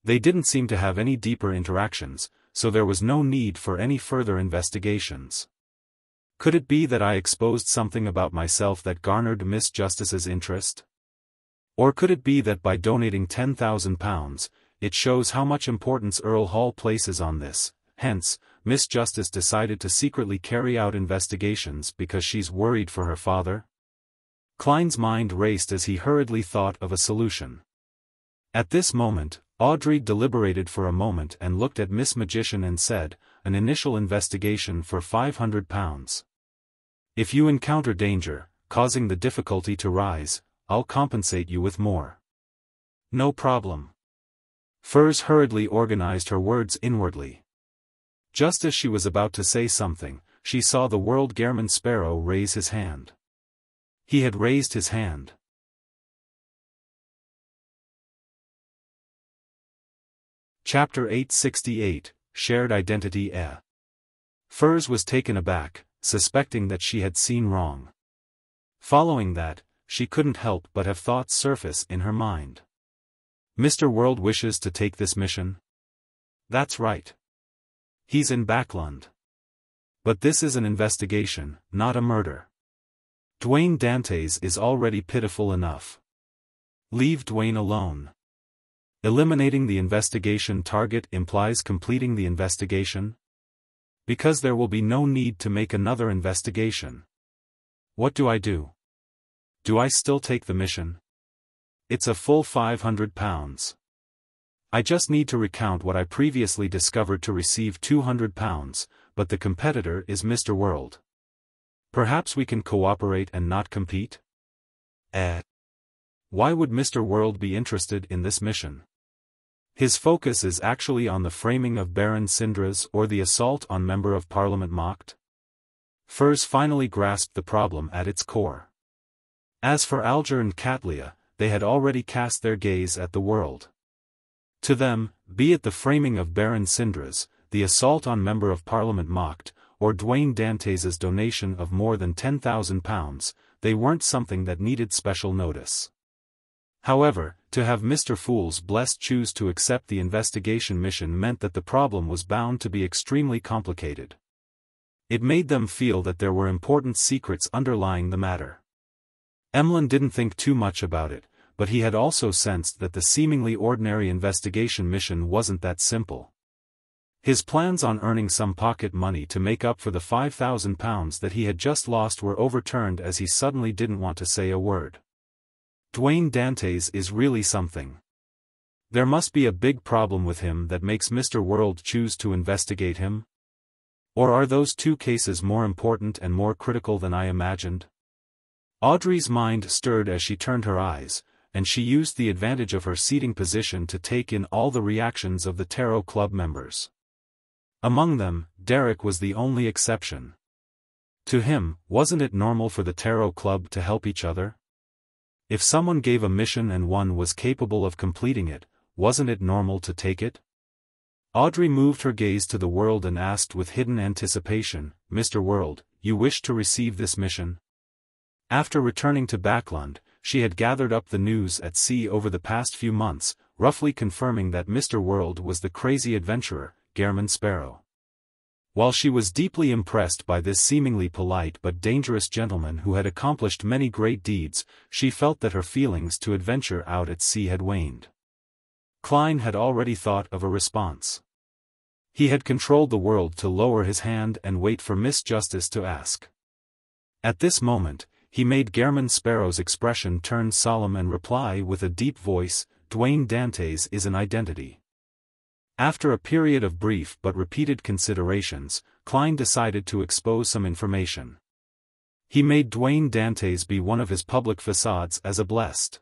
They didn't seem to have any deeper interactions, so there was no need for any further investigations. Could it be that I exposed something about myself that garnered Miss Justice's interest? Or could it be that by donating £10,000, it shows how much importance Earl Hall places on this? Hence, Miss Justice decided to secretly carry out investigations because she's worried for her father? Klein's mind raced as he hurriedly thought of a solution. At this moment, Audrey deliberated for a moment and looked at Miss Magician and said, "An initial investigation for £500. If you encounter danger, causing the difficulty to rise, I'll compensate you with more." "No problem." Furs hurriedly organized her words inwardly. Just as she was about to say something, she saw the World Gehrman Sparrow raise his hand. He had raised his hand. Chapter 868, Shared Identity. Furs was taken aback, suspecting that she had seen wrong. Following that, she couldn't help but have thoughts surface in her mind. Mr. World wishes to take this mission? That's right. He's in Backlund. But this is an investigation, not a murder. Dwayne Dantes is already pitiful enough. Leave Dwayne alone. Eliminating the investigation target implies completing the investigation? Because there will be no need to make another investigation. What do I do? Do I still take the mission? It's a full £500. I just need to recount what I previously discovered to receive £200, but the competitor is Mr. World. Perhaps we can cooperate and not compete? Why would Mr. World be interested in this mission? His focus is actually on the framing of Baron Sindras or the assault on Member of Parliament mocked? Furs finally grasped the problem at its core. As for Alger and Katlia, they had already cast their gaze at the World. To them, be it the framing of Baron Sindras, the assault on Member of Parliament mocked, or Dwayne Dantes's donation of more than £10,000, they weren't something that needed special notice. However, to have Mr. Fool's Blessed choose to accept the investigation mission meant that the problem was bound to be extremely complicated. It made them feel that there were important secrets underlying the matter. Emlyn didn't think too much about it, but he had also sensed that the seemingly ordinary investigation mission wasn't that simple. His plans on earning some pocket money to make up for the £5,000 that he had just lost were overturned as he suddenly didn't want to say a word. Dwayne Dantes is really something. There must be a big problem with him that makes Mr. World choose to investigate him? Or are those two cases more important and more critical than I imagined? Audrey's mind stirred as she turned her eyes, and she used the advantage of her seating position to take in all the reactions of the Tarot Club members. Among them, Derek was the only exception. To him, wasn't it normal for the Tarot Club to help each other? If someone gave a mission and one was capable of completing it, wasn't it normal to take it? Audrey moved her gaze to the world and asked with hidden anticipation, "Mr. World, you wish to receive this mission?" After returning to Backlund, she had gathered up the news at sea over the past few months, roughly confirming that Mr. World was the crazy adventurer, Gehrman Sparrow. While she was deeply impressed by this seemingly polite but dangerous gentleman who had accomplished many great deeds, she felt that her feelings to adventure out at sea had waned. Klein had already thought of a response. He had controlled the world to lower his hand and wait for Miss Justice to ask. At this moment, he made Gehrman Sparrow's expression turn solemn and reply with a deep voice, "Dwayne Dantes is an identity." After a period of brief but repeated considerations, Klein decided to expose some information. He made Dwayne Dantes be one of his public facades as a blessed.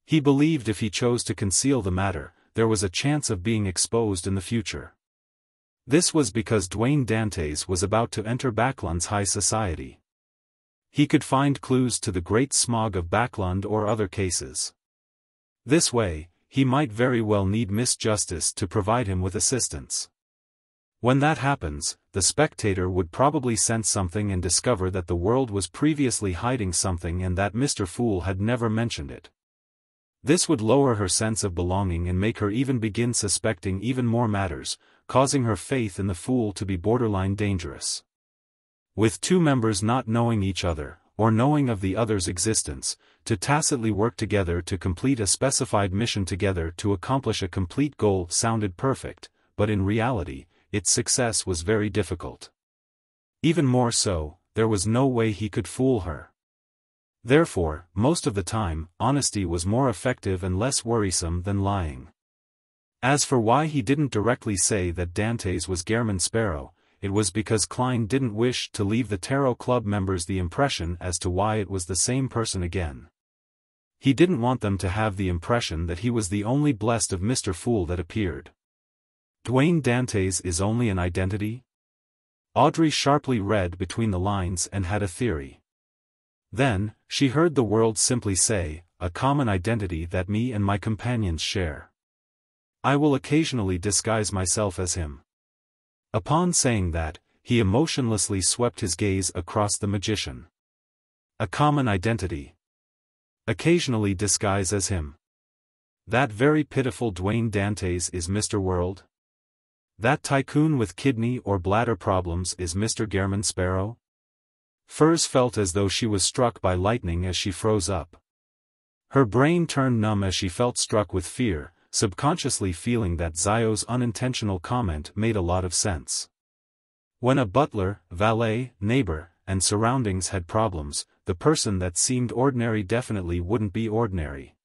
He believed if he chose to conceal the matter, there was a chance of being exposed in the future. This was because Dwayne Dantes was about to enter Backlund's high society. He could find clues to the great smog of Backlund or other cases. This way, he might very well need Miss Justice to provide him with assistance. When that happens, the spectator would probably sense something and discover that the world was previously hiding something and that Mr. Fool had never mentioned it. This would lower her sense of belonging and make her even begin suspecting even more matters, causing her faith in the Fool to be borderline dangerous. With two members not knowing each other, or knowing of the other's existence, to tacitly work together to complete a specified mission together to accomplish a complete goal sounded perfect, but in reality, its success was very difficult. Even more so, there was no way he could fool her. Therefore, most of the time, honesty was more effective and less worrisome than lying. As for why he didn't directly say that Dantes was Gehrman Sparrow, it was because Klein didn't wish to leave the Tarot Club members the impression as to why it was the same person again. He didn't want them to have the impression that he was the only blessed of Mr. Fool that appeared. Dwayne Dantes is only an identity? Audrey sharply read between the lines and had a theory. Then, she heard the world simply say, "A common identity that me and my companions share. I will occasionally disguise myself as him." Upon saying that, he emotionlessly swept his gaze across the magician. A common identity. Occasionally disguise as him. That very pitiful Dwayne Dantes is Mr. World? That tycoon with kidney or bladder problems is Mr. Gehrman Sparrow? Furs felt as though she was struck by lightning as she froze up. Her brain turned numb as she felt struck with fear, subconsciously feeling that Zio's unintentional comment made a lot of sense. When a butler, valet, neighbor, and surroundings had problems, the person that seemed ordinary definitely wouldn't be ordinary.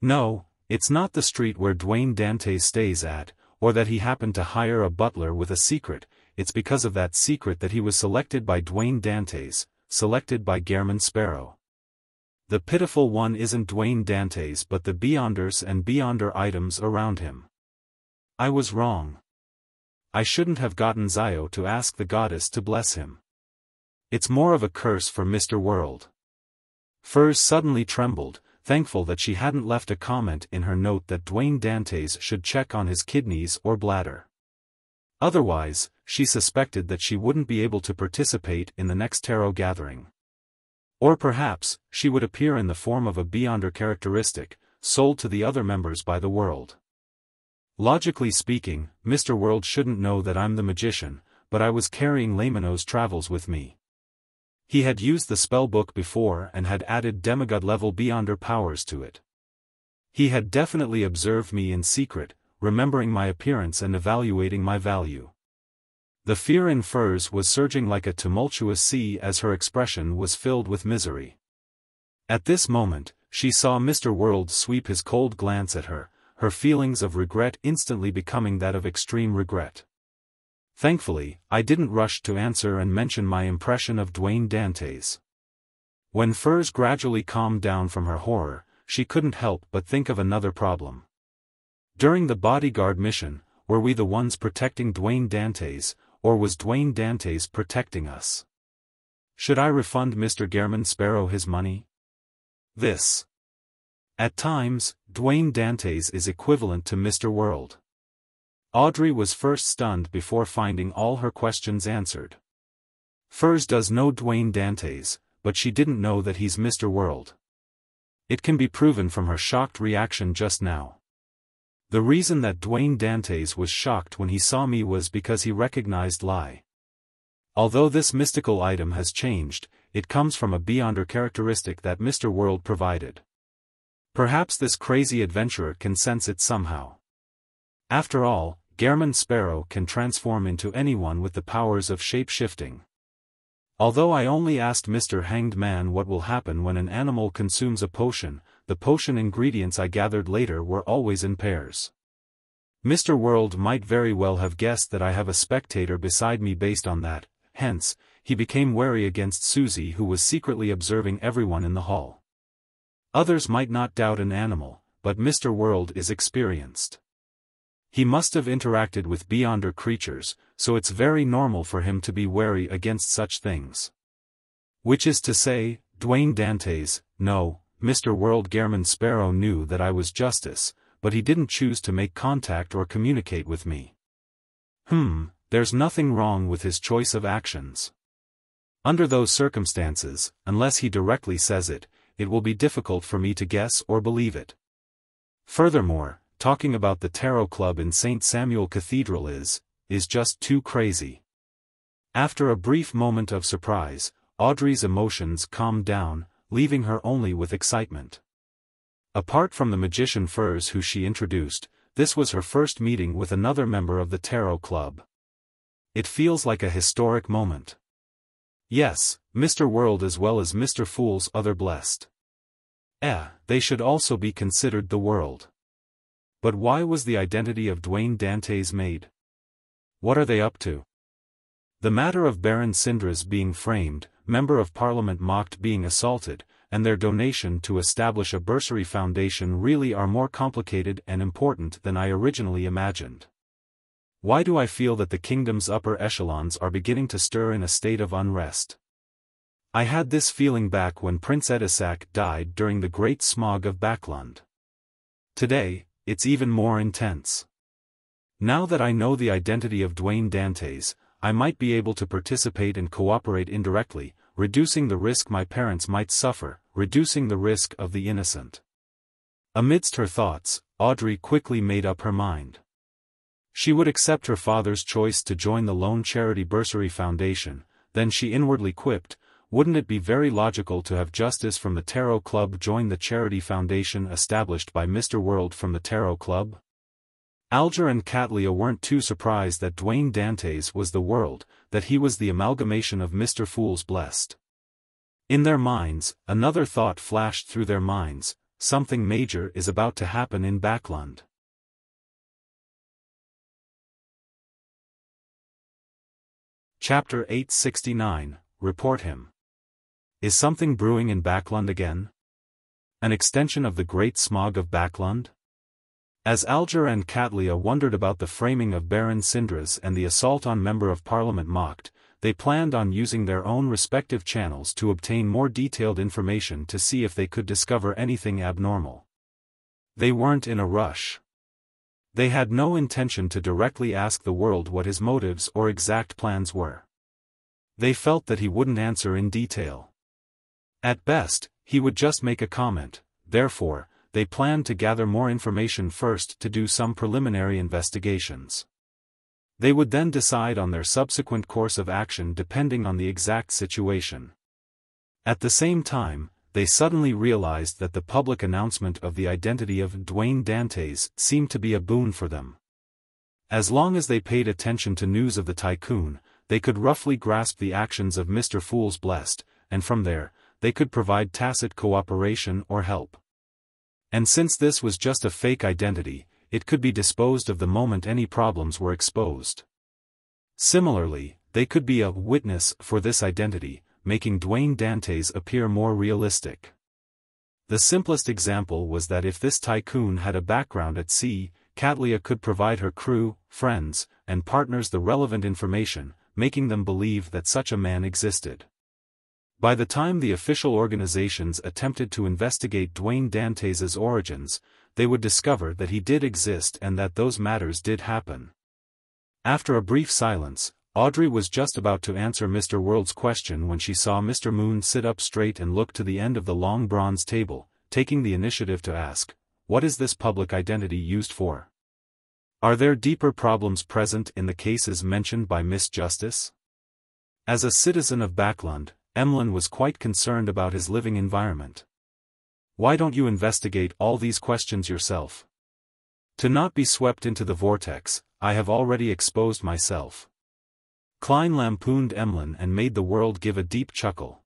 No, it's not the street where Dwayne Dantes stays at, or that he happened to hire a butler with a secret, it's because of that secret that he was selected by Dwayne Dantes, selected by Gehrman Sparrow. The pitiful one isn't Dwayne Dantes but the Beyonders and Beyonder items around him. I was wrong. I shouldn't have gotten Zio to ask the goddess to bless him. It's more of a curse for Mr. World. Furs suddenly trembled, thankful that she hadn't left a comment in her note that Dwayne Dantes should check on his kidneys or bladder. Otherwise, she suspected that she wouldn't be able to participate in the next tarot gathering. Or perhaps, she would appear in the form of a Beyonder characteristic, sold to the other members by the world. Logically speaking, Mr. World shouldn't know that I'm the magician, but I was carrying Lamino's travels with me. He had used the spell book before and had added demigod-level Beyonder powers to it. He had definitely observed me in secret, remembering my appearance and evaluating my value. The fear in Furs was surging like a tumultuous sea as her expression was filled with misery. At this moment, she saw Mr. World sweep his cold glance at her, her feelings of regret instantly becoming that of extreme regret. Thankfully, I didn't rush to answer and mention my impression of Dwayne Dantes. When Furs gradually calmed down from her horror, she couldn't help but think of another problem. During the bodyguard mission, were we the ones protecting Dwayne Dantes, or was Dwayne Dantes protecting us? Should I refund Mr. Gehrman Sparrow his money? This. At times, Dwayne Dantes is equivalent to Mr. World. Audrey was first stunned before finding all her questions answered. Furs does know Dwayne Dantes, but she didn't know that he's Mr. World. It can be proven from her shocked reaction just now. The reason that Dwayne Dantes was shocked when he saw me was because he recognized Lai. Although this mystical item has changed, it comes from a Beyonder characteristic that Mr. World provided. Perhaps this crazy adventurer can sense it somehow. After all, Gehrman Sparrow can transform into anyone with the powers of shape-shifting. Although I only asked Mr. Hanged Man what will happen when an animal consumes a potion, the potion ingredients I gathered later were always in pairs. Mr. World might very well have guessed that I have a spectator beside me based on that, hence, he became wary against Susie, who was secretly observing everyone in the hall. Others might not doubt an animal, but Mr. World is experienced. He must have interacted with Beyonder creatures, so it's very normal for him to be wary against such things. Which is to say, Dwayne Dantes, no, Mr. World Gehrman Sparrow knew that I was Justice, but he didn't choose to make contact or communicate with me. There's nothing wrong with his choice of actions. Under those circumstances, unless he directly says it, it will be difficult for me to guess or believe it. Furthermore, talking about the Tarot Club in St. Samuel Cathedral is just too crazy. After a brief moment of surprise, Audrey's emotions calmed down, leaving her only with excitement. Apart from the magician Furs who she introduced, this was her first meeting with another member of the Tarot Club. It feels like a historic moment. Yes, Mr. World as well as Mr. Fool's other blessed. They should also be considered the world. But why was the identity of Dwayne Dantes made? What are they up to? The matter of Baron Syndra's being framed, Member of Parliament mocked being assaulted, and their donation to establish a bursary foundation really are more complicated and important than I originally imagined. Why do I feel that the kingdom's upper echelons are beginning to stir in a state of unrest? I had this feeling back when Prince Edisac died during the Great Smog of Backlund. Today, it's even more intense. Now that I know the identity of Dwayne Dantes, I might be able to participate and cooperate indirectly, reducing the risk my parents might suffer, reducing the risk of the innocent. Amidst her thoughts, Audrey quickly made up her mind. She would accept her father's choice to join the Lone Charity Bursary Foundation, then she inwardly quipped, wouldn't it be very logical to have Justice from the Tarot Club join the charity foundation established by Mr. World from the Tarot Club? Alger and Catlia weren't too surprised that Dwayne Dantes was the world, that he was the amalgamation of Mr. Fool's blessed. In their minds, another thought flashed through their minds, something major is about to happen in Backlund. Chapter 869, Report Him. Is something brewing in Backlund again? An extension of the Great Smog of Backlund? As Alger and Catlia wondered about the framing of Baron Syndra's and the assault on Member of Parliament mocked, they planned on using their own respective channels to obtain more detailed information to see if they could discover anything abnormal. They weren't in a rush. They had no intention to directly ask the world what his motives or exact plans were. They felt that he wouldn't answer in detail. At best, he would just make a comment, therefore, they planned to gather more information first to do some preliminary investigations. They would then decide on their subsequent course of action depending on the exact situation. At the same time, they suddenly realized that the public announcement of the identity of Dwayne Dantes seemed to be a boon for them. As long as they paid attention to news of the tycoon, they could roughly grasp the actions of Mr. Fool's blessed, and from there, they could provide tacit cooperation or help. And since this was just a fake identity, it could be disposed of the moment any problems were exposed. Similarly, they could be a witness for this identity, making Dwayne Dantes appear more realistic. The simplest example was that if this tycoon had a background at sea, Katlia could provide her crew, friends, and partners the relevant information, making them believe that such a man existed. By the time the official organizations attempted to investigate Dwayne Dantes' origins, they would discover that he did exist and that those matters did happen. After a brief silence, Audrey was just about to answer Mr. World's question when she saw Mr. Moon sit up straight and look to the end of the long bronze table, taking the initiative to ask, "What is this public identity used for? Are there deeper problems present in the cases mentioned by Miss Justice?" As a citizen of Backland, Emlyn was quite concerned about his living environment. "Why don't you investigate all these questions yourself? To not be swept into the vortex, I have already exposed myself." Klein lampooned Emlyn and made the world give a deep chuckle.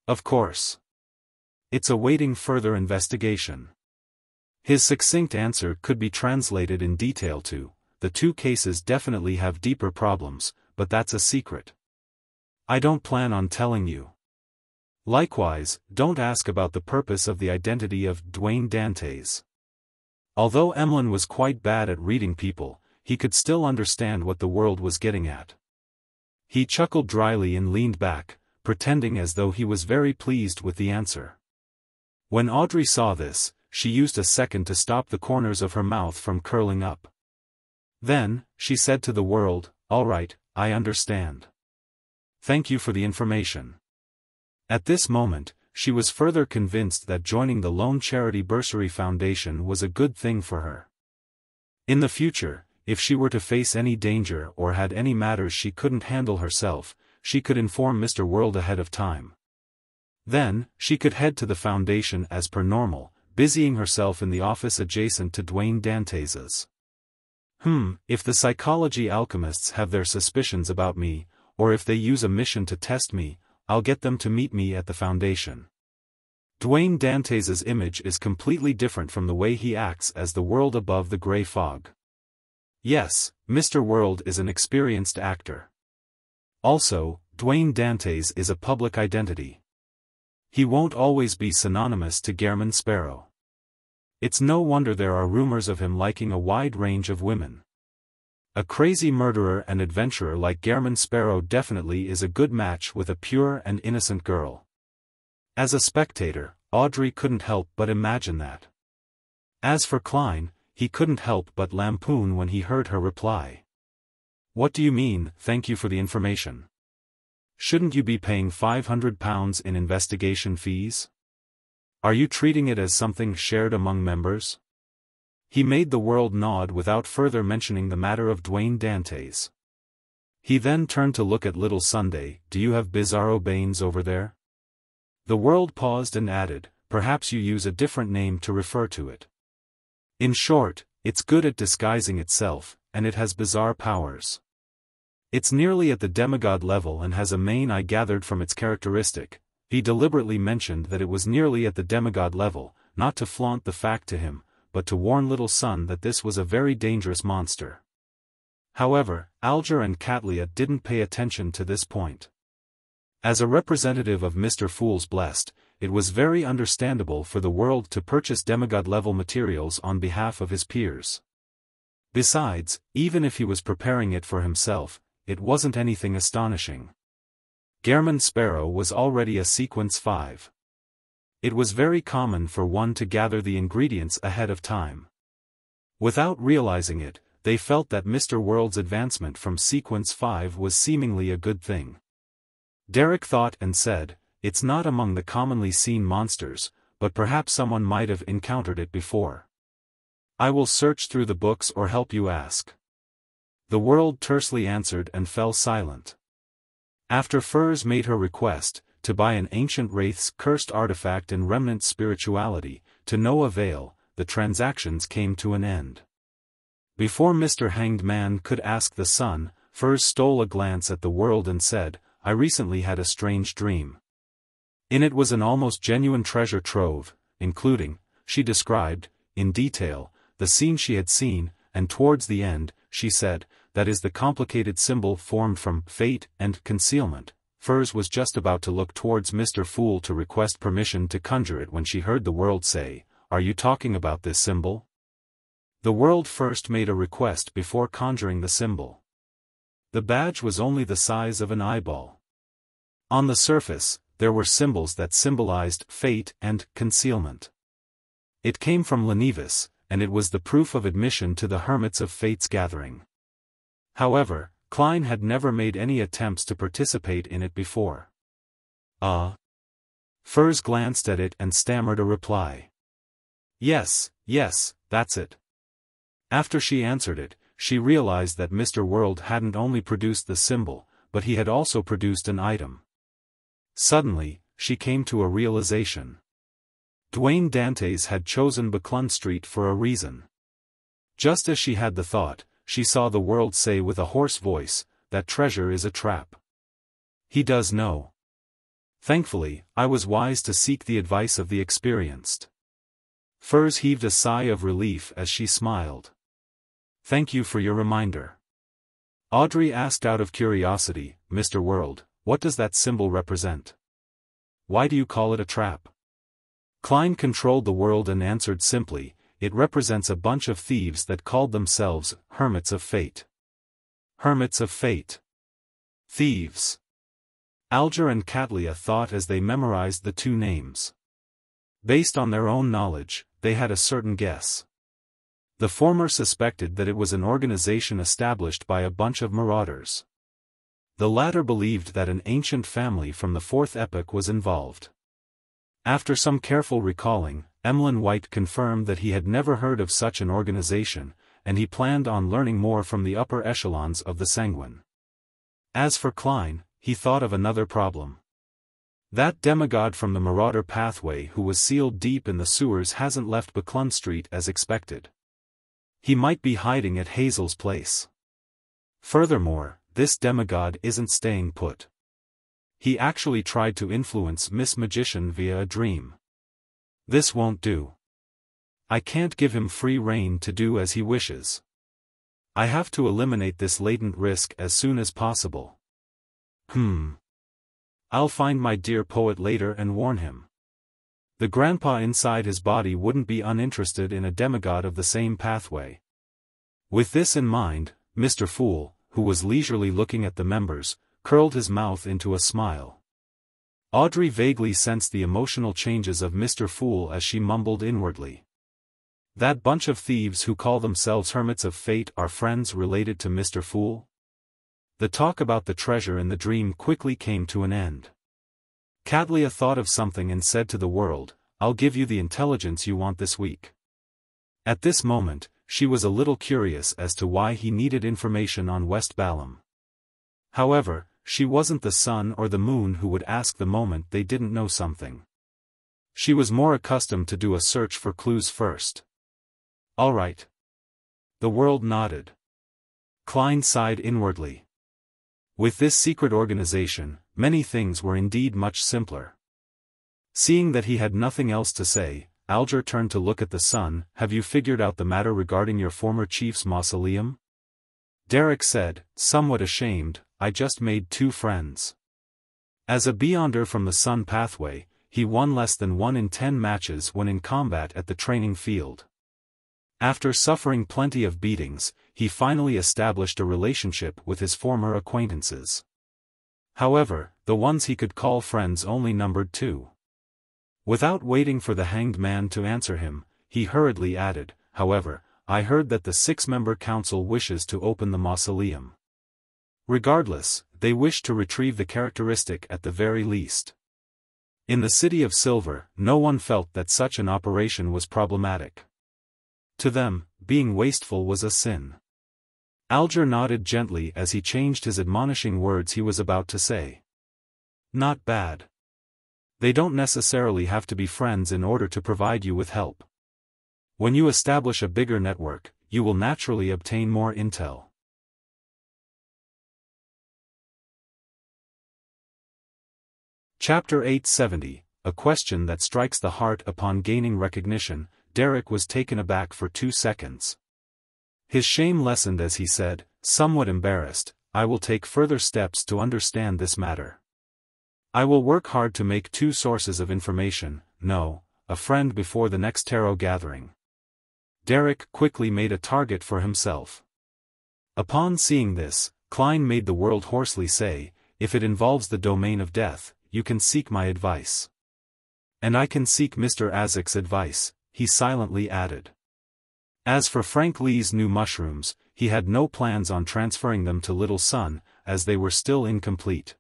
"Of course. It's awaiting further investigation." His succinct answer could be translated in detail to, "The two cases definitely have deeper problems, but that's a secret. I don't plan on telling you. Likewise, don't ask about the purpose of the identity of Dwayne Dantes." Although Emlyn was quite bad at reading people, he could still understand what the world was getting at. He chuckled dryly and leaned back, pretending as though he was very pleased with the answer. When Audrey saw this, she used a second to stop the corners of her mouth from curling up. Then, she said to the world, "All right, I understand. Thank you for the information." At this moment, she was further convinced that joining the Lone Charity Bursary Foundation was a good thing for her. In the future, if she were to face any danger or had any matters she couldn't handle herself, she could inform Mr. World ahead of time. Then, she could head to the foundation as per normal, busying herself in the office adjacent to Dwayne Dantes's. If the psychology alchemists have their suspicions about me, or if they use a mission to test me, I'll get them to meet me at the foundation. Dwayne Dantes's image is completely different from the way he acts as the world above the gray fog. Yes, Mr. World is an experienced actor. Also, Dwayne Dantes is a public identity. He won't always be synonymous to Gairman Sparrow. It's no wonder there are rumors of him liking a wide range of women. A crazy murderer and adventurer like Gairman Sparrow definitely is a good match with a pure and innocent girl. As a spectator, Audrey couldn't help but imagine that. As for Klein, he couldn't help but lampoon when he heard her reply. "What do you mean, thank you for the information? Shouldn't you be paying £500 in investigation fees? Are you treating it as something shared among members?" He made the world nod without further mentioning the matter of Dwayne Dantes. He then turned to look at Little Sunday. "Do you have Bizarro Banes over there?" The world paused and added, "Perhaps you use a different name to refer to it. In short, it's good at disguising itself, and it has bizarre powers. It's nearly at the demigod level and has a mane. I gathered from its characteristic." He deliberately mentioned that it was nearly at the demigod level, not to flaunt the fact to him, but to warn Little Sun that this was a very dangerous monster. However, Alger and Katlia didn't pay attention to this point. As a representative of Mr. Fool's Blessed, it was very understandable for the world to purchase demigod-level materials on behalf of his peers. Besides, even if he was preparing it for himself, it wasn't anything astonishing. Gairman Sparrow was already a Sequence 5. It was very common for one to gather the ingredients ahead of time. Without realizing it, they felt that Mr. World's advancement from Sequence 5 was seemingly a good thing. Derek thought and said, "It's not among the commonly seen monsters, but perhaps someone might have encountered it before. I will search through the books or help you ask." The world tersely answered and fell silent. After Furs made her request, to buy an ancient wraith's cursed artifact and remnant spirituality, to no avail, the transactions came to an end. Before Mr. Hanged Man could ask the sun, Furs stole a glance at the world and said, "I recently had a strange dream." In it was an almost genuine treasure trove, including, she described, in detail, the scene she had seen, and towards the end, she said, "That is the complicated symbol formed from fate and concealment, Furs was just about to look towards Mr. Fool to request permission to conjure it when she heard the world say, "Are you talking about this symbol?" The world first made a request before conjuring the symbol. The badge was only the size of an eyeball. On the surface, there were symbols that symbolized fate and concealment. It came from Lenevis, and it was the proof of admission to the Hermits of Fate's gathering. However, Klein had never made any attempts to participate in it before. Furs glanced at it and stammered a reply. Yes, that's it. After she answered it, she realized that Mr. World hadn't only produced the symbol, but he had also produced an item. Suddenly, she came to a realization. Dwayne Dantes had chosen Buckland Street for a reason. Just as she had the thought, she saw the world say with a hoarse voice, "That treasure is a trap. He does know." Thankfully, I was wise to seek the advice of the experienced. Furs heaved a sigh of relief as she smiled. "Thank you for your reminder." Audrey asked out of curiosity, "Mr. World, what does that symbol represent? Why do you call it a trap?" Klein controlled the world and answered simply, "It represents a bunch of thieves that called themselves Hermits of Fate." Hermits of Fate. Thieves. Alger and Katlia thought as they memorized the two names. Based on their own knowledge, they had a certain guess. The former suspected that it was an organization established by a bunch of marauders. The latter believed that an ancient family from the Fourth Epoch was involved. After some careful recalling, Emlyn White confirmed that he had never heard of such an organization, and he planned on learning more from the upper echelons of the Sanguine. As for Klein, he thought of another problem. That demigod from the Marauder pathway who was sealed deep in the sewers hasn't left Buckland Street as expected. He might be hiding at Hazel's place. Furthermore, this demigod isn't staying put. He actually tried to influence Miss Magician via a dream. This won't do. I can't give him free rein to do as he wishes. I have to eliminate this latent risk as soon as possible. I'll find my dear poet later and warn him. The grandpa inside his body wouldn't be uninterested in a demigod of the same pathway. With this in mind, Mr. Fool, who was leisurely looking at the members, curled his mouth into a smile. Audrey vaguely sensed the emotional changes of Mr. Fool as she mumbled inwardly. That bunch of thieves who call themselves Hermits of Fate are friends related to Mr. Fool? The talk about the treasure in the dream quickly came to an end. Katlia thought of something and said to the world, "I'll give you the intelligence you want this week." At this moment, she was a little curious as to why he needed information on West Balam. However, she wasn't the sun or the moon who would ask the moment they didn't know something. She was more accustomed to do a search for clues first. "All right." The world nodded. Klein sighed inwardly. With this secret organization, many things were indeed much simpler. Seeing that he had nothing else to say, Alger turned to look at the sun. "Have you figured out the matter regarding your former chief's mausoleum?" Derek said, somewhat ashamed, "I just made 2 friends." As a Beyonder from the Sun pathway, he won less than 1 in 10 matches when in combat at the training field. After suffering plenty of beatings, he finally established a relationship with his former acquaintances. However, the ones he could call friends only numbered 2. Without waiting for the hanged man to answer him, he hurriedly added, "However, I heard that the 6-member council wishes to open the mausoleum. Regardless, they wish to retrieve the characteristic at the very least." In the City of Silver, no one felt that such an operation was problematic. To them, being wasteful was a sin. Alger nodded gently as he changed his admonishing words he was about to say. "Not bad. They don't necessarily have to be friends in order to provide you with help. When you establish a bigger network, you will naturally obtain more intel." Chapter 870, A Question That Strikes the Heart. Upon gaining recognition, Derek was taken aback for 2 seconds. His shame lessened as he said, somewhat embarrassed, "I will take further steps to understand this matter." I will work hard to make 2 sources of information, no, a friend before the next tarot gathering. Derek quickly made a target for himself. Upon seeing this, Klein made the world hoarsely say, if it involves the domain of death, you can seek my advice. And I can seek Mr. Azek's advice, he silently added. As for Frank Lee's new mushrooms, he had no plans on transferring them to Little Sun, as they were still incomplete.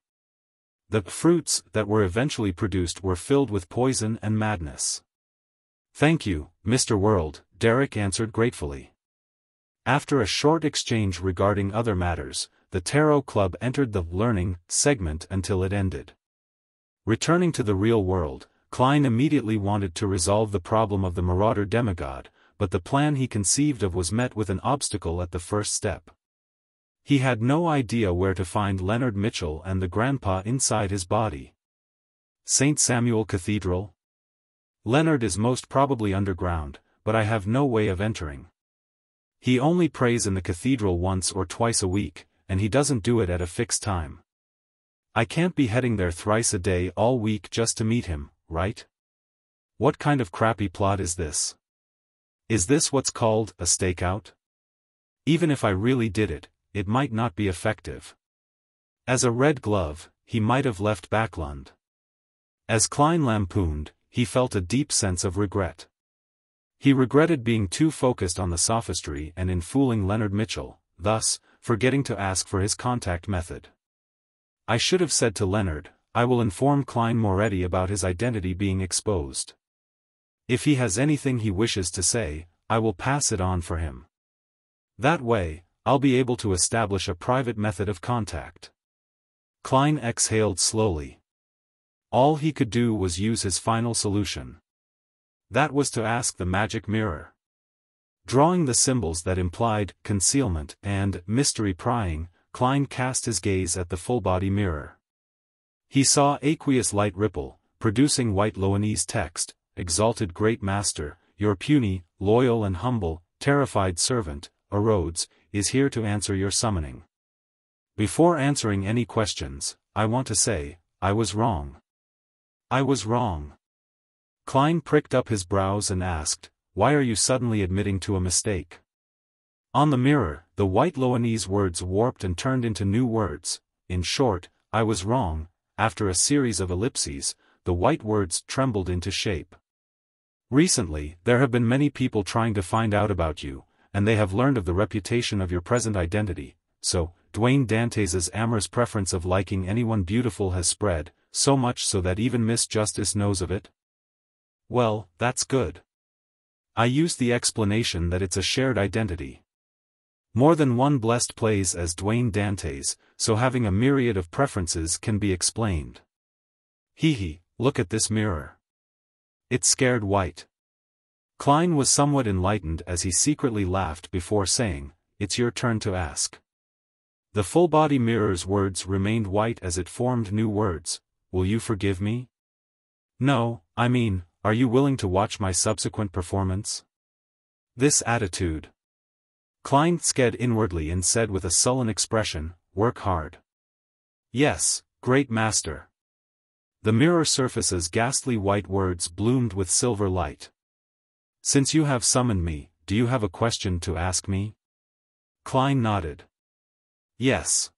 The fruits that were eventually produced were filled with poison and madness. Thank you, Mr. World, Derek answered gratefully. After a short exchange regarding other matters, the Tarot Club entered the learning segment until it ended. Returning to the real world, Klein immediately wanted to resolve the problem of the marauder demigod, but the plan he conceived of was met with an obstacle at the first step. He had no idea where to find Leonard Mitchell and the grandpa inside his body. St. Samuel Cathedral? Leonard is most probably underground, but I have no way of entering. He only prays in the cathedral once or twice a week, and he doesn't do it at a fixed time. I can't be heading there thrice a day all week just to meet him, right? What kind of crappy plot is this? Is this what's called a stakeout? Even if I really did it, it might not be effective. As a red glove, he might have left Backlund. As Klein lampooned, he felt a deep sense of regret. He regretted being too focused on the sophistry and in fooling Leonard Mitchell, thus, forgetting to ask for his contact method. I should have said to Leonard, I will inform Klein Moretti about his identity being exposed. If he has anything he wishes to say, I will pass it on for him. That way, I'll be able to establish a private method of contact. Klein exhaled slowly. All he could do was use his final solution. That was to ask the magic mirror. Drawing the symbols that implied concealment and mystery prying, Klein cast his gaze at the full-body mirror. He saw aqueous light ripple, producing white Loanese text, Exalted Great Master, your puny, loyal and humble, terrified servant, Rhodes, is here to answer your summoning. Before answering any questions, I want to say, I was wrong. I was wrong. Klein pricked up his brows and asked, why are you suddenly admitting to a mistake? On the mirror, the white Loanese words warped and turned into new words. In short, I was wrong. After a series of ellipses, the white words trembled into shape. Recently, there have been many people trying to find out about you, and they have learned of the reputation of your present identity, so, Dwayne Dantes's amorous preference of liking anyone beautiful has spread, so much so that even Miss Justice knows of it? Well, that's good. I used the explanation that it's a shared identity. More than one blessed plays as Dwayne Dantes, so having a myriad of preferences can be explained. Hee, look at this mirror. It scared White. Klein was somewhat enlightened as he secretly laughed before saying, it's your turn to ask. The full-body mirror's words remained white as it formed new words. Will you forgive me? No, I mean, are you willing to watch my subsequent performance? This attitude. Klein sked inwardly and said with a sullen expression, work hard. Yes, great master. The mirror surface's ghastly white words bloomed with silver light. Since you have summoned me, do you have a question to ask me? Klein nodded. Yes.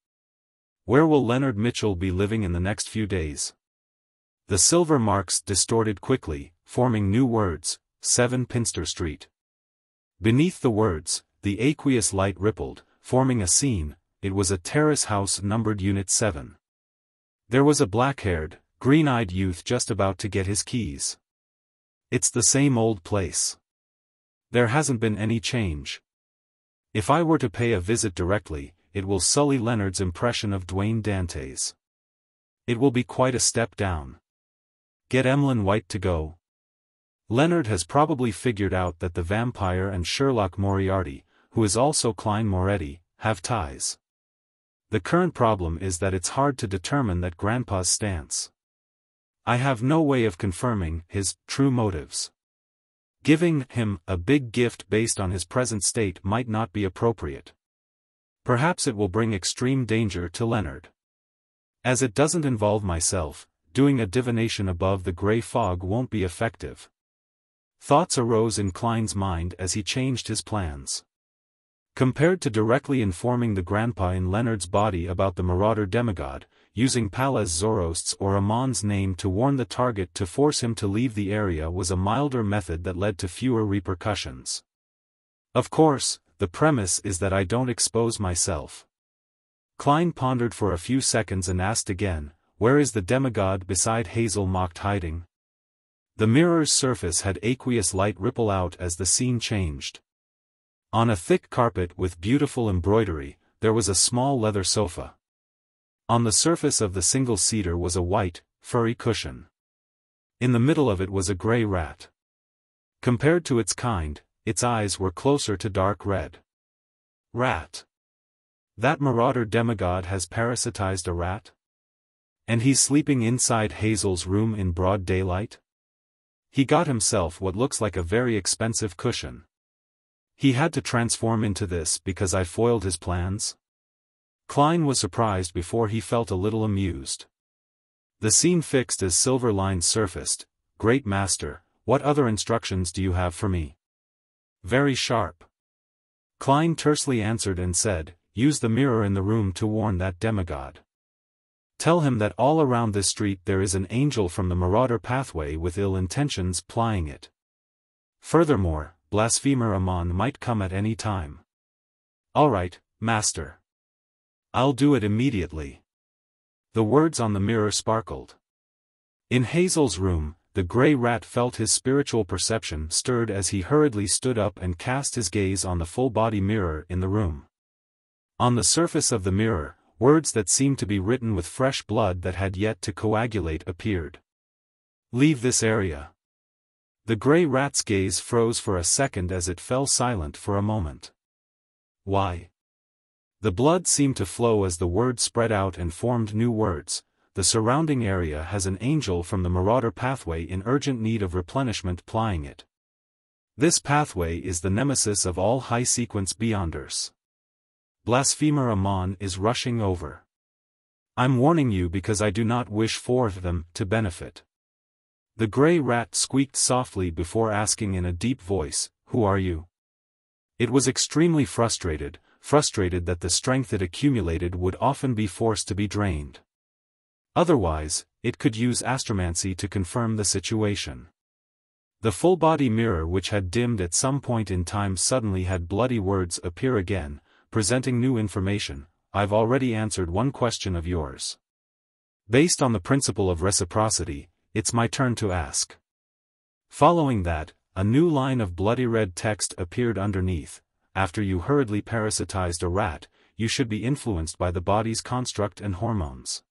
Where will Leonard Mitchell be living in the next few days? The silver marks distorted quickly, forming new words, 7 Pinster Street. Beneath the words, the aqueous light rippled, forming a scene. It was a terrace house numbered Unit 7. There was a black-haired, green-eyed youth just about to get his keys. It's the same old place. There hasn't been any change. If I were to pay a visit directly, it will sully Leonard's impression of Dwayne Dantes. It will be quite a step down. Get Emlyn White to go. Leonard has probably figured out that the vampire and Sherlock Moriarty, who is also Klein Moretti, have ties. The current problem is that it's hard to determine that Grandpa's stance. I have no way of confirming his true motives. Giving him a big gift based on his present state might not be appropriate. Perhaps it will bring extreme danger to Leonard. As it doesn't involve myself, doing a divination above the grey fog won't be effective. Thoughts arose in Klein's mind as he changed his plans. Compared to directly informing the grandpa in Leonard's body about the marauder demigod, using Palaz Zorost's or Amon's name to warn the target to force him to leave the area was a milder method that led to fewer repercussions. Of course, the premise is that I don't expose myself. Klein pondered for a few seconds and asked again, where is the demigod beside Hazel mocked hiding? The mirror's surface had aqueous light ripple out as the scene changed. On a thick carpet with beautiful embroidery, there was a small leather sofa. On the surface of the single-seater was a white, furry cushion. In the middle of it was a grey rat. Compared to its kind, its eyes were closer to dark red. Rat. That marauder demigod has parasitized a rat? And he's sleeping inside Hazel's room in broad daylight? He got himself what looks like a very expensive cushion. He had to transform into this because I foiled his plans? Klein was surprised before he felt a little amused. The scene fixed as silver lines surfaced. Great master, what other instructions do you have for me? Very sharp. Klein tersely answered and said, use the mirror in the room to warn that demigod. Tell him that all around this street there is an angel from the marauder pathway with ill intentions plying it. Furthermore, blasphemer Amon might come at any time. All right, master. I'll do it immediately. The words on the mirror sparkled. In Hazel's room, the grey rat felt his spiritual perception stirred as he hurriedly stood up and cast his gaze on the full-body mirror in the room. On the surface of the mirror, words that seemed to be written with fresh blood that had yet to coagulate appeared. Leave this area. The grey rat's gaze froze for a second as it fell silent for a moment. Why? The blood seemed to flow as the words spread out and formed new words. The surrounding area has an angel from the marauder pathway in urgent need of replenishment plying it. This pathway is the nemesis of all high-sequence beyonders. Blasphemer Amon is rushing over. I'm warning you because I do not wish for them to benefit. The grey rat squeaked softly before asking in a deep voice, who are you? It was extremely frustrated that the strength it accumulated would often be forced to be drained. Otherwise, it could use astromancy to confirm the situation. The full-body mirror which had dimmed at some point in time suddenly had bloody words appear again, presenting new information. I've already answered one question of yours. Based on the principle of reciprocity, it's my turn to ask. Following that, a new line of bloody red text appeared underneath. After you hurriedly parasitized a rat, you should be influenced by the body's construct and hormones.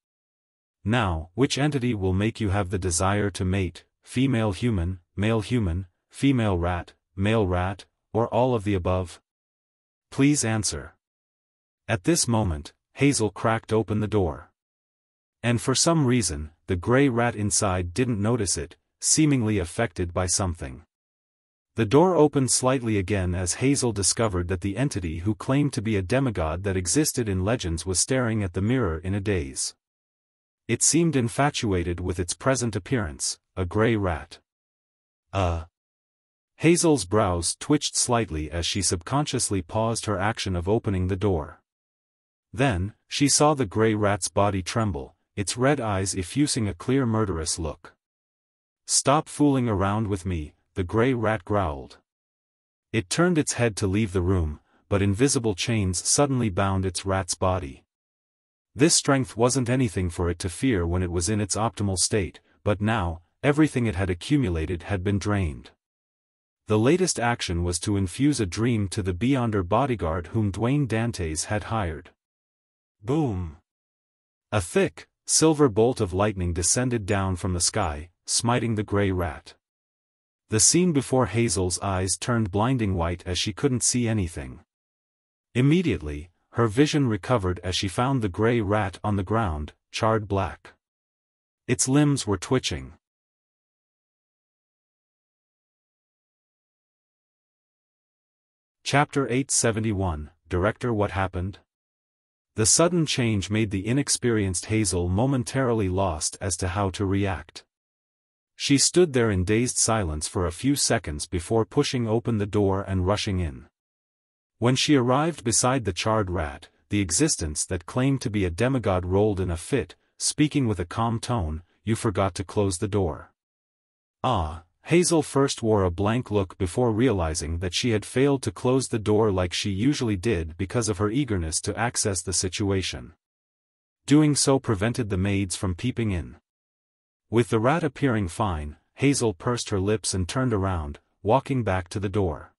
Now, which entity will make you have the desire to mate, female human, female rat, male rat, or all of the above? Please answer. At this moment, Hazel cracked open the door. And for some reason, the grey rat inside didn't notice it, seemingly affected by something. The door opened slightly again as Hazel discovered that the entity who claimed to be a demigod that existed in legends was staring at the mirror in a daze. It seemed infatuated with its present appearance, a grey rat. Hazel's brows twitched slightly as she subconsciously paused her action of opening the door. Then, she saw the grey rat's body tremble, its red eyes effusing a clear murderous look. Stop fooling around with me, the grey rat growled. It turned its head to leave the room, but invisible chains suddenly bound its rat's body. This strength wasn't anything for it to fear when it was in its optimal state, but now, everything it had accumulated had been drained. The latest action was to infuse a dream to the Beyonder bodyguard whom Dwayne Dantes had hired. Boom! A thick, silver bolt of lightning descended down from the sky, smiting the grey rat. The scene before Hazel's eyes turned blinding white as she couldn't see anything. Immediately, her vision recovered as she found the grey rat on the ground, charred black. Its limbs were twitching. Chapter 871, Director What Happened? The sudden change made the inexperienced Hazel momentarily lost as to how to react. She stood there in dazed silence for a few seconds before pushing open the door and rushing in. When she arrived beside the charred rat, the existence that claimed to be a demigod rolled in a fit, speaking with a calm tone, "You forgot to close the door." Ah, Hazel first wore a blank look before realizing that she had failed to close the door like she usually did because of her eagerness to access the situation. Doing so prevented the maids from peeping in. With the rat appearing fine, Hazel pursed her lips and turned around, walking back to the door.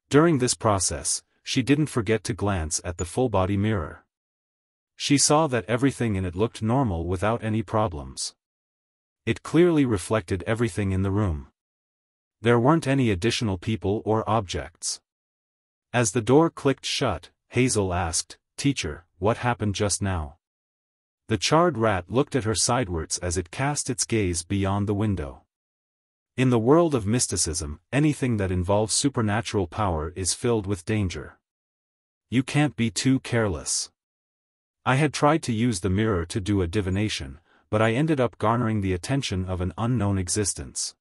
During this process, she didn't forget to glance at the full-body mirror. She saw that everything in it looked normal without any problems. It clearly reflected everything in the room. There weren't any additional people or objects. As the door clicked shut, Hazel asked, "Teacher, what happened just now?" The charred rat looked at her sidewards as it cast its gaze beyond the window. In the world of mysticism, anything that involves supernatural power is filled with danger. You can't be too careless. I had tried to use the mirror to do a divination, but I ended up garnering the attention of an unknown existence.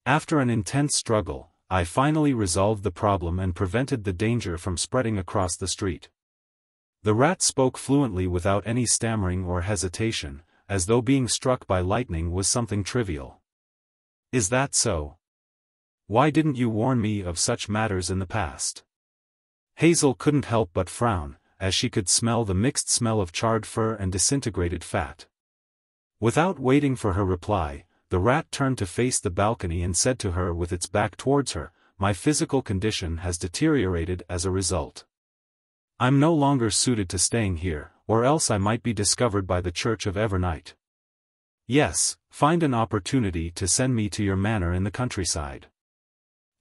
After an intense struggle, I finally resolved the problem and prevented the danger from spreading across the street. The rat spoke fluently without any stammering or hesitation, as though being struck by lightning was something trivial. "Is that so? Why didn't you warn me of such matters in the past?" Hazel couldn't help but frown, as she could smell the mixed smell of charred fur and disintegrated fat. Without waiting for her reply, the rat turned to face the balcony and said to her with its back towards her, "My physical condition has deteriorated as a result. I'm no longer suited to staying here, or else I might be discovered by the Church of Evernight. Yes, find an opportunity to send me to your manor in the countryside."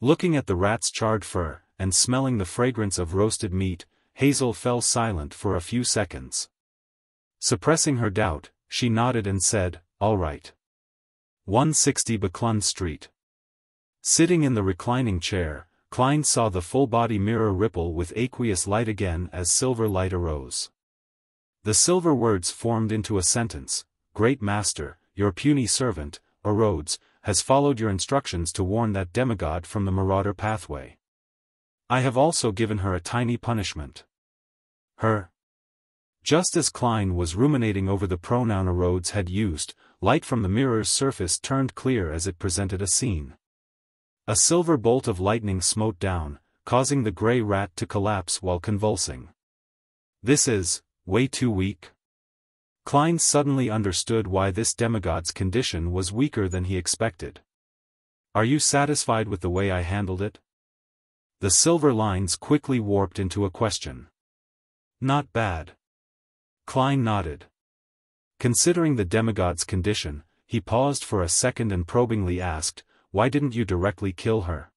Looking at the rat's charred fur, and smelling the fragrance of roasted meat, Hazel fell silent for a few seconds. Suppressing her doubt, she nodded and said, "All right." 160 Buckland Street. Sitting in the reclining chair, Klein saw the full-body mirror ripple with aqueous light again as silver light arose. The silver words formed into a sentence: "Great Master, your puny servant, Rhodes, has followed your instructions to warn that demigod from the marauder pathway. I have also given her a tiny punishment." Her. Just as Klein was ruminating over the pronoun Rhodes had used, light from the mirror's surface turned clear as it presented a scene. A silver bolt of lightning smote down, causing the grey rat to collapse while convulsing. "This is way too weak." Klein suddenly understood why this demigod's condition was weaker than he expected. "Are you satisfied with the way I handled it?" The silver lines quickly warped into a question. "Not bad." Klein nodded. Considering the demigod's condition, he paused for a second and probingly asked, "Why didn't you directly kill her?"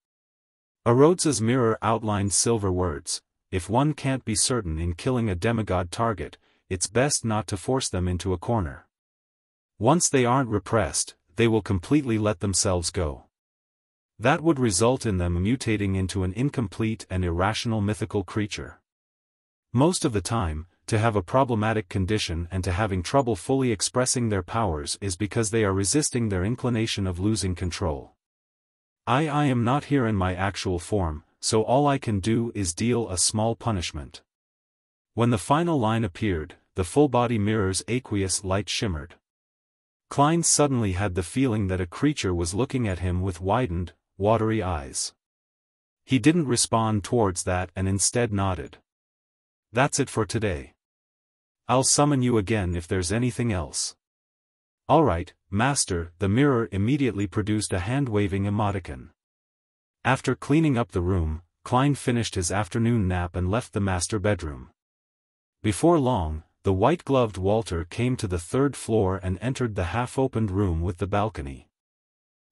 Rhodes's mirror outlined silver words: "If one can't be certain in killing a demigod target, it's best not to force them into a corner. Once they aren't repressed, they will completely let themselves go. That would result in them mutating into an incomplete and irrational mythical creature. Most of the time, to have a problematic condition and to having trouble fully expressing their powers is because they are resisting their inclination of losing control. I am not here in my actual form, so all I can do is deal a small punishment." When the final line appeared, the full-body mirror's aqueous light shimmered. Klein suddenly had the feeling that a creature was looking at him with widened, watery eyes. He didn't respond towards that and instead nodded. "That's it for today. I'll summon you again if there's anything else." "All right, Master." The mirror immediately produced a hand-waving emoticon. After cleaning up the room, Klein finished his afternoon nap and left the master bedroom. Before long, the white-gloved Walter came to the third floor and entered the half-opened room with the balcony.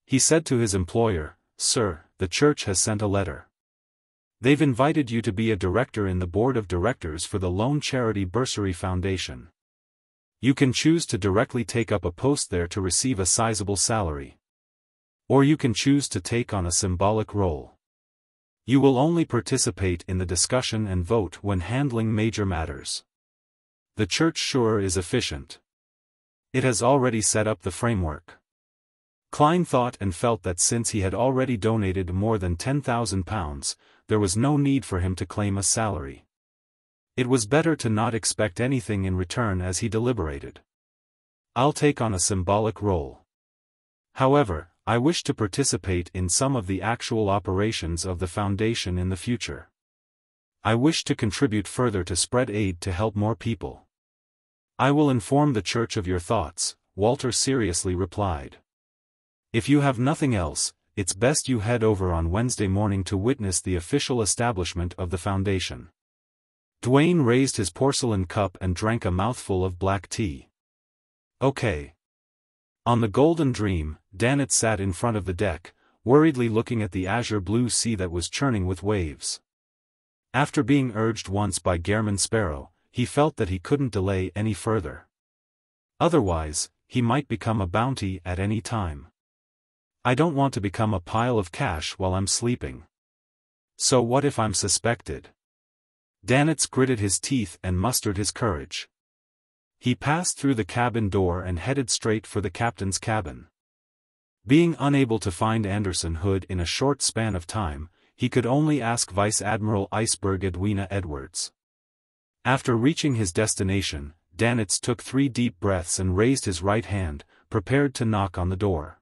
He said to his employer, "Sir, the church has sent a letter. They've invited you to be a director in the board of directors for the Lone Charity Bursary Foundation. You can choose to directly take up a post there to receive a sizable salary. Or you can choose to take on a symbolic role. You will only participate in the discussion and vote when handling major matters. The church sure is efficient. It has already set up the framework. Klein thought and felt that since he had already donated more than £10,000, there was no need for him to claim a salary. It was better to not expect anything in return as he deliberated. I'll take on a symbolic role. However, I wish to participate in some of the actual operations of the foundation in the future. I wish to contribute further to spread aid to help more people. I will inform the church of your thoughts, Walter seriously replied. If you have nothing else, it's best you head over on Wednesday morning to witness the official establishment of the foundation. Dwayne raised his porcelain cup and drank a mouthful of black tea. Okay. On the Golden Dream, Danitz sat in front of the deck, worriedly looking at the azure blue sea that was churning with waves. After being urged once by Gehrman Sparrow, he felt that he couldn't delay any further. Otherwise, he might become a bounty at any time. I don't want to become a pile of cash while I'm sleeping. So what if I'm suspected? Danitz gritted his teeth and mustered his courage. He passed through the cabin door and headed straight for the captain's cabin. Being unable to find Anderson Hood in a short span of time, he could only ask Vice Admiral Iceberg Edwina Edwards. After reaching his destination, Danitz took 3 deep breaths and raised his right hand, prepared to knock on the door.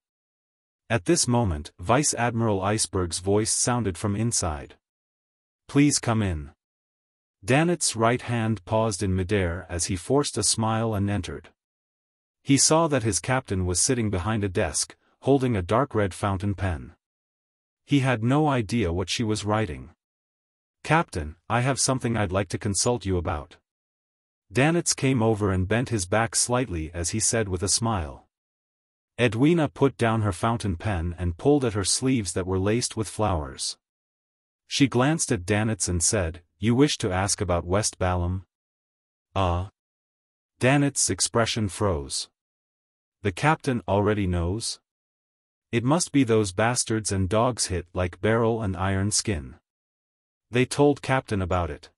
At this moment, Vice Admiral Iceberg's voice sounded from inside. Please come in. Danitz's right hand paused in midair as he forced a smile and entered. He saw that his captain was sitting behind a desk, holding a dark red fountain pen. He had no idea what she was writing. Captain, I have something I'd like to consult you about. Danitz came over and bent his back slightly as he said with a smile. Edwina put down her fountain pen and pulled at her sleeves that were laced with flowers. She glanced at Danitz and said, You wish to ask about West Balam? Danitz's expression froze. The captain already knows? It must be those bastards and dogs hit like Beryl and Iron Skin. They told Captain about it.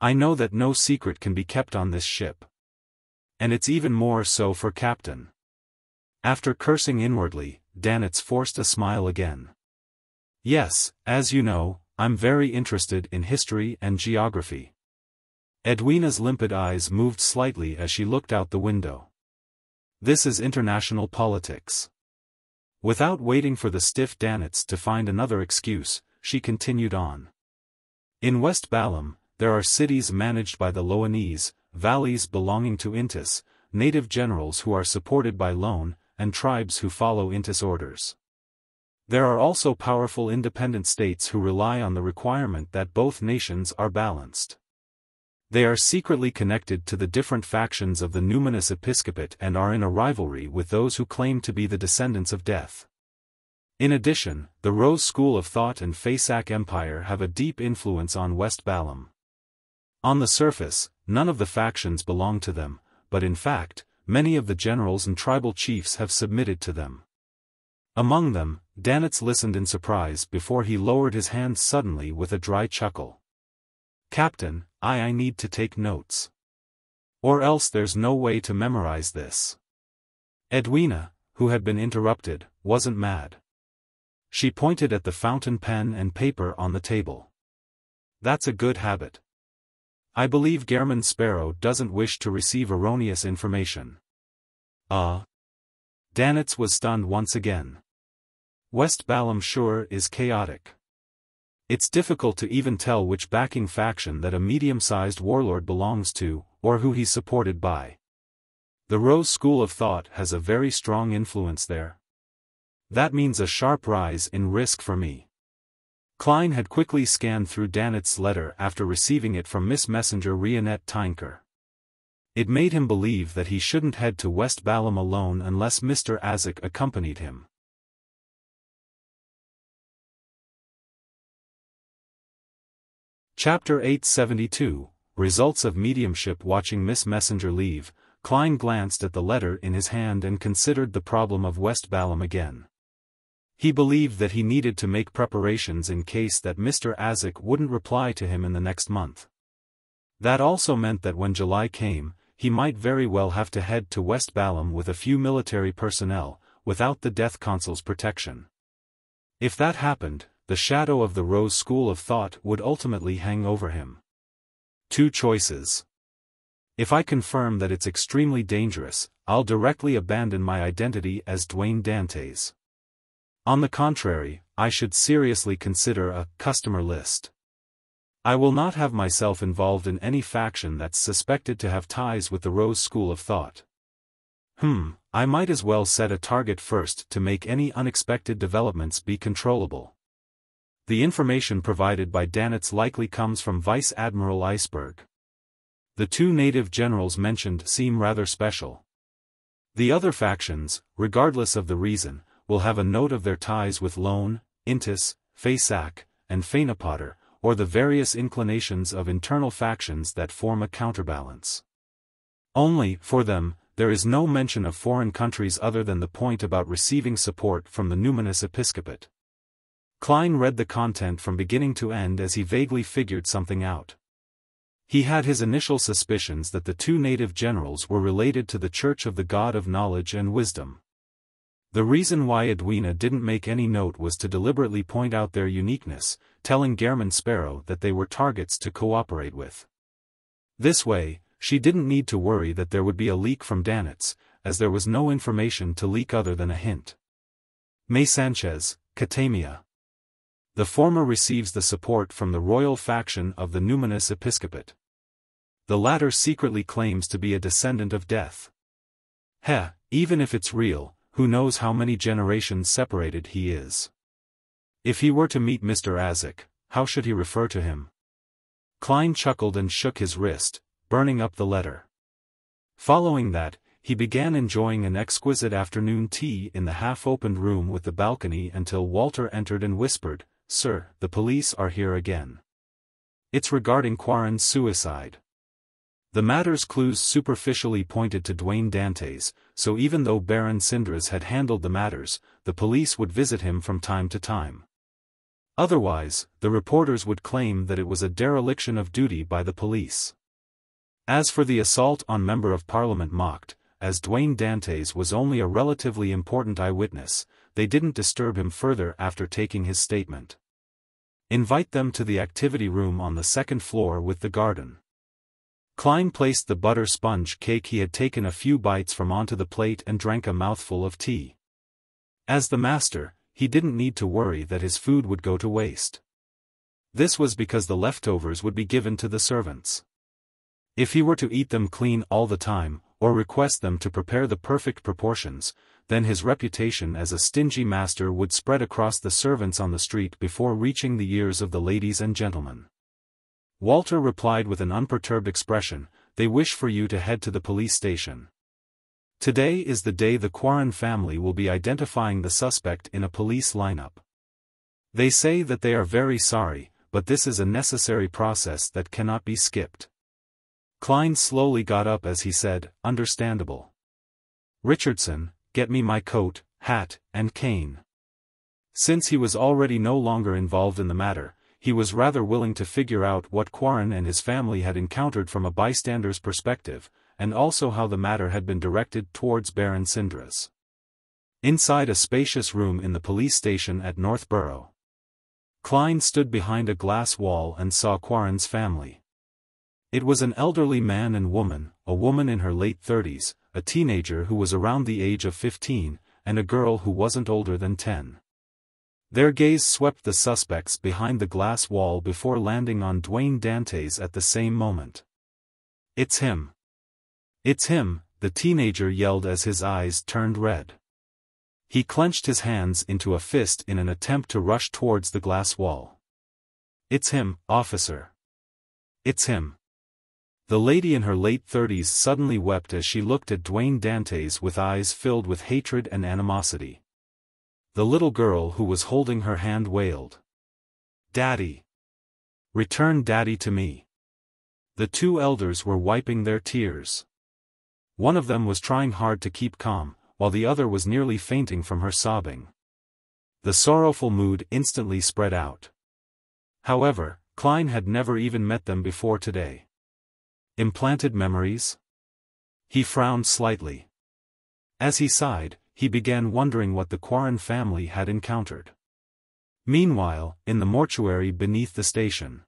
I know that no secret can be kept on this ship. And it's even more so for Captain. After cursing inwardly, Danitz forced a smile again. Yes, as you know, I'm very interested in history and geography. Edwina's limpid eyes moved slightly as she looked out the window. This is international politics. Without waiting for the stiff Danitz to find another excuse, she continued on. In West Balam, there are cities managed by the Loanese, valleys belonging to Intis, native generals who are supported by loan, and tribes who follow Intis orders. There are also powerful independent states who rely on the requirement that both nations are balanced. They are secretly connected to the different factions of the numinous episcopate and are in a rivalry with those who claim to be the descendants of death. In addition, the Rose School of Thought and Fasak Empire have a deep influence on West Balam. On the surface, none of the factions belong to them, but in fact, many of the generals and tribal chiefs have submitted to them. Among them, Danitz listened in surprise before he lowered his hands suddenly with a dry chuckle. Captain, I need to take notes. Or else there's no way to memorize this. Edwina, who had been interrupted, wasn't mad. She pointed at the fountain pen and paper on the table. That's a good habit. I believe Gehrman Sparrow doesn't wish to receive erroneous information. Danitz was stunned once again. West Balam sure is chaotic. It's difficult to even tell which backing faction that a medium-sized warlord belongs to, or who he's supported by. The Rose School of Thought has a very strong influence there. That means a sharp rise in risk for me. Klein had quickly scanned through Danitz's letter after receiving it from Miss Messenger Rionette Tynker. It made him believe that he shouldn't head to West Balam alone unless Mr. Azek accompanied him. Chapter 872, Results of Mediumship. Watching Miss Messenger leave, Klein glanced at the letter in his hand and considered the problem of West Balam again. He believed that he needed to make preparations in case that Mr. Azek wouldn't reply to him in the next month. That also meant that when July came, he might very well have to head to West Balam with a few military personnel, without the Death Consul's protection. If that happened, the shadow of the Rose School of Thought would ultimately hang over him. Two choices. If I confirm that it's extremely dangerous, I'll directly abandon my identity as Dwayne Dantes. On the contrary, I should seriously consider a customer list. I will not have myself involved in any faction that's suspected to have ties with the Rose School of Thought. I might as well set a target first to make any unexpected developments be controllable. The information provided by Danitz likely comes from Vice Admiral Iceberg. The two native generals mentioned seem rather special. The other factions, regardless of the reason, will have a note of their ties with Lone, Intis, Faysak, and Fainapotter, or the various inclinations of internal factions that form a counterbalance. Only, for them, there is no mention of foreign countries other than the point about receiving support from the numinous episcopate. Klein read the content from beginning to end as he vaguely figured something out. He had his initial suspicions that the two native generals were related to the Church of the God of Knowledge and Wisdom. The reason why Edwina didn't make any note was to deliberately point out their uniqueness, telling Gehrman Sparrow that they were targets to cooperate with. This way, she didn't need to worry that there would be a leak from Danitz, as there was no information to leak other than a hint. May Sanchez, Katamia. The former receives the support from the royal faction of the numinous episcopate. The latter secretly claims to be a descendant of death. Even if it's real, who knows how many generations separated he is. If he were to meet Mr. Azek, how should he refer to him? Klein chuckled and shook his wrist, burning up the letter. Following that, he began enjoying an exquisite afternoon tea in the half-opened room with the balcony until Walter entered and whispered, "Sir, the police are here again. It's regarding Quarren's suicide." The matter's clues superficially pointed to Dwayne Dantes, so even though Baron Sindras had handled the matters, the police would visit him from time to time. Otherwise, the reporters would claim that it was a dereliction of duty by the police. As for the assault on Member of Parliament mocked, as Dwayne Dantes was only a relatively important eyewitness, they didn't disturb him further after taking his statement. Invite them to the activity room on the second floor with the garden. Klein placed the butter sponge cake he had taken a few bites from onto the plate and drank a mouthful of tea. As the master, he didn't need to worry that his food would go to waste. This was because the leftovers would be given to the servants. If he were to eat them clean all the time, or request them to prepare the perfect proportions, then his reputation as a stingy master would spread across the servants on the street before reaching the ears of the ladies and gentlemen. Walter replied with an unperturbed expression, "They wish for you to head to the police station. Today is the day the Quarren family will be identifying the suspect in a police lineup. They say that they are very sorry, but this is a necessary process that cannot be skipped." Klein slowly got up as he said, "Understandable. Richardson, get me my coat, hat, and cane." Since he was already no longer involved in the matter, he was rather willing to figure out what Quarren and his family had encountered from a bystander's perspective, and also how the matter had been directed towards Baron Sindras. Inside a spacious room in the police station at Northborough, Klein stood behind a glass wall and saw Quarren's family. It was an elderly man and woman, a woman in her late 30s, a teenager who was around the age of 15, and a girl who wasn't older than 10. Their gaze swept the suspects behind the glass wall before landing on Dwayne Dantes at the same moment. "It's him! It's him!" the teenager yelled as his eyes turned red. He clenched his hands into a fist in an attempt to rush towards the glass wall. "It's him, officer! It's him!" The lady in her late 30s suddenly wept as she looked at Dwayne Dantes with eyes filled with hatred and animosity. The little girl who was holding her hand wailed, "Daddy! Return Daddy to me!" The two elders were wiping their tears. One of them was trying hard to keep calm, while the other was nearly fainting from her sobbing. The sorrowful mood instantly spread out. However, Klein had never even met them before today. Implanted memories? He frowned slightly. As he sighed, he began wondering what the Quarren family had encountered. Meanwhile, in the mortuary beneath the station,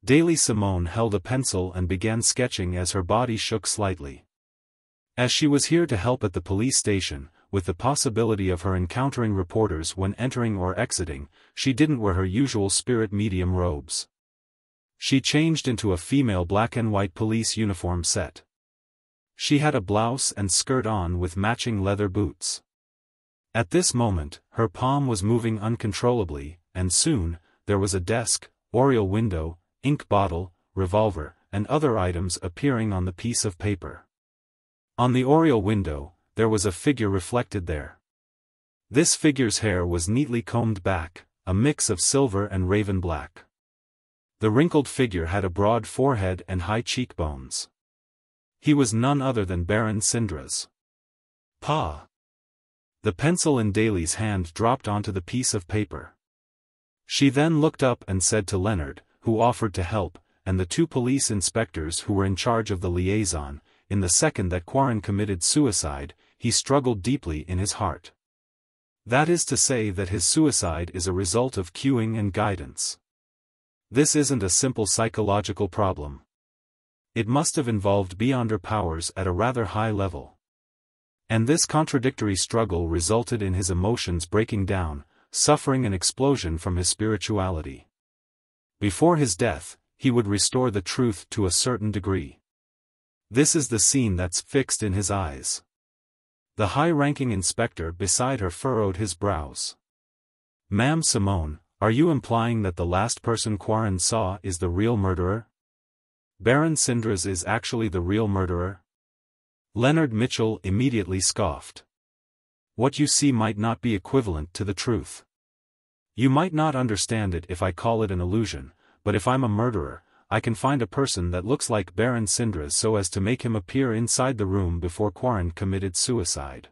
Daily Simone held a pencil and began sketching as her body shook slightly. As she was here to help at the police station, with the possibility of her encountering reporters when entering or exiting, she didn't wear her usual spirit medium robes. She changed into a female black and white police uniform set. She had a blouse and skirt on with matching leather boots. At this moment, her palm was moving uncontrollably, and soon, there was a desk, oriel window, ink bottle, revolver, and other items appearing on the piece of paper. On the oriel window, there was a figure reflected there. This figure's hair was neatly combed back, a mix of silver and raven black. The wrinkled figure had a broad forehead and high cheekbones. He was none other than Baron Syndra's Pa. The pencil in Daly's hand dropped onto the piece of paper. She then looked up and said to Leonard, who offered to help, and the two police inspectors who were in charge of the liaison, in the second that Quarren committed suicide, he struggled deeply in his heart. That is to say that his suicide is a result of cueing and guidance. This isn't a simple psychological problem. It must have involved beyonder powers at a rather high level. And this contradictory struggle resulted in his emotions breaking down, suffering an explosion from his spirituality. Before his death, he would restore the truth to a certain degree. This is the scene that's fixed in his eyes. The high-ranking inspector beside her furrowed his brows. "Ma'am Simone, are you implying that the last person Quarren saw is the real murderer? Baron Syndra's is actually the real murderer?" Leonard Mitchell immediately scoffed. "What you see might not be equivalent to the truth. You might not understand it if I call it an illusion, but if I'm a murderer, I can find a person that looks like Baron Syndra's so as to make him appear inside the room before Quarren committed suicide."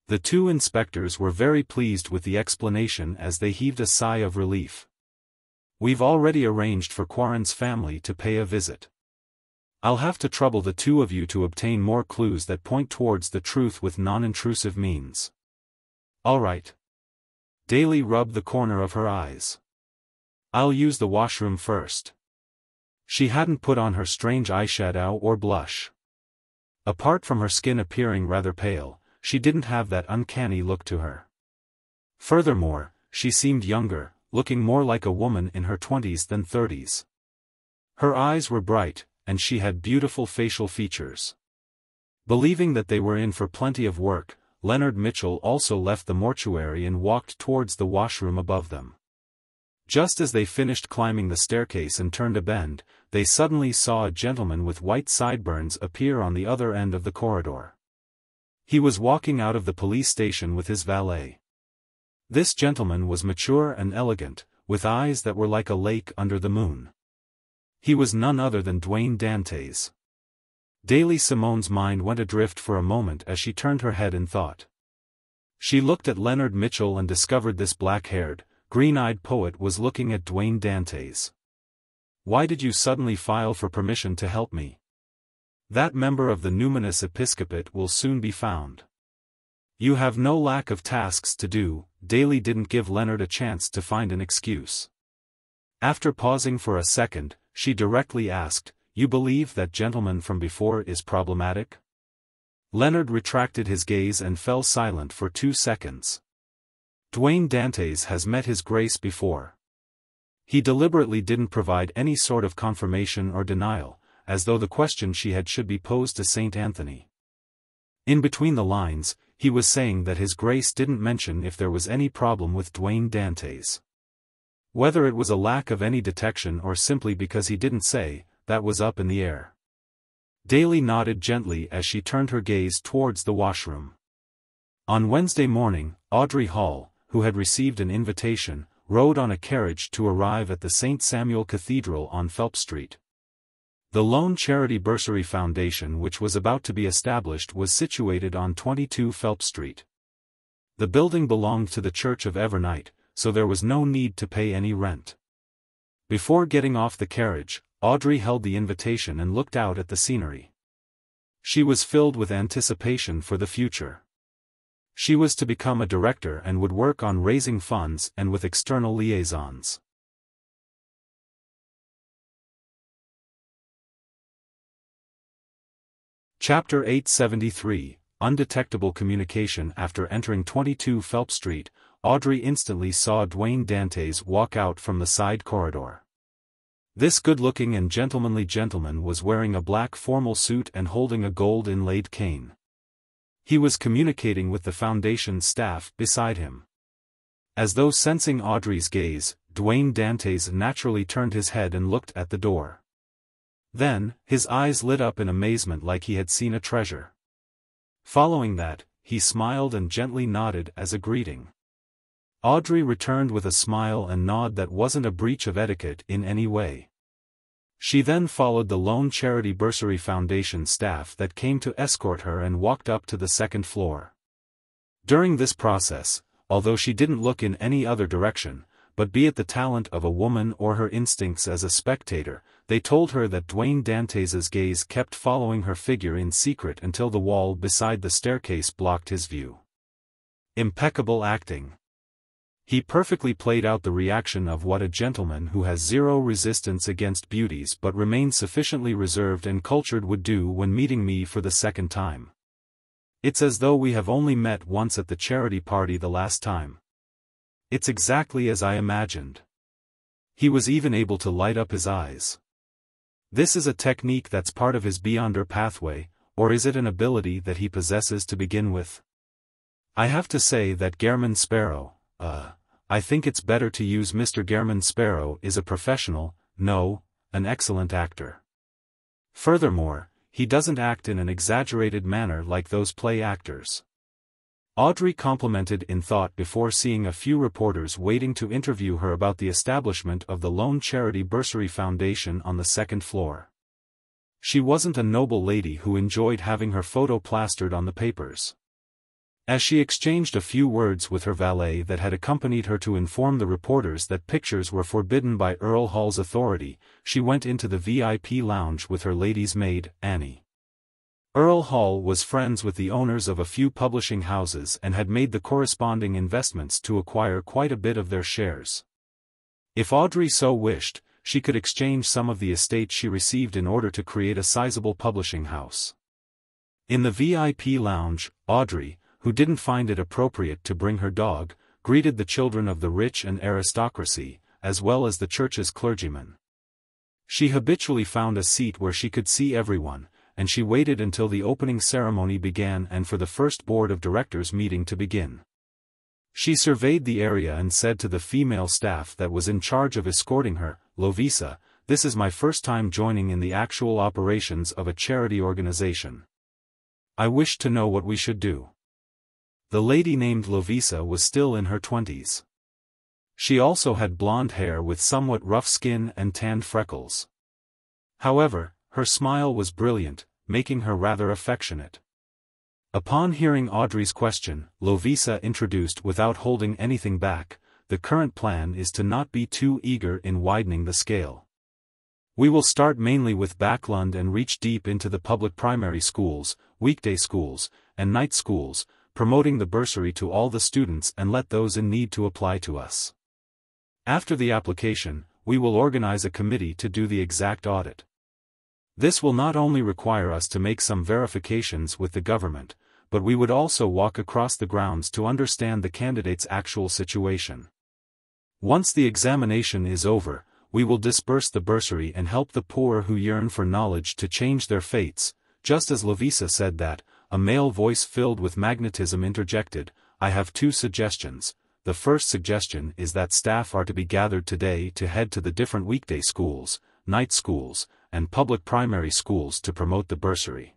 The two inspectors were very pleased with the explanation as they heaved a sigh of relief. "We've already arranged for Quarren's family to pay a visit. I'll have to trouble the two of you to obtain more clues that point towards the truth with non-intrusive means." "All right." Daly rubbed the corner of her eyes. "I'll use the washroom first." She hadn't put on her strange eyeshadow or blush. Apart from her skin appearing rather pale, she didn't have that uncanny look to her. Furthermore, she seemed younger, looking more like a woman in her 20s than 30s. Her eyes were bright, and she had beautiful facial features. Believing that they were in for plenty of work, Leonard Mitchell also left the mortuary and walked towards the washroom above them. Just as they finished climbing the staircase and turned a bend, they suddenly saw a gentleman with white sideburns appear on the other end of the corridor. He was walking out of the police station with his valet. This gentleman was mature and elegant, with eyes that were like a lake under the moon. He was none other than Dwayne Dantes. Daily Simone's mind went adrift for a moment as she turned her head in thought. She looked at Leonard Mitchell and discovered this black-haired, green-eyed poet was looking at Dwayne Dantes. "Why did you suddenly file for permission to help me? That member of the numinous episcopate will soon be found. You have no lack of tasks to do." Daly didn't give Leonard a chance to find an excuse. After pausing for a second, she directly asked, "You believe that gentleman from before is problematic?" Leonard retracted his gaze and fell silent for 2 seconds. "Dwayne Dantes has met His Grace before." He deliberately didn't provide any sort of confirmation or denial, as though the question she had should be posed to St. Anthony. In between the lines, he was saying that His Grace didn't mention if there was any problem with Dwayne Dantes. Whether it was a lack of any detection or simply because he didn't say, that was up in the air. Daly nodded gently as she turned her gaze towards the washroom. On Wednesday morning, Audrey Hall, who had received an invitation, rode on a carriage to arrive at the St. Samuel Cathedral on Phelps Street. The Lone Charity Bursary Foundation which was about to be established was situated on 22 Phelps Street. The building belonged to the Church of Evernight, so there was no need to pay any rent. Before getting off the carriage, Audrey held the invitation and looked out at the scenery. She was filled with anticipation for the future. She was to become a director and would work on raising funds and with external liaisons. Chapter 873, Undetectable Communication. After entering 22 Phelps Street, Audrey instantly saw Dwayne Dantes walk out from the side corridor. This good-looking and gentlemanly gentleman was wearing a black formal suit and holding a gold-inlaid cane. He was communicating with the Foundation's staff beside him. As though sensing Audrey's gaze, Dwayne Dantes naturally turned his head and looked at the door. Then, his eyes lit up in amazement like he had seen a treasure. Following that, he smiled and gently nodded as a greeting. Audrey returned with a smile and nod that wasn't a breach of etiquette in any way. She then followed the Lone Charity Bursary Foundation staff that came to escort her and walked up to the second floor. During this process, although she didn't look in any other direction, but be it the talent of a woman or her instincts as a spectator, they told her that Dwayne Dantes's gaze kept following her figure in secret until the wall beside the staircase blocked his view. Impeccable acting. He perfectly played out the reaction of what a gentleman who has zero resistance against beauties but remains sufficiently reserved and cultured would do when meeting me for the second time. It's as though we have only met once at the charity party the last time. It's exactly as I imagined. He was even able to light up his eyes. This is a technique that's part of his Beyonder pathway, or is it an ability that he possesses to begin with? I have to say that Gehrman Sparrow, I think it's better to use Mr. Gehrman Sparrow is a professional, no, an excellent actor. Furthermore, he doesn't act in an exaggerated manner like those play actors. Audrey complimented in thought before seeing a few reporters waiting to interview her about the establishment of the Lone Charity Bursary Foundation on the second floor. She wasn't a noble lady who enjoyed having her photo plastered on the papers. As she exchanged a few words with her valet that had accompanied her to inform the reporters that pictures were forbidden by Earl Hall's authority, she went into the VIP lounge with her lady's maid, Annie. Earl Hall was friends with the owners of a few publishing houses and had made the corresponding investments to acquire quite a bit of their shares. If Audrey so wished, she could exchange some of the estate she received in order to create a sizable publishing house. In the VIP lounge, Audrey, who didn't find it appropriate to bring her dog, greeted the children of the rich and aristocracy, as well as the church's clergymen. She habitually found a seat where she could see everyone, and she waited until the opening ceremony began and for the first board of directors meeting to begin. She surveyed the area and said to the female staff that was in charge of escorting her, "Lovisa, this is my first time joining in the actual operations of a charity organization. I wish to know what we should do." The lady named Lovisa was still in her 20s. She also had blonde hair with somewhat rough skin and tanned freckles. However, her smile was brilliant, making her rather affectionate. Upon hearing Audrey's question, Lovisa introduced without holding anything back, "The current plan is to not be too eager in widening the scale. We will start mainly with Backlund and reach deep into the public primary schools, weekday schools, and night schools, promoting the bursary to all the students and let those in need to apply to us. After the application, we will organize a committee to do the exact audit. This will not only require us to make some verifications with the government, but we would also walk across the grounds to understand the candidate's actual situation. Once the examination is over, we will disperse the bursary and help the poor who yearn for knowledge to change their fates." Just as Lovisa said that, a male voice filled with magnetism interjected, "I have two suggestions. The first suggestion is that staff are to be gathered today to head to the different weekday schools, night schools, and public primary schools to promote the bursary.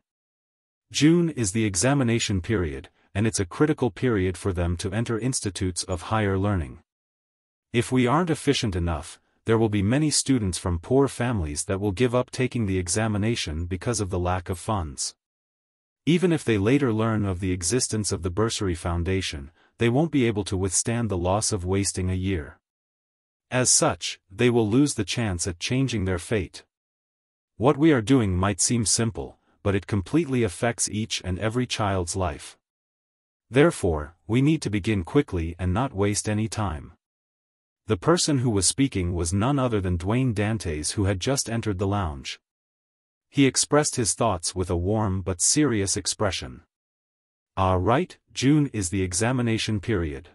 June is the examination period, and it's a critical period for them to enter institutes of higher learning. If we aren't efficient enough, there will be many students from poor families that will give up taking the examination because of the lack of funds. Even if they later learn of the existence of the Bursary Foundation, they won't be able to withstand the loss of wasting a year. As such, they will lose the chance at changing their fate. What we are doing might seem simple, but it completely affects each and every child's life. Therefore, we need to begin quickly and not waste any time. The person who was speaking was none other than Dwayne Dantes, who had just entered the lounge. He expressed his thoughts with a warm but serious expression. Right, June is the examination period.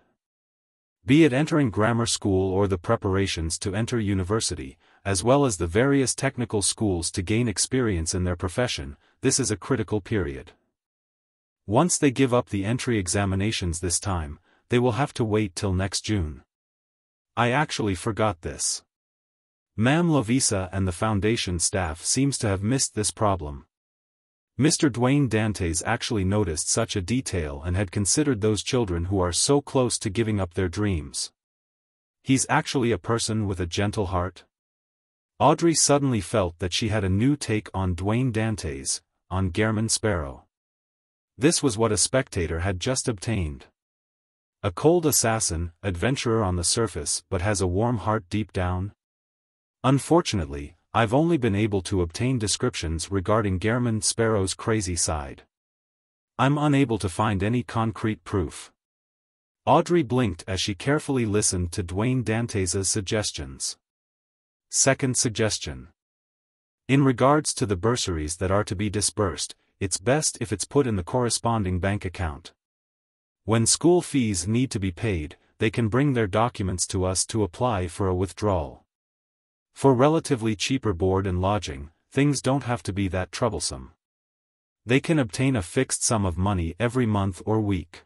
Be it entering grammar school or the preparations to enter university, as well as the various technical schools to gain experience in their profession, this is a critical period. Once they give up the entry examinations this time, they will have to wait till next June. I actually forgot this. Ma'am Lovisa and the foundation staff seems to have missed this problem. Mr. Dwayne Dantes actually noticed such a detail and had considered those children who are so close to giving up their dreams. He's actually a person with a gentle heart. Audrey suddenly felt that she had a new take on Dwayne Dantes, on Gehrman Sparrow. This was what a spectator had just obtained. A cold assassin, adventurer on the surface but has a warm heart deep down? Unfortunately, I've only been able to obtain descriptions regarding Gehrman Sparrow's crazy side. I'm unable to find any concrete proof. Audrey blinked as she carefully listened to Dwayne Dantes' suggestions. Second suggestion. In regards to the bursaries that are to be disbursed, it's best if it's put in the corresponding bank account. When school fees need to be paid, they can bring their documents to us to apply for a withdrawal. For relatively cheaper board and lodging, things don't have to be that troublesome. They can obtain a fixed sum of money every month or week.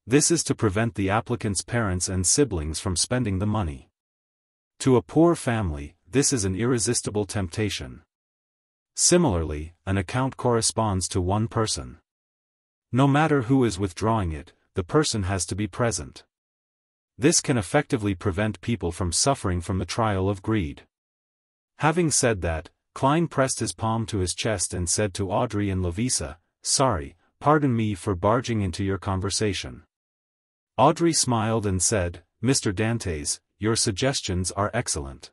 This is to prevent the applicant's parents and siblings from spending the money. To a poor family, this is an irresistible temptation. Similarly, an account corresponds to one person. No matter who is withdrawing it, the person has to be present. This can effectively prevent people from suffering from the trial of greed. Having said that, Klein pressed his palm to his chest and said to Audrey and Lovisa, "Sorry, pardon me for barging into your conversation." Audrey smiled and said, "Mr. Dantes, your suggestions are excellent.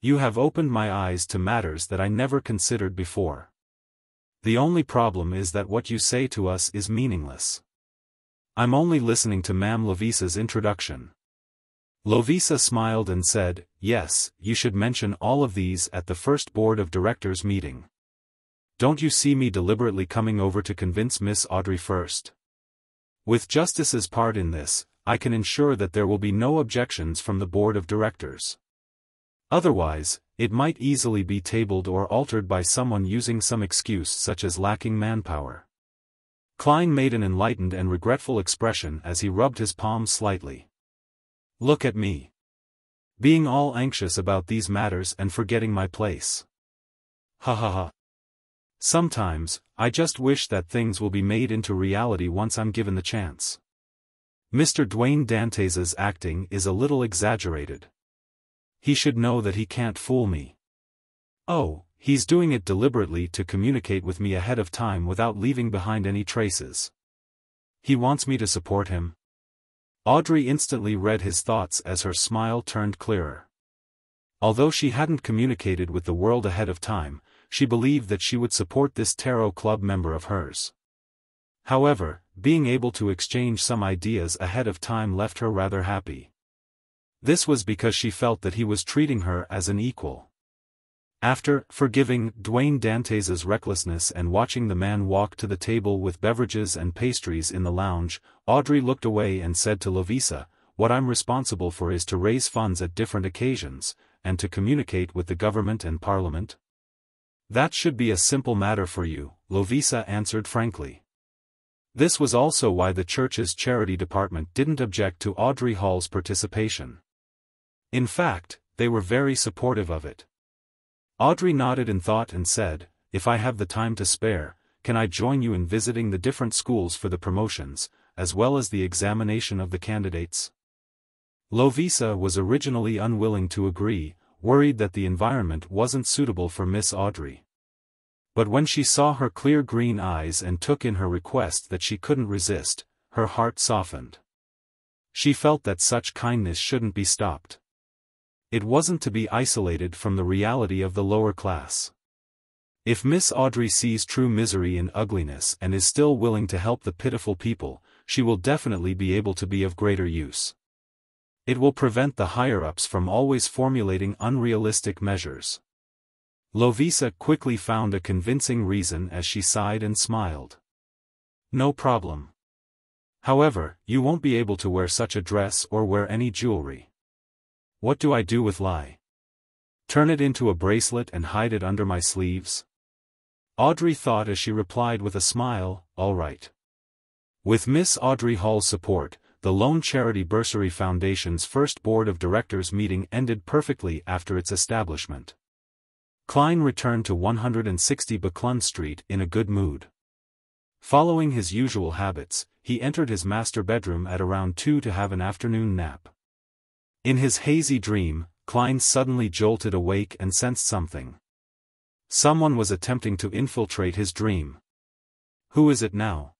You have opened my eyes to matters that I never considered before. The only problem is that what you say to us is meaningless. I'm only listening to Ma'am Lovisa's introduction." Lovisa smiled and said, "Yes, you should mention all of these at the first board of directors meeting. Don't you see me deliberately coming over to convince Miss Audrey first? With Justice's part in this, I can ensure that there will be no objections from the board of directors. Otherwise, it might easily be tabled or altered by someone using some excuse such as lacking manpower." Klein made an enlightened and regretful expression as he rubbed his palms slightly. "Look at me. Being all anxious about these matters and forgetting my place. Ha ha ha. Sometimes, I just wish that things will be made into reality once I'm given the chance. Mr. Dwayne Dantes' acting is a little exaggerated. He should know that he can't fool me. Oh, he's doing it deliberately to communicate with me ahead of time without leaving behind any traces. He wants me to support him." Audrey instantly read his thoughts as her smile turned clearer. Although she hadn't communicated with the world ahead of time, she believed that she would support this tarot club member of hers. However, being able to exchange some ideas ahead of time left her rather happy. This was because she felt that he was treating her as an equal. After forgiving Dwayne Dantes' recklessness and watching the man walk to the table with beverages and pastries in the lounge, Audrey looked away and said to Lovisa, "What I'm responsible for is to raise funds at different occasions, and to communicate with the government and parliament." "That should be a simple matter for you," Lovisa answered frankly. This was also why the church's charity department didn't object to Audrey Hall's participation. In fact, they were very supportive of it. Audrey nodded in thought and said, "If I have the time to spare, can I join you in visiting the different schools for the promotions, as well as the examination of the candidates?" Lovisa was originally unwilling to agree, worried that the environment wasn't suitable for Miss Audrey. But when she saw her clear green eyes and took in her request that she couldn't resist, her heart softened. She felt that such kindness shouldn't be stopped. It wasn't to be isolated from the reality of the lower class. If Miss Audrey sees true misery in ugliness and is still willing to help the pitiful people, she will definitely be able to be of greater use. It will prevent the higher-ups from always formulating unrealistic measures. Lovisa quickly found a convincing reason as she sighed and smiled. No problem. However, you won't be able to wear such a dress or wear any jewelry. What do I do with Lai? Turn it into a bracelet and hide it under my sleeves? Audrey thought as she replied with a smile, all right. With Miss Audrey Hall's support, the Lone Charity Bursary Foundation's first Board of Directors meeting ended perfectly after its establishment. Klein returned to 160 Buckland Street in a good mood. Following his usual habits, he entered his master bedroom at around 2 to have an afternoon nap. In his hazy dream, Klein suddenly jolted awake and sensed something. Someone was attempting to infiltrate his dream. Who is it now?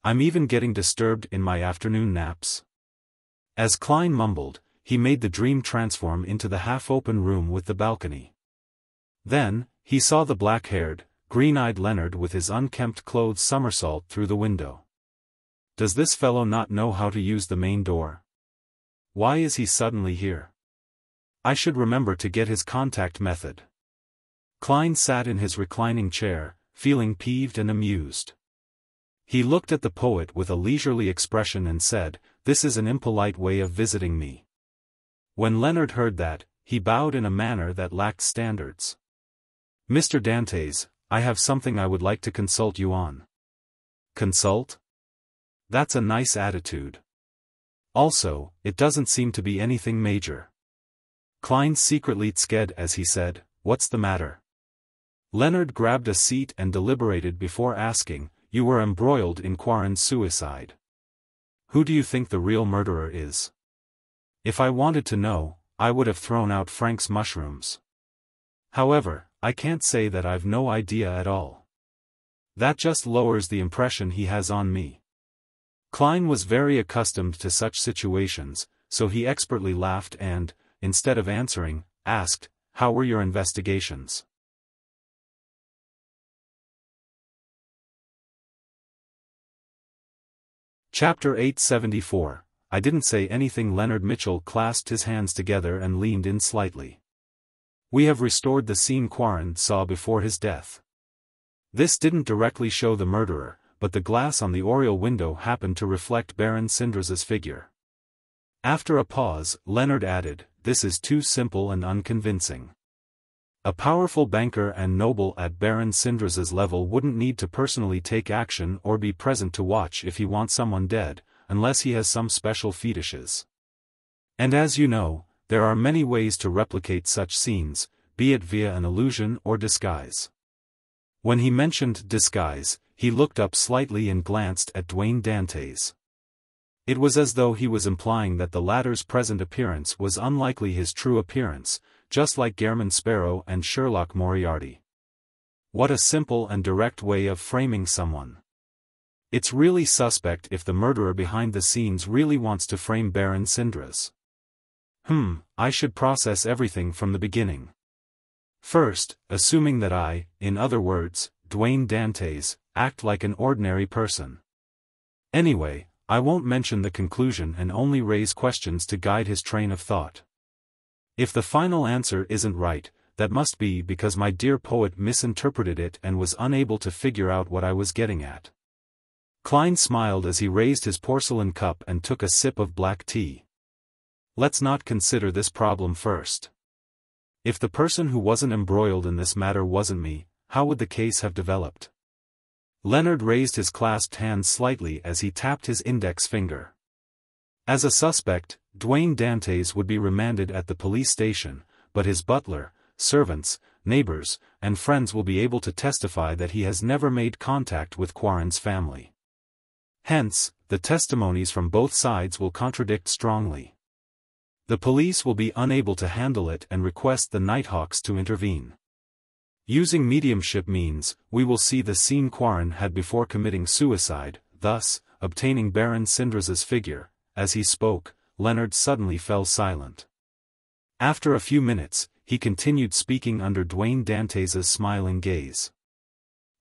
I'm even getting disturbed in my afternoon naps. As Klein mumbled, he made the dream transform into the half-open room with the balcony. Then, he saw the black-haired, green-eyed Leonard with his unkempt clothes somersault through the window. Does this fellow not know how to use the main door? Why is he suddenly here? I should remember to get his contact method. Klein sat in his reclining chair, feeling peeved and amused. He looked at the poet with a leisurely expression and said, "This is an impolite way of visiting me." When Leonard heard that, he bowed in a manner that lacked standards. "Mr. Dantes, I have something I would like to consult you on." Consult? That's a nice attitude. Also, it doesn't seem to be anything major. Klein secretly sked as he said, "What's the matter?" Leonard grabbed a seat and deliberated before asking, "You were embroiled in Quarren's suicide. Who do you think the real murderer is?" If I wanted to know, I would have thrown out Frank's mushrooms. However, I can't say that I've no idea at all. That just lowers the impression he has on me. Klein was very accustomed to such situations, so he expertly laughed and, instead of answering, asked, "How were your investigations?" Chapter 874. I didn't say anything. Leonard Mitchell clasped his hands together and leaned in slightly. We have restored the scene Quarren saw before his death. This didn't directly show the murderer, but the glass on the oriel window happened to reflect Baron Sindras's figure. After a pause, Leonard added, "This is too simple and unconvincing. A powerful banker and noble at Baron Sindras's level wouldn't need to personally take action or be present to watch if he wants someone dead, unless he has some special fetishes. And as you know, there are many ways to replicate such scenes, be it via an illusion or disguise." When he mentioned disguise, he looked up slightly and glanced at Dwayne Dantes. It was as though he was implying that the latter's present appearance was unlikely his true appearance, just like Gairman Sparrow and Sherlock Moriarty. What a simple and direct way of framing someone. It's really suspect if the murderer behind the scenes really wants to frame Baron Sindras. I should process everything from the beginning. First, assuming that I, in other words, Dwayne Dantes, act like an ordinary person. Anyway, I won't mention the conclusion and only raise questions to guide his train of thought. If the final answer isn't right, that must be because my dear poet misinterpreted it and was unable to figure out what I was getting at. Klein smiled as he raised his porcelain cup and took a sip of black tea. Let's not consider this problem first. If the person who wasn't embroiled in this matter wasn't me, how would the case have developed? Leonard raised his clasped hand slightly as he tapped his index finger. As a suspect, Dwayne Dantes would be remanded at the police station, but his butler, servants, neighbors, and friends will be able to testify that he has never made contact with Quarren's family. Hence, the testimonies from both sides will contradict strongly. The police will be unable to handle it and request the Nighthawks to intervene. Using mediumship means, we will see the scene Quarren had before committing suicide, thus, obtaining Baron Sindras's figure. As he spoke, Leonard suddenly fell silent. After a few minutes, he continued speaking under Dwayne Dantes' smiling gaze.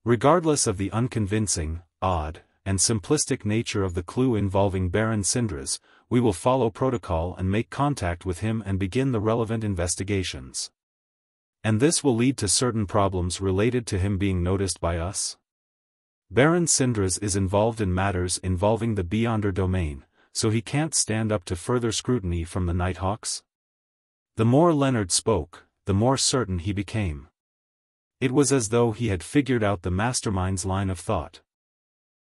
Regardless of the unconvincing, odd, and simplistic nature of the clue involving Baron Sindras, we will follow protocol and make contact with him and begin the relevant investigations. And this will lead to certain problems related to him being noticed by us. Baron Sindras is involved in matters involving the Beyonder domain, so he can't stand up to further scrutiny from the Nighthawks. The more Leonard spoke, the more certain he became. It was as though he had figured out the mastermind's line of thought.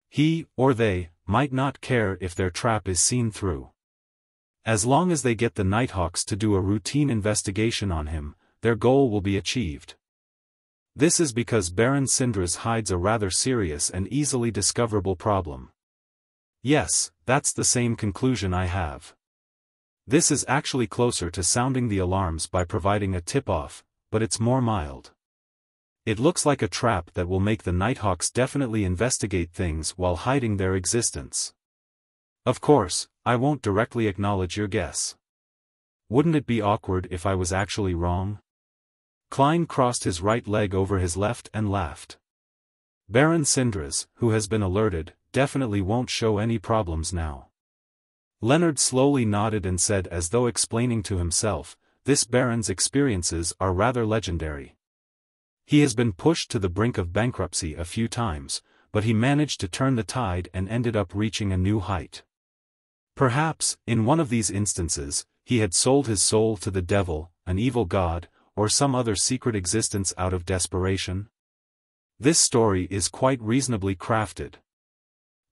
He, or they, might not care if their trap is seen through. As long as they get the Nighthawks to do a routine investigation on him, their goal will be achieved. This is because Baron Sindras hides a rather serious and easily discoverable problem. Yes, that's the same conclusion I have. This is actually closer to sounding the alarms by providing a tip-off, but it's more mild. It looks like a trap that will make the Nighthawks definitely investigate things while hiding their existence. Of course, I won't directly acknowledge your guess. Wouldn't it be awkward if I was actually wrong? Klein crossed his right leg over his left and laughed. Baron Sindras, who has been alerted, definitely won't show any problems now. Leonard slowly nodded and said as though explaining to himself, this Baron's experiences are rather legendary. He has been pushed to the brink of bankruptcy a few times, but he managed to turn the tide and ended up reaching a new height. Perhaps, in one of these instances, he had sold his soul to the devil, an evil god, or some other secret existence out of desperation. This story is quite reasonably crafted.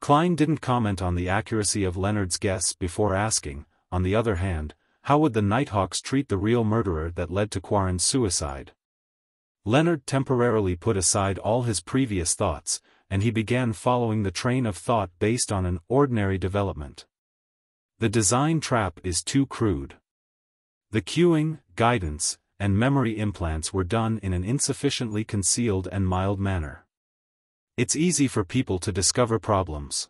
Klein didn't comment on the accuracy of Leonard's guess before asking, on the other hand, how would the Nighthawks treat the real murderer that led to Quarren's suicide? Leonard temporarily put aside all his previous thoughts, and he began following the train of thought based on an ordinary development. The design trap is too crude. The cueing, guidance, and memory implants were done in an insufficiently concealed and mild manner. It's easy for people to discover problems.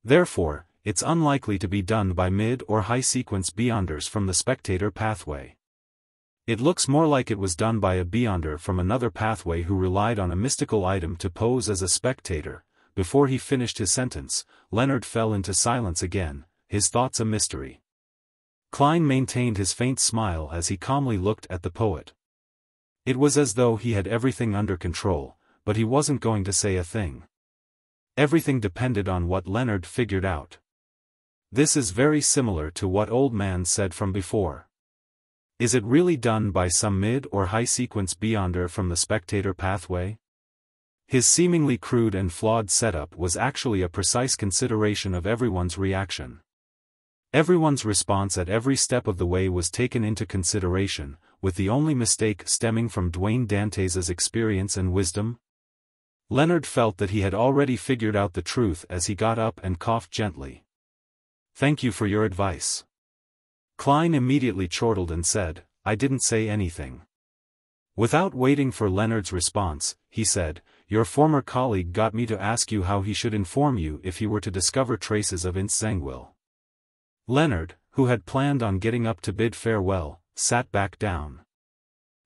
Therefore, it's unlikely to be done by mid- or high-sequence Beyonders from the spectator pathway. It looks more like it was done by a Beyonder from another pathway who relied on a mystical item to pose as a spectator. Before he finished his sentence, Leonard fell into silence again, his thoughts a mystery. Klein maintained his faint smile as he calmly looked at the poet. It was as though he had everything under control, but he wasn't going to say a thing. Everything depended on what Leonard figured out. This is very similar to what Old Man said from before. Is it really done by some mid- or high-sequence Beyonder from the spectator pathway? His seemingly crude and flawed setup was actually a precise consideration of everyone's reaction. Everyone's response at every step of the way was taken into consideration, with the only mistake stemming from Dwayne Dantes' experience and wisdom. Leonard felt that he had already figured out the truth as he got up and coughed gently. "Thank you for your advice." Klein immediately chortled and said, "I didn't say anything." Without waiting for Leonard's response, he said, "Your former colleague got me to ask you how he should inform you if he were to discover traces of Insanguil." Leonard, who had planned on getting up to bid farewell, sat back down.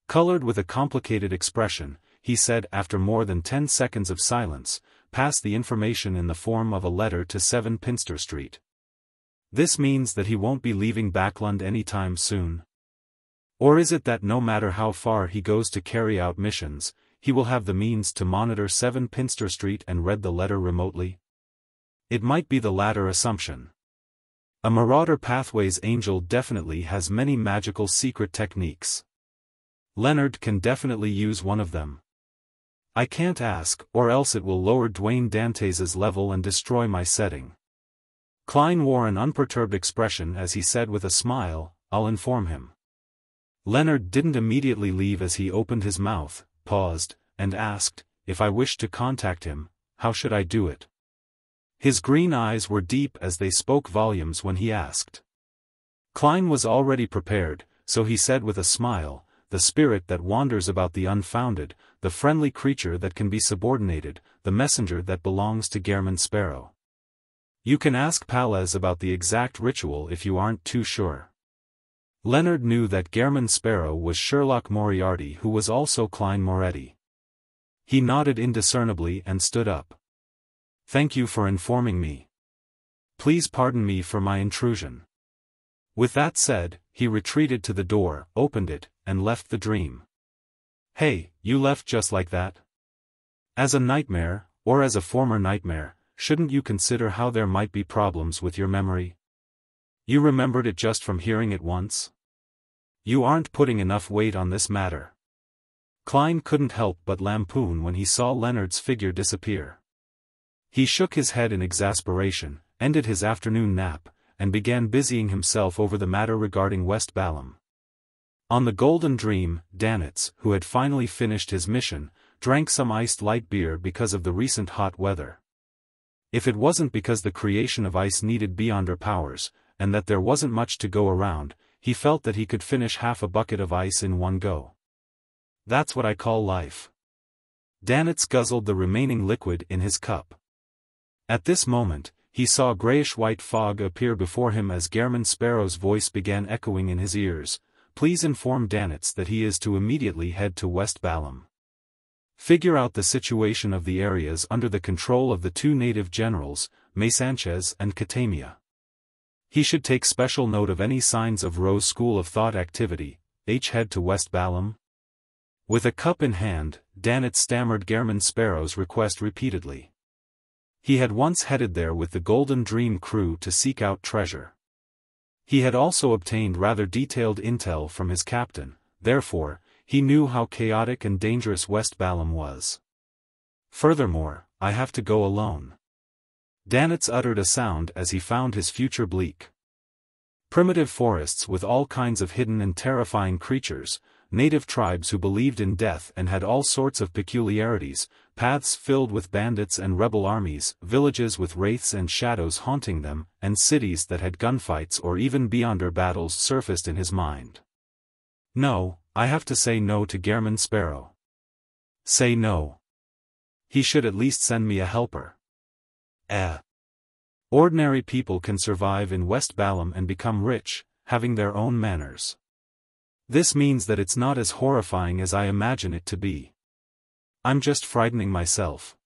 Colored with a complicated expression, he said after more than 10 seconds of silence, "Pass the information in the form of a letter to 7 Pinster Street." This means that he won't be leaving Backlund anytime soon. Or is it that no matter how far he goes to carry out missions, he will have the means to monitor 7 Pinster Street and read the letter remotely? It might be the latter assumption. A Marauder Pathways angel definitely has many magical secret techniques. Leonard can definitely use one of them. I can't ask, or else it will lower Dwayne Dantes' level and destroy my setting. Klein wore an unperturbed expression as he said with a smile, "I'll inform him." Leonard didn't immediately leave as he opened his mouth, paused, and asked, "If I wished to contact him, how should I do it?" His green eyes were deep as they spoke volumes when he asked. Klein was already prepared, so he said with a smile, "The spirit that wanders about the unfounded, the friendly creature that can be subordinated, the messenger that belongs to Gehrman Sparrow. You can ask Palez about the exact ritual if you aren't too sure." Leonard knew that Gairman Sparrow was Sherlock Moriarty, who was also Klein Moretti. He nodded indiscernibly and stood up. "Thank you for informing me. Please pardon me for my intrusion." With that said, he retreated to the door, opened it, and left the dream. "Hey, you left just like that? As a nightmare, or as a former nightmare, shouldn't you consider how there might be problems with your memory? You remembered it just from hearing it once? You aren't putting enough weight on this matter." Klein couldn't help but lampoon when he saw Leonard's figure disappear. He shook his head in exasperation, ended his afternoon nap, and began busying himself over the matter regarding West Balham. On the Golden Dream, Danitz, who had finally finished his mission, drank some iced light beer because of the recent hot weather. If it wasn't because the creation of ice needed beyonder powers, and that there wasn't much to go around, he felt that he could finish half a bucket of ice in one go. "That's what I call life." Danitz guzzled the remaining liquid in his cup. At this moment, he saw grayish-white fog appear before him as Gairman Sparrow's voice began echoing in his ears. "Please inform Danitz that he is to immediately head to West Balham. Figure out the situation of the areas under the control of the two native generals, Sanchez and Katamia. He should take special note of any signs of Rose School of Thought activity. Head to West Balham." With a cup in hand, Danitz stammered Gairman Sparrow's request repeatedly. He had once headed there with the Golden Dream crew to seek out treasure. He had also obtained rather detailed intel from his captain, therefore, he knew how chaotic and dangerous West Balham was. "Furthermore, I have to go alone." Danitz uttered a sound as he found his future bleak. Primitive forests with all kinds of hidden and terrifying creatures, native tribes who believed in death and had all sorts of peculiarities, paths filled with bandits and rebel armies, villages with wraiths and shadows haunting them, and cities that had gunfights or even beyonder battles surfaced in his mind. "No, I have to say no to Gairman Sparrow." "Say no. He should at least send me a helper." Ordinary people can survive in West Balham and become rich, having their own manners. This means that it's not as horrifying as I imagine it to be. I'm just frightening myself.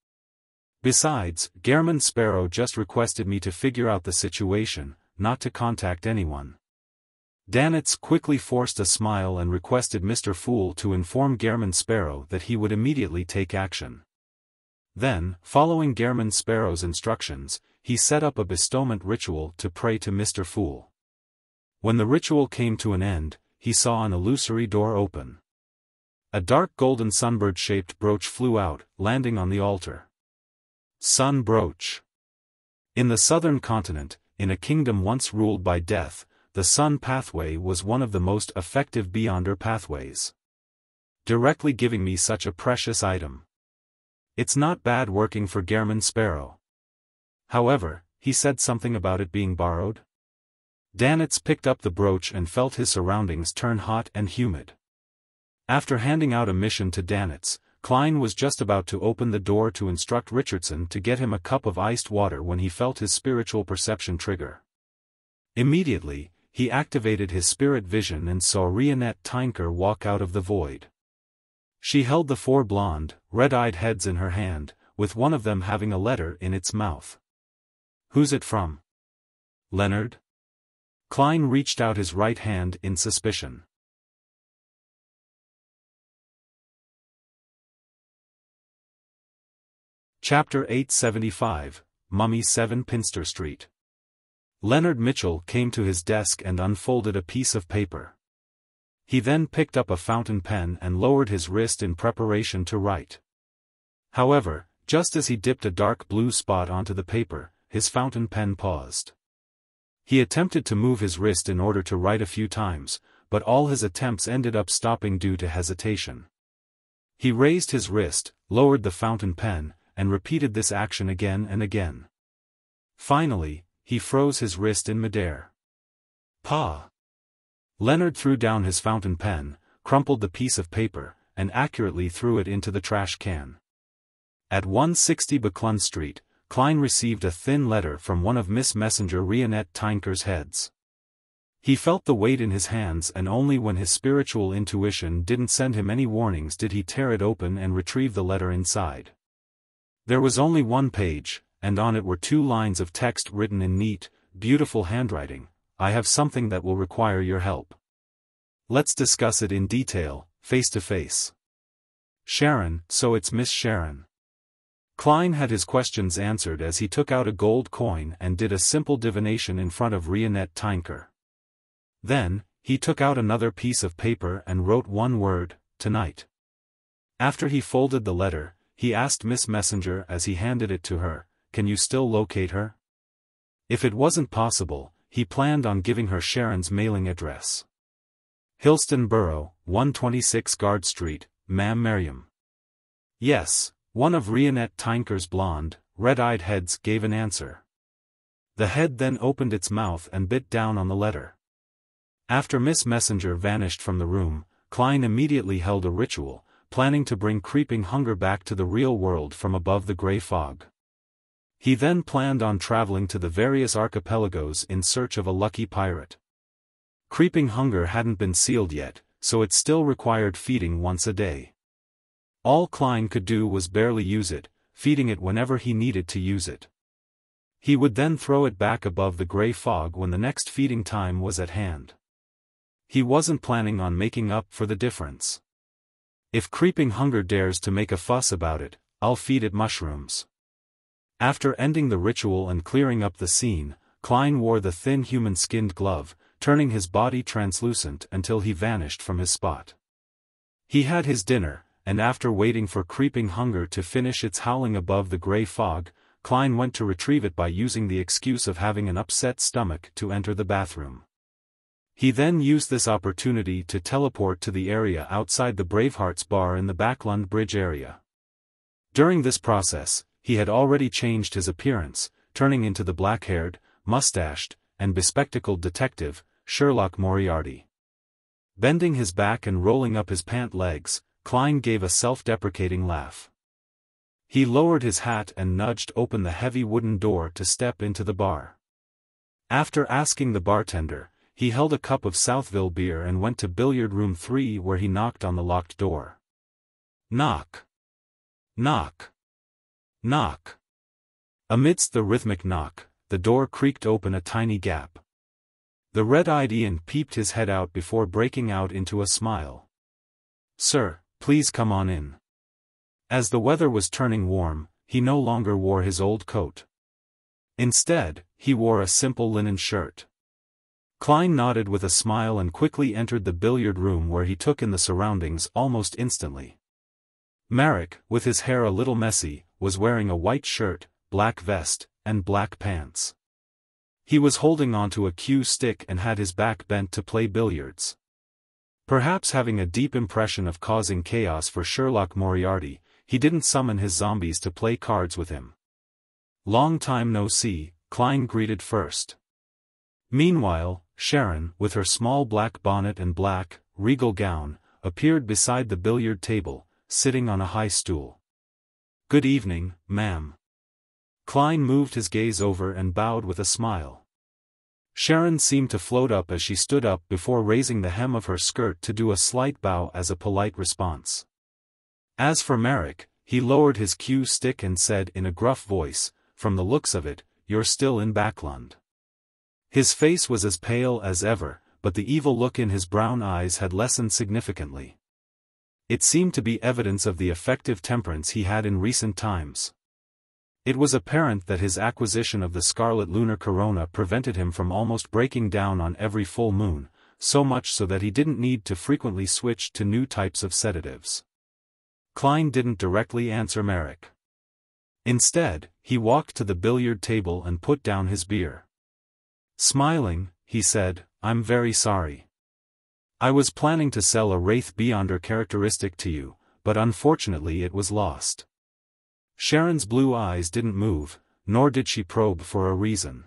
Besides, Gairman Sparrow just requested me to figure out the situation, not to contact anyone. Danitz quickly forced a smile and requested Mr. Fool to inform Gairman Sparrow that he would immediately take action. Then, following Gairman Sparrow's instructions, he set up a bestowment ritual to pray to Mr. Fool. When the ritual came to an end, he saw an illusory door open. A dark golden sunbird-shaped brooch flew out, landing on the altar. Sun brooch. In the southern continent, in a kingdom once ruled by death, the sun pathway was one of the most effective beyonder pathways. Directly giving me such a precious item. It's not bad working for Gairman Sparrow. However, he said something about it being borrowed. Danitz picked up the brooch and felt his surroundings turn hot and humid. After handing out a mission to Danitz, Klein was just about to open the door to instruct Richardson to get him a cup of iced water when he felt his spiritual perception trigger. Immediately, he activated his spirit vision and saw Rionette Tynker walk out of the void. She held the four blonde, red-eyed heads in her hand, with one of them having a letter in its mouth. "Who's it from? Leonard?" Klein reached out his right hand in suspicion. Chapter 875, Mummy 7 Pinster Street. Leonard Mitchell came to his desk and unfolded a piece of paper. He then picked up a fountain pen and lowered his wrist in preparation to write. However, just as he dipped a dark blue spot onto the paper, his fountain pen paused. He attempted to move his wrist in order to write a few times, but all his attempts ended up stopping due to hesitation. He raised his wrist, lowered the fountain pen, and repeated this action again and again. Finally, he froze his wrist in midair. "Pa!" Leonard threw down his fountain pen, crumpled the piece of paper, and accurately threw it into the trash can. At 160 Buckland Street, Klein received a thin letter from one of Miss Messenger Rionette Tynker's heads. He felt the weight in his hands, and only when his spiritual intuition didn't send him any warnings did he tear it open and retrieve the letter inside. There was only one page, and on it were 2 lines of text written in neat, beautiful handwriting. I have something that will require your help. Let's discuss it in detail, face to face. Sharon, so it's Miss Sharon. Klein had his questions answered as he took out a gold coin and did a simple divination in front of Rionette Tinker. Then, he took out another piece of paper and wrote one word, tonight. After he folded the letter, he asked Miss Messenger as he handed it to her, can you still locate her? If it wasn't possible, he planned on giving her Sharon's mailing address. Hillston Borough, 126 Guard Street, Ma'am Merriam. Yes, one of Rionette Tinker's blonde, red-eyed heads gave an answer. The head then opened its mouth and bit down on the letter. After Miss Messenger vanished from the room, Klein immediately held a ritual, planning to bring Creeping Hunger back to the real world from above the grey fog. He then planned on traveling to the various archipelagos in search of a lucky pirate. Creeping Hunger hadn't been sealed yet, so it still required feeding once a day. All Klein could do was barely use it, feeding it whenever he needed to use it. He would then throw it back above the grey fog when the next feeding time was at hand. He wasn't planning on making up for the difference. If Creeping Hunger dares to make a fuss about it, I'll feed it mushrooms. After ending the ritual and clearing up the scene, Klein wore the thin human-skinned glove, turning his body translucent until he vanished from his spot. He had his dinner, and after waiting for Creeping Hunger to finish its howling above the grey fog, Klein went to retrieve it by using the excuse of having an upset stomach to enter the bathroom. He then used this opportunity to teleport to the area outside the Bravehearts bar in the Backlund Bridge area. During this process, he had already changed his appearance, turning into the black-haired, mustached, and bespectacled detective, Sherlock Moriarty. Bending his back and rolling up his pant legs, Klein gave a self-deprecating laugh. He lowered his hat and nudged open the heavy wooden door to step into the bar. After asking the bartender, he held a cup of Southville beer and went to billiard room 3 where he knocked on the locked door. Knock. Knock. Knock. Amidst the rhythmic knock, the door creaked open a tiny gap. The red-eyed Ian peeped his head out before breaking out into a smile. Sir, please come on in. As the weather was turning warm, he no longer wore his old coat. Instead, he wore a simple linen shirt. Klein nodded with a smile and quickly entered the billiard room where he took in the surroundings almost instantly. Marek, with his hair a little messy, was wearing a white shirt, black vest, and black pants. He was holding onto a cue stick and had his back bent to play billiards. Perhaps having a deep impression of causing chaos for Sherlock Moriarty, he didn't summon his zombies to play cards with him. Long time no see, Klein greeted first. Meanwhile, Sharon, with her small black bonnet and black, regal gown, appeared beside the billiard table, sitting on a high stool. Good evening, ma'am. Klein moved his gaze over and bowed with a smile. Sharon seemed to float up as she stood up before raising the hem of her skirt to do a slight bow as a polite response. As for Marek, he lowered his cue stick and said in a gruff voice, from the looks of it, you're still in Backlund. His face was as pale as ever, but the evil look in his brown eyes had lessened significantly. It seemed to be evidence of the effective temperance he had in recent times. It was apparent that his acquisition of the scarlet lunar corona prevented him from almost breaking down on every full moon, so much so that he didn't need to frequently switch to new types of sedatives. Klein didn't directly answer Marek. Instead, he walked to the billiard table and put down his beer. Smiling, he said, I'm very sorry. I was planning to sell a Wraith Beyonder characteristic to you, but unfortunately it was lost. Sharon's blue eyes didn't move, nor did she probe for a reason.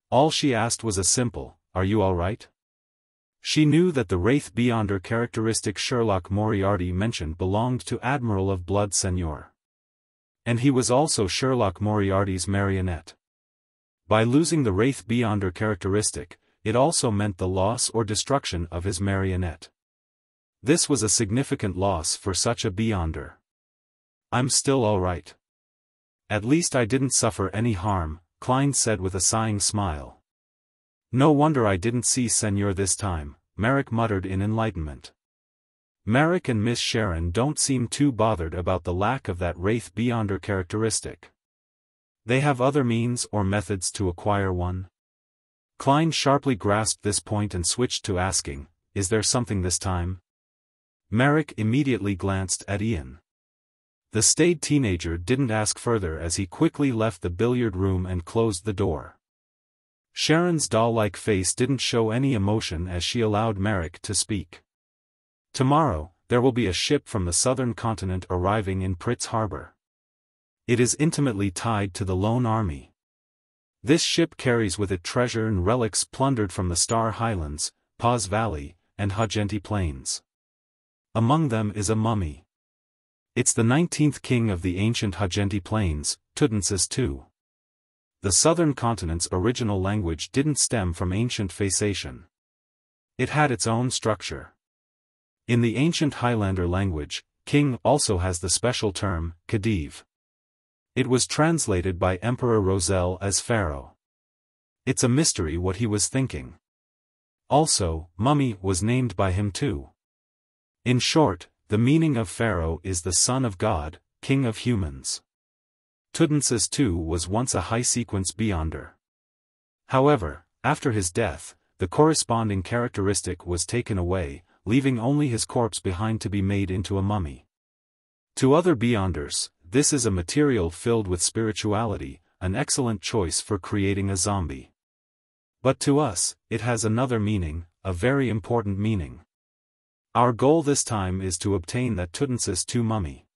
All she asked was a simple, are you all right? She knew that the Wraith Beyonder characteristic Sherlock Moriarty mentioned belonged to Admiral of Blood Seigneur. And he was also Sherlock Moriarty's marionette. By losing the Wraith Beyonder characteristic, it also meant the loss or destruction of his marionette. This was a significant loss for such a beyonder. "I'm still all right. At least I didn't suffer any harm," Klein said with a sighing smile. "No wonder I didn't see Senor this time," Merrick muttered in enlightenment. Merrick and Miss Sharon don't seem too bothered about the lack of that Wraith Beyonder characteristic. They have other means or methods to acquire one? Klein sharply grasped this point and switched to asking, "Is there something this time?" Merrick immediately glanced at Ian. The staid teenager didn't ask further as he quickly left the billiard room and closed the door. Sharon's doll-like face didn't show any emotion as she allowed Merrick to speak. "Tomorrow, there will be a ship from the southern continent arriving in Pritz Harbor. It is intimately tied to the Lone Army. This ship carries with it treasure and relics plundered from the Star Highlands, Paz Valley, and Hajenti Plains. Among them is a mummy. It's the 19th king of the ancient Hajenti Plains, Tutmosis II. The southern continent's original language didn't stem from ancient Phaeacian. It had its own structure. In the ancient Highlander language, king also has the special term, Khedive. It was translated by Emperor Roselle as pharaoh. It's a mystery what he was thinking. Also, mummy was named by him too. In short, the meaning of pharaoh is the son of God, king of humans. Tutmosis II was once a high-sequence beyonder. However, after his death, the corresponding characteristic was taken away, leaving only his corpse behind to be made into a mummy. To other beyonders, this is a material filled with spirituality, an excellent choice for creating a zombie. But to us, it has another meaning, a very important meaning. Our goal this time is to obtain that Tutmosis II mummy.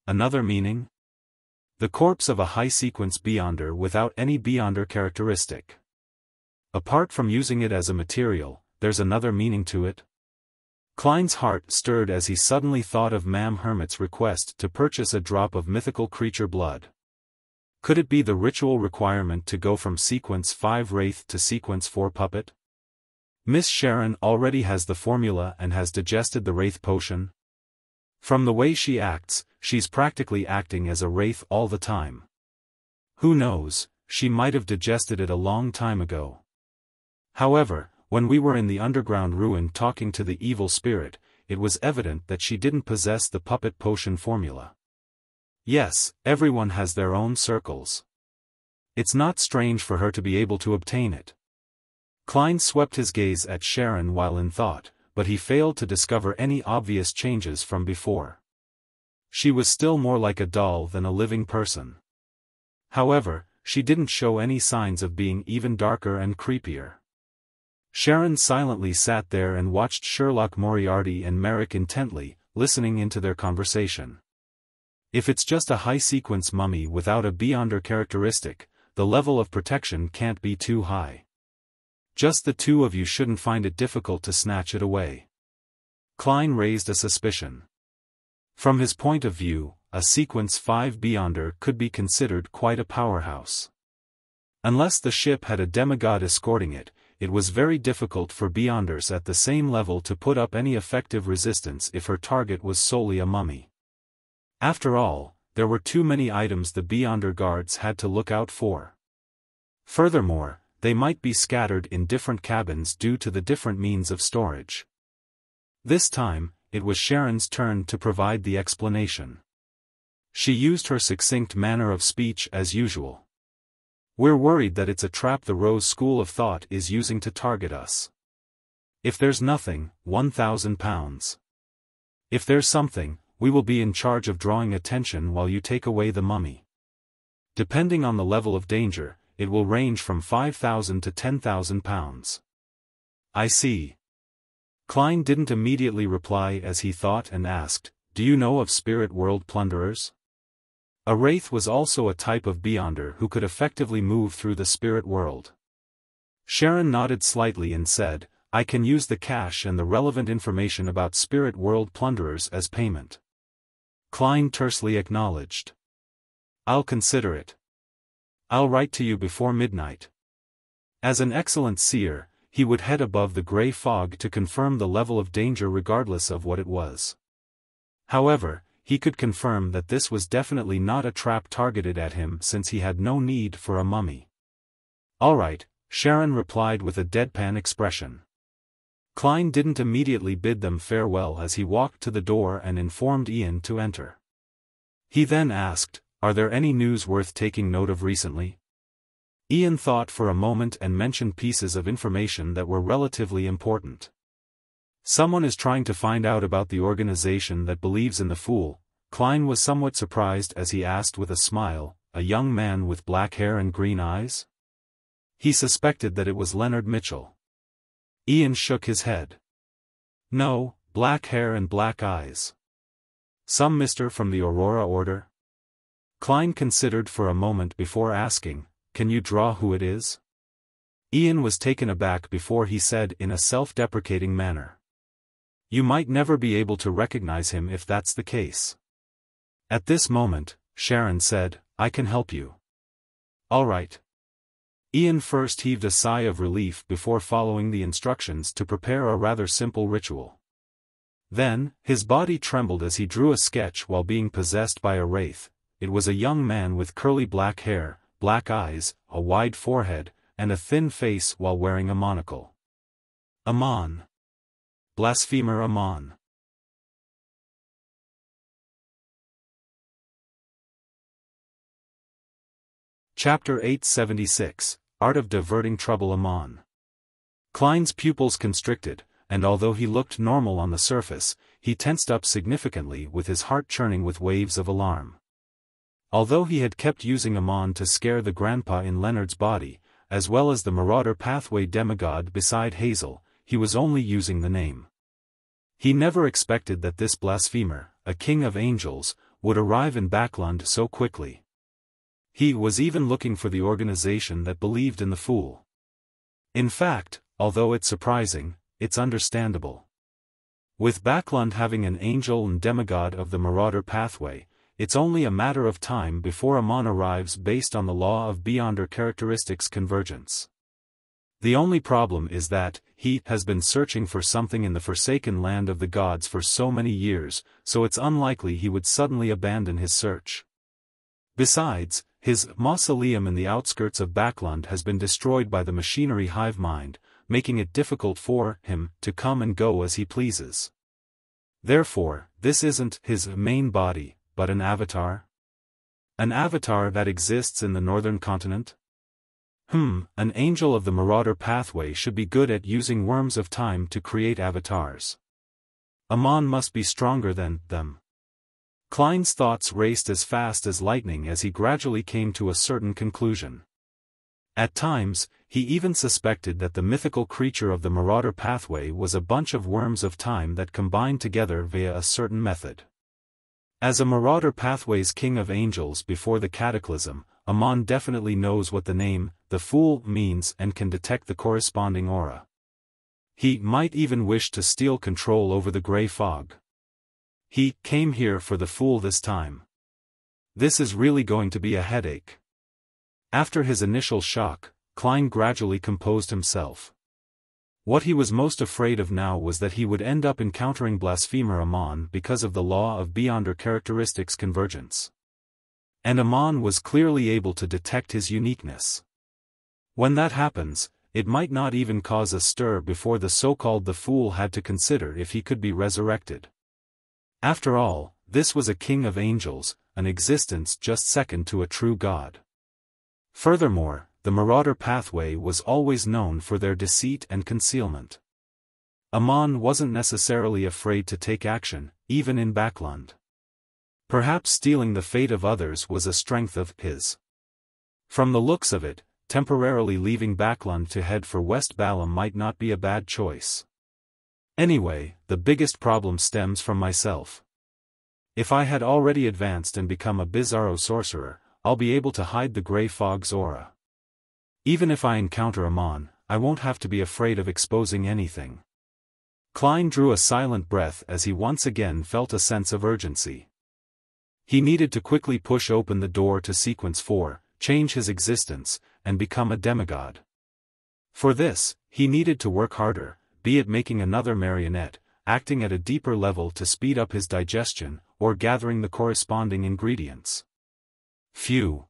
Another meaning? The corpse of a high-sequence beyonder without any beyonder characteristic. Apart from using it as a material, there's another meaning to it. Klein's heart stirred as he suddenly thought of Mam Hermit's request to purchase a drop of mythical creature blood. Could it be the ritual requirement to go from sequence 5 Wraith to sequence 4 Puppet? Miss Sharon already has the formula and has digested the Wraith potion. From the way she acts, she's practically acting as a Wraith all the time. Who knows, she might have digested it a long time ago. However, when we were in the underground ruin talking to the evil spirit, it was evident that she didn't possess the puppet potion formula. Yes, everyone has their own circles. It's not strange for her to be able to obtain it. Klein swept his gaze at Sharon while in thought, but he failed to discover any obvious changes from before. She was still more like a doll than a living person. However, she didn't show any signs of being even darker and creepier. Sharon silently sat there and watched Sherlock Moriarty and Merrick intently, listening into their conversation. If it's just a high-sequence mummy without a beyonder characteristic, the level of protection can't be too high. Just the two of you shouldn't find it difficult to snatch it away. Klein raised a suspicion. From his point of view, a sequence 5 beyonder could be considered quite a powerhouse. Unless the ship had a demigod escorting it, it was very difficult for beyonders at the same level to put up any effective resistance if her target was solely a mummy. After all, there were too many items the beyonder guards had to look out for. Furthermore, they might be scattered in different cabins due to the different means of storage. This time, it was Sharon's turn to provide the explanation. She used her succinct manner of speech as usual. We're worried that it's a trap the Rose School of Thought is using to target us. If there's nothing, £1,000. If there's something, we will be in charge of drawing attention while you take away the mummy. Depending on the level of danger, it will range from £5,000 to £10,000. I see. Klein didn't immediately reply as he thought and asked, "Do you know of spirit world plunderers?" A wraith was also a type of beyonder who could effectively move through the spirit world. Sharon nodded slightly and said, "I can use the cash and the relevant information about spirit world plunderers as payment." Klein tersely acknowledged. "I'll consider it. I'll write to you before midnight." As an excellent seer, he would head above the gray fog to confirm the level of danger regardless of what it was. However, he could confirm that this was definitely not a trap targeted at him since he had no need for a mummy. "All right," Sharon replied with a deadpan expression. Klein didn't immediately bid them farewell as he walked to the door and informed Ian to enter. He then asked, "Are there any news worth taking note of recently?" Ian thought for a moment and mentioned pieces of information that were relatively important. "Someone is trying to find out about the organization that believes in the Fool." Klein was somewhat surprised as he asked with a smile, "A young man with black hair and green eyes?" He suspected that it was Leonard Mitchell. Ian shook his head. "No, black hair and black eyes. Some mister from the Aurora Order?" Klein considered for a moment before asking, "Can you draw who it is?" Ian was taken aback before he said in a self-deprecating manner, "You might never be able to recognize him if that's the case." At this moment, Sharon said, "I can help you." "All right." Ian first heaved a sigh of relief before following the instructions to prepare a rather simple ritual. Then, his body trembled as he drew a sketch while being possessed by a wraith. It was a young man with curly black hair, black eyes, a wide forehead, and a thin face while wearing a monocle. Amon. Blasphemer Amon. Chapter 876, Art of Diverting Trouble. Amon. Klein's pupils constricted, and although he looked normal on the surface, he tensed up significantly with his heart churning with waves of alarm. Although he had kept using Amon to scare the grandpa in Leonard's body, as well as the Marauder Pathway demigod beside Hazel, he was only using the name. He never expected that this blasphemer, a king of angels, would arrive in Backland so quickly. He was even looking for the organization that believed in the Fool. In fact, although it's surprising, it's understandable. With Backland having an angel and demigod of the Marauder Pathway, it's only a matter of time before Amon arrives based on the law of Beyonder characteristics convergence. The only problem is that he has been searching for something in the forsaken land of the gods for so many years, so it's unlikely he would suddenly abandon his search. Besides, his mausoleum in the outskirts of Backland has been destroyed by the machinery hive mind, making it difficult for him to come and go as he pleases. Therefore, this isn't his main body, but an avatar? An avatar that exists in the northern continent? An angel of the Marauder Pathway should be good at using worms of time to create avatars. Amon must be stronger than them. Klein's thoughts raced as fast as lightning as he gradually came to a certain conclusion. At times, he even suspected that the mythical creature of the Marauder Pathway was a bunch of worms of time that combined together via a certain method. As a Marauder Pathway's king of angels before the cataclysm, Amon definitely knows what the name, the Fool, means and can detect the corresponding aura. He might even wish to steal control over the gray fog. He came here for the Fool this time. This is really going to be a headache. After his initial shock, Klein gradually composed himself. What he was most afraid of now was that he would end up encountering Blasphemer Amon because of the law of Beyonder characteristics convergence. And Amon was clearly able to detect his uniqueness. When that happens, it might not even cause a stir before the so-called the Fool had to consider if he could be resurrected. After all, this was a king of angels, an existence just second to a true god. Furthermore, the Marauder Pathway was always known for their deceit and concealment. Amon wasn't necessarily afraid to take action, even in Backland. Perhaps stealing the fate of others was a strength of his. From the looks of it, temporarily leaving Backland to head for West Balam might not be a bad choice. Anyway, the biggest problem stems from myself. If I had already advanced and become a bizarro sorcerer, I'll be able to hide the gray fog's aura. Even if I encounter Amon, I won't have to be afraid of exposing anything. Klein drew a silent breath as he once again felt a sense of urgency. He needed to quickly push open the door to Sequence 4, change his existence, and become a demigod. For this, He needed to work harder, be it making another marionette, acting at a deeper level to speed up his digestion, or gathering the corresponding ingredients. Phew.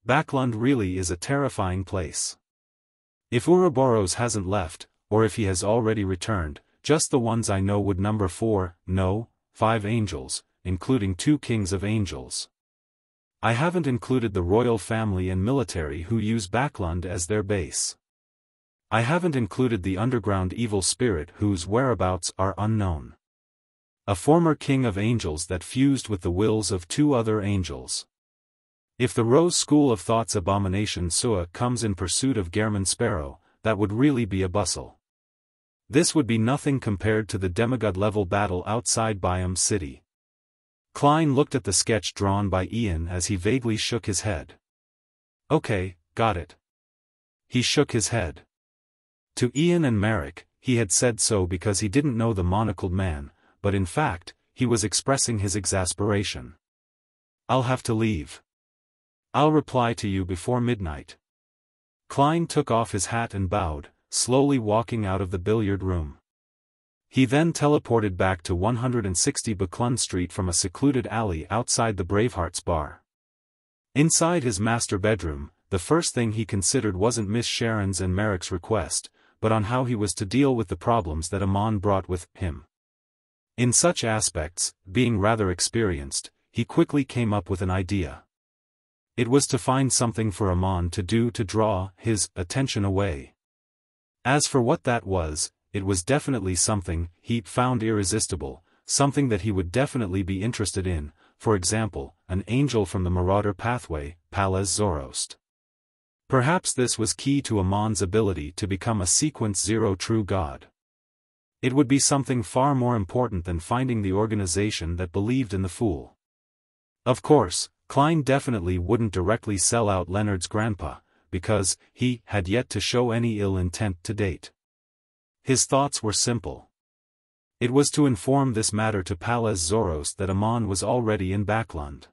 Backland really is a terrifying place. If Ouroboros hasn't left, or if he has already returned, just the ones I know would number 4, no, 5 angels, including 2 kings of angels. I haven't included the royal family and military who use Backland as their base. I haven't included the underground evil spirit whose whereabouts are unknown. A former king of angels that fused with the wills of 2 other angels. If the Rose School of Thought's abomination Sua comes in pursuit of Gehrman Sparrow, that would really be a bustle. This would be nothing compared to the demigod-level battle outside Biome City. Klein looked at the sketch drawn by Ian as he vaguely shook his head. Okay, got it. He shook his head. To Ian and Merrick, he had said so because he didn't know the monocled man, but in fact, he was expressing his exasperation. I'll have to leave. I'll reply to you before midnight. Klein took off his hat and bowed, slowly walking out of the billiard room. He then teleported back to 160 Buckland Street from a secluded alley outside the Bravehearts bar. Inside his master bedroom, the first thing he considered wasn't Miss Sharon's and Merrick's request, but on how he was to deal with the problems that Amon brought with him. In such aspects, being rather experienced, he quickly came up with an idea. It was to find something for Amon to do to draw his attention away. As for what that was, it was definitely something he found irresistible, something that he would definitely be interested in, for example, an angel from the Marauder pathway, Palez Zoroast. Perhaps this was key to Amon's ability to become a Sequence Zero true god. It would be something far more important than finding the organization that believed in the fool. Of course, Klein definitely wouldn't directly sell out Leonard's grandpa, because he had yet to show any ill intent to date. His thoughts were simple. It was to inform this matter to Palez Zoroast that Amon was already in Backland.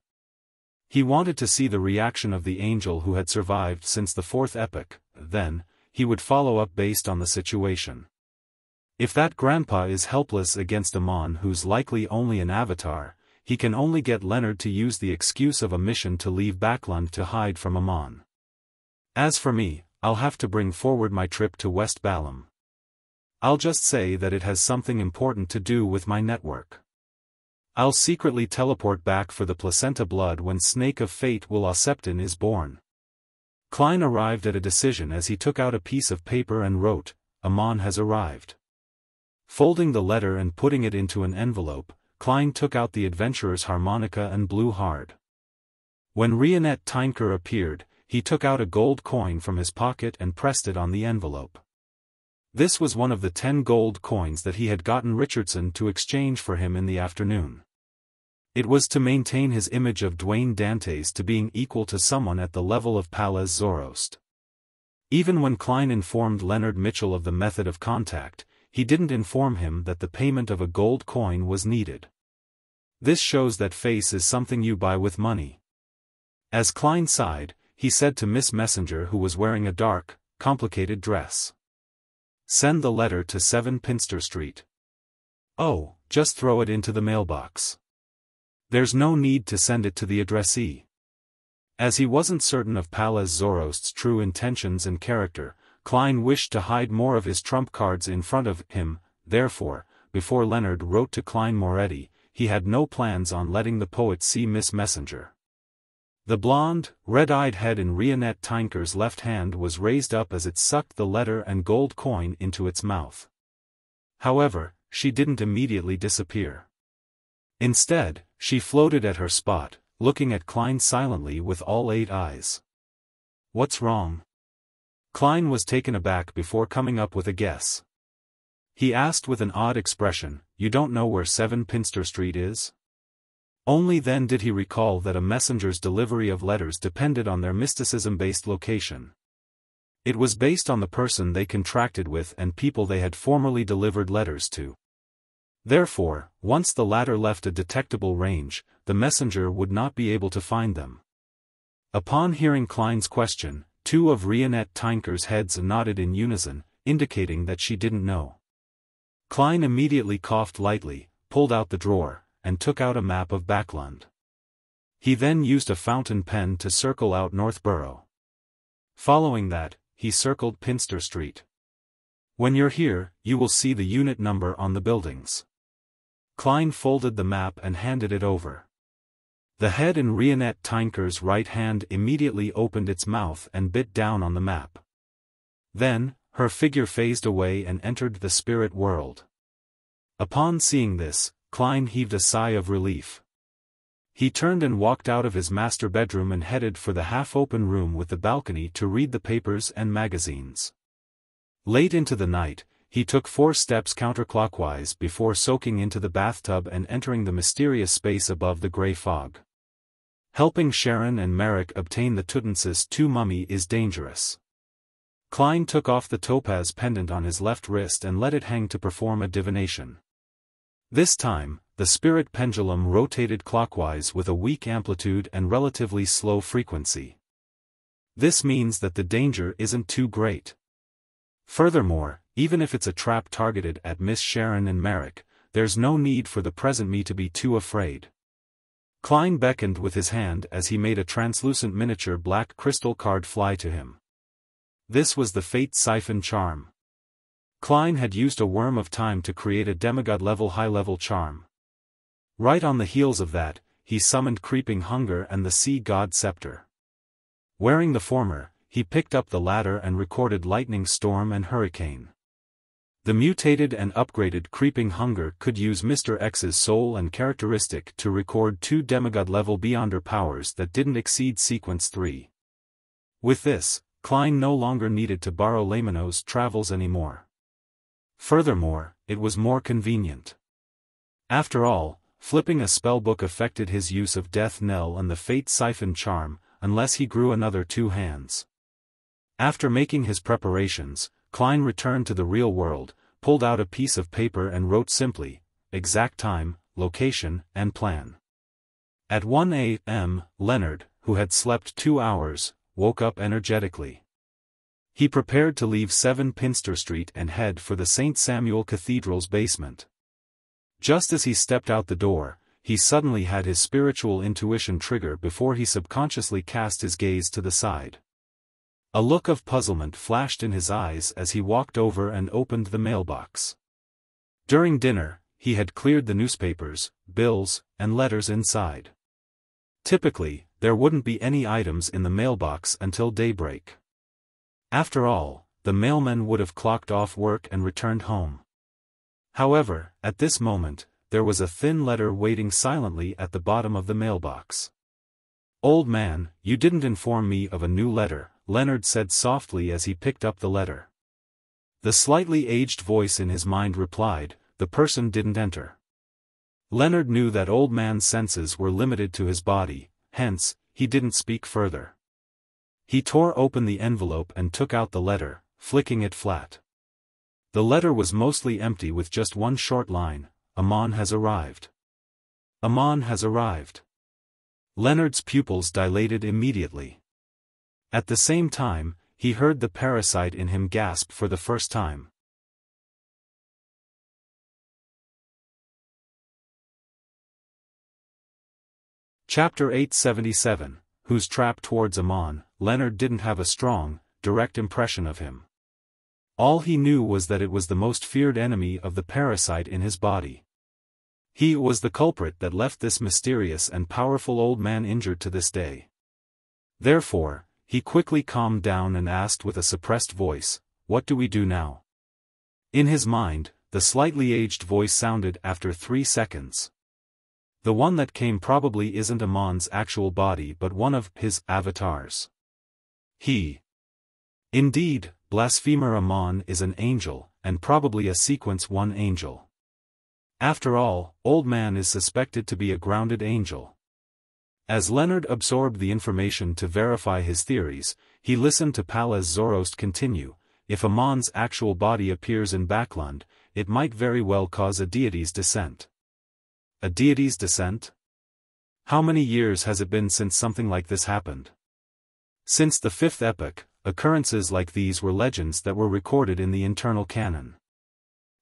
He wanted to see the reaction of the angel who had survived since the 4th epoch, then, he would follow up based on the situation. If that grandpa is helpless against Amon who's likely only an avatar, he can only get Leonard to use the excuse of a mission to leave Backland to hide from Amon. As for me, I'll have to bring forward my trip to West Balam. I'll just say that it has something important to do with my network. I'll secretly teleport back for the placenta blood when Snake of Fate Will Oseptin is born. Klein arrived at a decision as he took out a piece of paper and wrote, Amon has arrived. Folding the letter and putting it into an envelope, Klein took out the adventurer's harmonica and blew hard. When Rionette Tynker appeared, he took out a gold coin from his pocket and pressed it on the envelope. This was one of the 10 gold coins that he had gotten Richardson to exchange for him in the afternoon. It was to maintain his image of Dwayne Dantes to being equal to someone at the level of Palez Zoroast. Even when Klein informed Leonard Mitchell of the method of contact, he didn't inform him that the payment of a gold coin was needed. This shows that face is something you buy with money. As Klein sighed, he said to Miss Messenger, who was wearing a dark, complicated dress. Send the letter to 7 Pinster Street. Oh, just throw it into the mailbox. There's no need to send it to the addressee. As he wasn't certain of Palez Zoroast's true intentions and character, Klein wished to hide more of his trump cards in front of him, therefore, before Leonard wrote to Klein Moretti, he had no plans on letting the poet see Miss Messenger. The blonde, red-eyed head in Rionette Tynker's left hand was raised up as it sucked the letter and gold coin into its mouth. However, she didn't immediately disappear. Instead, she floated at her spot, looking at Klein silently with all 8 eyes. What's wrong? Klein was taken aback before coming up with a guess. He asked with an odd expression, you don't know where 7 Pinster Street is? Only then did he recall that a messenger's delivery of letters depended on their mysticism-based location. It was based on the person they contracted with and people they had formerly delivered letters to. Therefore, once the latter left a detectable range, the messenger would not be able to find them. Upon hearing Klein's question, 2 of Rionette Tynker's heads nodded in unison, indicating that she didn't know. Klein immediately coughed lightly, pulled out the drawer, and took out a map of Backland. He then used a fountain pen to circle out Northborough. Following that, he circled Pinster Street. When you're here, you will see the unit number on the buildings. Klein folded the map and handed it over. The head in Rionette Tynker's right hand immediately opened its mouth and bit down on the map. Then, her figure phased away and entered the spirit world. Upon seeing this, Klein heaved a sigh of relief. He turned and walked out of his master bedroom and headed for the half-open room with the balcony to read the papers and magazines. Late into the night, he took 4 steps counterclockwise before soaking into the bathtub and entering the mysterious space above the grey fog. Helping Sharon and Merrick obtain the Tutansis II mummy is dangerous. Klein took off the topaz pendant on his left wrist and let it hang to perform a divination. This time, the spirit pendulum rotated clockwise with a weak amplitude and relatively slow frequency. This means that the danger isn't too great. Furthermore, even if it's a trap targeted at Miss Sharon and Merrick, there's no need for the present me to be too afraid. Klein beckoned with his hand as he made a translucent miniature black crystal card fly to him. This was the Fate Siphon charm. Klein had used a worm of time to create a demigod-level high-level charm. Right on the heels of that, he summoned Creeping Hunger and the Sea God Scepter. Wearing the former, he picked up the latter and recorded Lightning Storm and Hurricane. The mutated and upgraded Creeping Hunger could use Mr. X's soul and characteristic to record 2 demigod-level Beyonder powers that didn't exceed Sequence 3. With this, Klein no longer needed to borrow Lamino's travels anymore. Furthermore, it was more convenient. After all, flipping a spellbook affected his use of Death Knell and the Fate Siphon charm, unless he grew another 2 hands. After making his preparations, Klein returned to the real world, pulled out a piece of paper and wrote simply, exact time, location, and plan. At 1 a.m., Leonard, who had slept 2 hours, woke up energetically. He prepared to leave 7 Pinster Street and head for the St. Samuel Cathedral's basement. Just as he stepped out the door, he suddenly had his spiritual intuition trigger before he subconsciously cast his gaze to the side. A look of puzzlement flashed in his eyes as he walked over and opened the mailbox. During dinner, he had cleared the newspapers, bills, and letters inside. Typically, there wouldn't be any items in the mailbox until daybreak. After all, the mailman would have clocked off work and returned home. However, at this moment, there was a thin letter waiting silently at the bottom of the mailbox. "Old man, you didn't inform me of a new letter," Leonard said softly as he picked up the letter. The slightly aged voice in his mind replied, "The person didn't enter." Leonard knew that old man's senses were limited to his body, hence, he didn't speak further. He tore open the envelope and took out the letter, flicking it flat. The letter was mostly empty with just one short line, "Amon has arrived." Amon has arrived. Leonard's pupils dilated immediately. At the same time, he heard the parasite in him gasp for the first time. Chapter 877, Whose Trap Towards Amon. Leonard didn't have a strong, direct impression of him. All he knew was that it was the most feared enemy of the parasite in his body. He was the culprit that left this mysterious and powerful old man injured to this day. Therefore, he quickly calmed down and asked with a suppressed voice, "What do we do now?" In his mind, the slightly aged voice sounded after 3 seconds. The one that came probably isn't Amon's actual body but one of his avatars. Indeed, blasphemer Amon is an angel, and probably a Sequence 1 angel. After all, Old Man is suspected to be a grounded angel. As Leonard absorbed the information to verify his theories, he listened to Palaz Zoroast continue, "If Amon's actual body appears in Backland, it might very well cause a deity's descent." A deity's descent? How many years has it been since something like this happened? Since the 5th epoch, occurrences like these were legends that were recorded in the internal canon.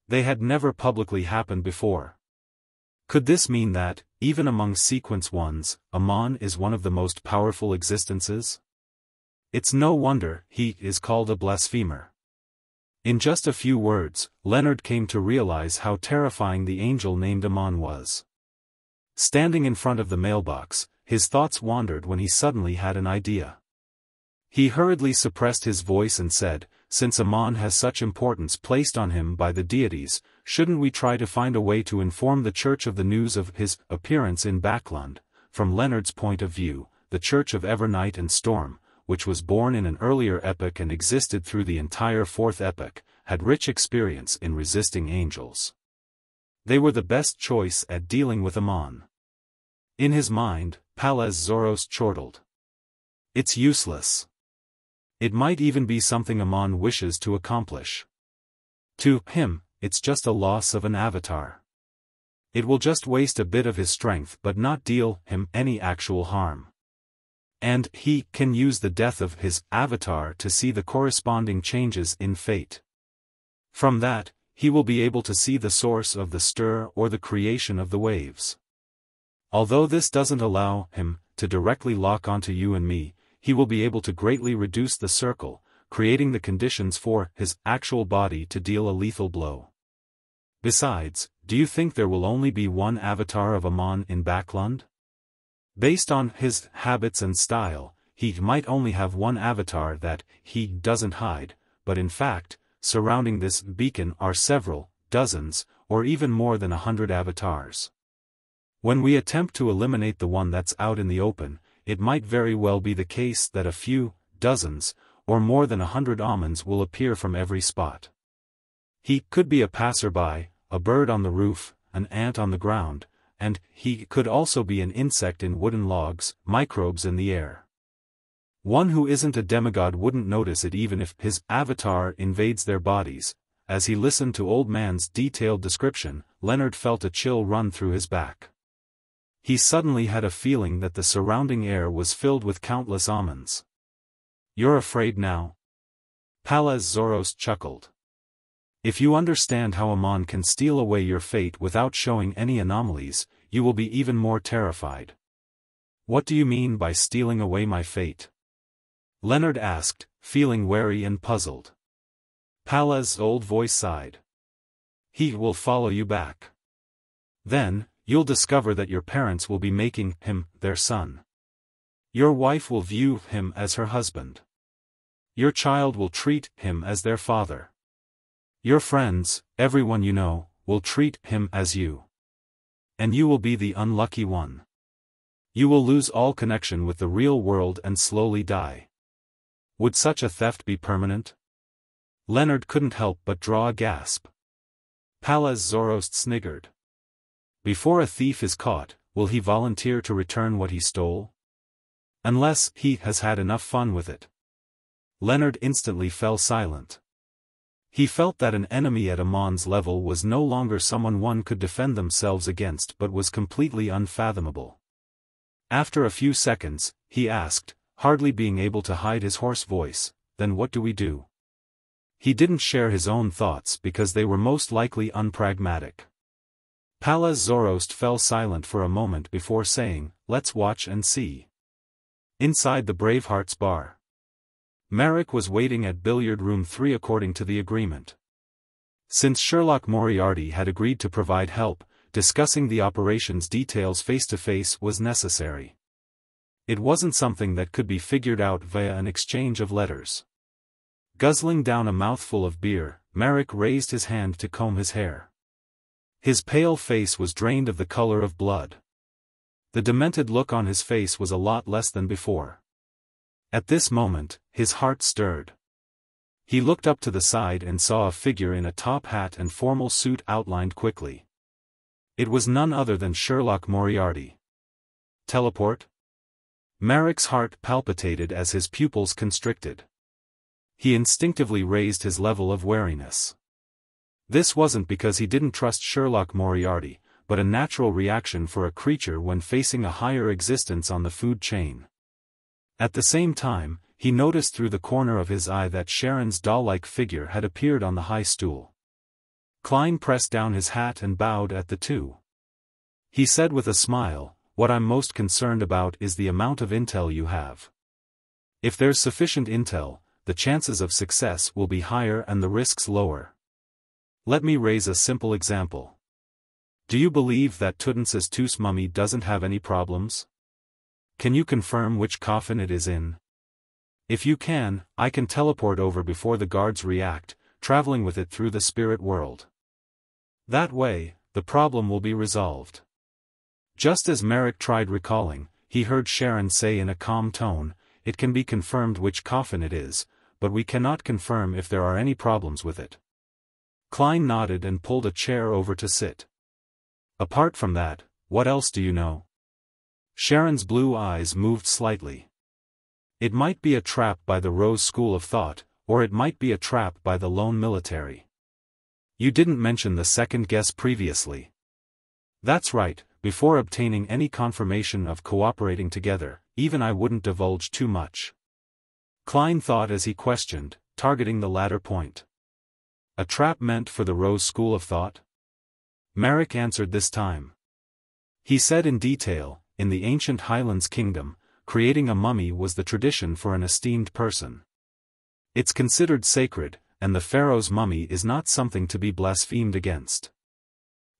They had never publicly happened before. Could this mean that, even among sequence ones, Amon is one of the most powerful existences? It's no wonder he is called a blasphemer. In just a few words, Leonard came to realize how terrifying the angel named Amon was. Standing in front of the mailbox, his thoughts wandered when he suddenly had an idea. He hurriedly suppressed his voice and said, "Since Amon has such importance placed on him by the deities, shouldn't we try to find a way to inform the church of the news of his appearance in Backland?" From Leonard's point of view, the Church of Evernight and Storm, which was born in an earlier epoch and existed through the entire fourth epoch, had rich experience in resisting angels. They were the best choice at dealing with Amon. In his mind, Palaz Zoroast chortled. It's useless. It might even be something Amon wishes to accomplish. To him, it's just a loss of an avatar. It will just waste a bit of his strength but not deal him any actual harm. And he can use the death of his avatar to see the corresponding changes in fate. From that, he will be able to see the source of the stir or the creation of the waves. Although this doesn't allow him to directly lock onto you and me, he will be able to greatly reduce the circle, creating the conditions for his actual body to deal a lethal blow. Besides, do you think there will only be one avatar of Amon in Backland? Based on his habits and style, he might only have one avatar that he doesn't hide, but in fact, surrounding this beacon are several, dozens, or even more than 100 avatars. When we attempt to eliminate the one that's out in the open, it might very well be the case that a few, dozens, or more than 100 Amons will appear from every spot. He could be a passerby, a bird on the roof, an ant on the ground, and he could also be an insect in wooden logs, microbes in the air. One who isn't a demigod wouldn't notice it even if his avatar invades their bodies. As he listened to Old Man's detailed description, Leonard felt a chill run through his back. He suddenly had a feeling that the surrounding air was filled with countless Amons. "You're afraid now?" Palaz Zoroast chuckled. "If you understand how Amon can steal away your fate without showing any anomalies, you will be even more terrified." "What do you mean by stealing away my fate?" Leonard asked, feeling wary and puzzled. Palaz's old voice sighed. "He will follow you back. Then, you'll discover that your parents will be making him their son. Your wife will view him as her husband. Your child will treat him as their father. Your friends, everyone you know, will treat him as you. And you will be the unlucky one. You will lose all connection with the real world and slowly die. Would such a theft be permanent?" Leonard couldn't help but draw a gasp. Palaz Zoroast sniggered. "Before a thief is caught, will he volunteer to return what he stole? Unless he has had enough fun with it." Leonard instantly fell silent. He felt that an enemy at Amon's level was no longer someone one could defend themselves against but was completely unfathomable. After a few seconds, he asked, hardly being able to hide his hoarse voice, "Then what do we do?" He didn't share his own thoughts because they were most likely unpragmatic. Palaz Zoroast fell silent for a moment before saying, "Let's watch and see." Inside the Bravehearts bar, Merrick was waiting at billiard room 3 according to the agreement. Since Sherlock Moriarty had agreed to provide help, discussing the operation's details face-to-face was necessary. It wasn't something that could be figured out via an exchange of letters. Guzzling down a mouthful of beer, Merrick raised his hand to comb his hair. His pale face was drained of the color of blood. The demented look on his face was a lot less than before. At this moment, his heart stirred. He looked up to the side and saw a figure in a top hat and formal suit outlined quickly. It was none other than Sherlock Moriarty. Teleport? Merrick's heart palpitated as his pupils constricted. He instinctively raised his level of wariness. This wasn't because he didn't trust Sherlock Moriarty, but a natural reaction for a creature when facing a higher existence on the food chain. At the same time, he noticed through the corner of his eye that Sharon's doll-like figure had appeared on the high stool. Klein pressed down his hat and bowed at the two. He said with a smile, "What I'm most concerned about is the amount of intel you have. If there's sufficient intel, the chances of success will be higher and the risks lower. Let me raise a simple example. Do you believe that Tudensa's Tus mummy doesn't have any problems? Can you confirm which coffin it is in? If you can, I can teleport over before the guards react, traveling with it through the spirit world. That way, the problem will be resolved." Just as Merrick tried recalling, he heard Sharon say in a calm tone, "It can be confirmed which coffin it is, but we cannot confirm if there are any problems with it." Klein nodded and pulled a chair over to sit. "Apart from that, what else do you know?" Sharon's blue eyes moved slightly. "It might be a trap by the Rose School of Thought, or it might be a trap by the lone military. You didn't mention the second guess previously." "That's right, before obtaining any confirmation of cooperating together, even I wouldn't divulge too much." Klein thought as he questioned, targeting the latter point. "A trap meant for the Rose School of Thought?" Merrick answered this time. He said in detail, "In the ancient Highlands Kingdom, creating a mummy was the tradition for an esteemed person. It's considered sacred, and the pharaoh's mummy is not something to be blasphemed against.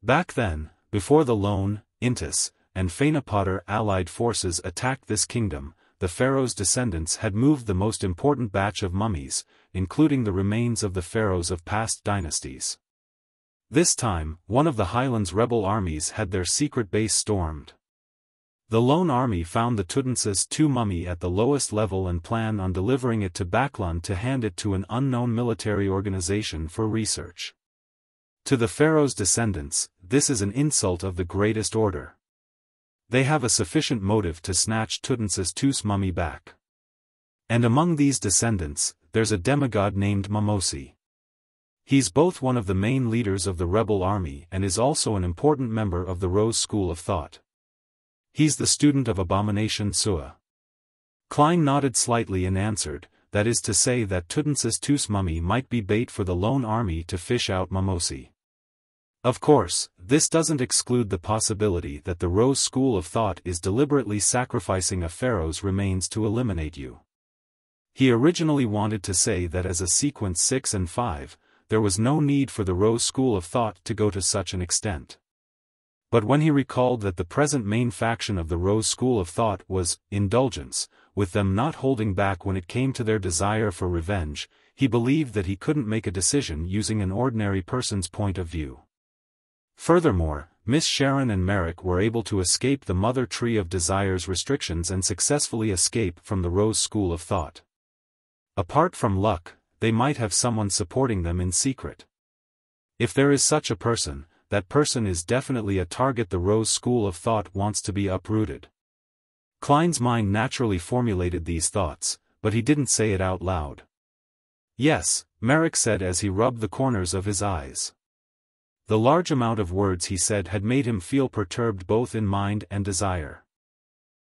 Back then, before the Lone, Intis, and Phaenopotter allied forces attacked this kingdom, the pharaoh's descendants had moved the most important batch of mummies, including the remains of the pharaohs of past dynasties. This time, one of the Highlands rebel armies had their secret base stormed. The lone army found the Tudensa's Tu mummy at the lowest level and planned on delivering it to Baklan to hand it to an unknown military organization for research. To the pharaoh's descendants, this is an insult of the greatest order. They have a sufficient motive to snatch Tudensa's Tu's mummy back. And among these descendants, there's a demigod named Mamosi. He's both one of the main leaders of the rebel army and is also an important member of the Rose School of Thought. He's the student of Abomination Sua." Klein nodded slightly and answered, "That is to say that Tudensa's Tu's mummy might be bait for the lone army to fish out Mamosi. Of course, this doesn't exclude the possibility that the Rose School of Thought is deliberately sacrificing a pharaoh's remains to eliminate you." He originally wanted to say that as a sequence 6 and 5, there was no need for the Rose School of Thought to go to such an extent. But when he recalled that the present main faction of the Rose School of Thought was Indulgence, with them not holding back when it came to their desire for revenge, he believed that he couldn't make a decision using an ordinary person's point of view. Furthermore, Miss Sharon and Merrick were able to escape the Mother Tree of Desire's restrictions and successfully escape from the Rose School of Thought. Apart from luck, they might have someone supporting them in secret. If there is such a person, that person is definitely a target the Rose School of Thought wants to be uprooted. Klein's mind naturally formulated these thoughts, but he didn't say it out loud. "Yes," Merrick said as he rubbed the corners of his eyes. The large amount of words he said had made him feel perturbed both in mind and desire.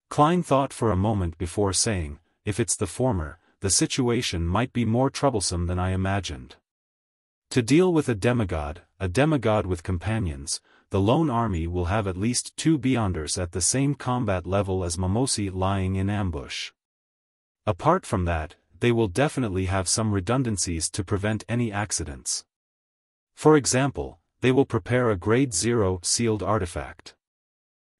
Klein thought for a moment before saying, "If it's the former, the situation might be more troublesome than I imagined. To deal with a demigod with companions, the lone army will have at least 2 Beyonders at the same combat level as Mamosi lying in ambush. Apart from that, they will definitely have some redundancies to prevent any accidents. For example, they will prepare a Grade 0 sealed artifact.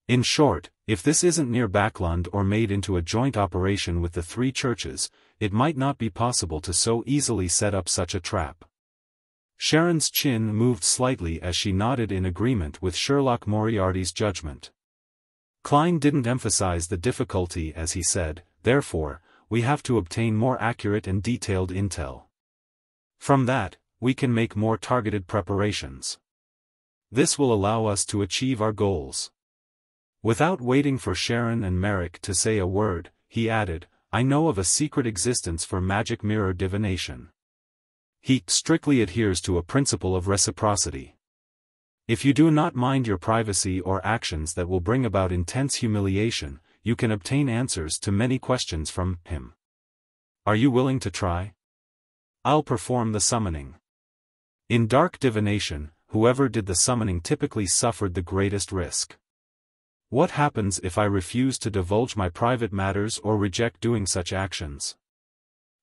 In short, if this isn't near Bakland or made into a joint operation with the 3 churches, it might not be possible to so easily set up such a trap." Sharon's chin moved slightly as she nodded in agreement with Sherlock Moriarty's judgment. Klein didn't emphasize the difficulty as he said, "Therefore, we have to obtain more accurate and detailed intel. From that, we can make more targeted preparations. This will allow us to achieve our goals." Without waiting for Sharon and Merrick to say a word, he added, "I know of a secret existence for magic mirror divination. He strictly adheres to a principle of reciprocity. If you do not mind your privacy or actions that will bring about intense humiliation, you can obtain answers to many questions from him. Are you willing to try? I'll perform the summoning. In dark divination, whoever did the summoning typically suffered the greatest risk. What happens if I refuse to divulge my private matters or reject doing such actions?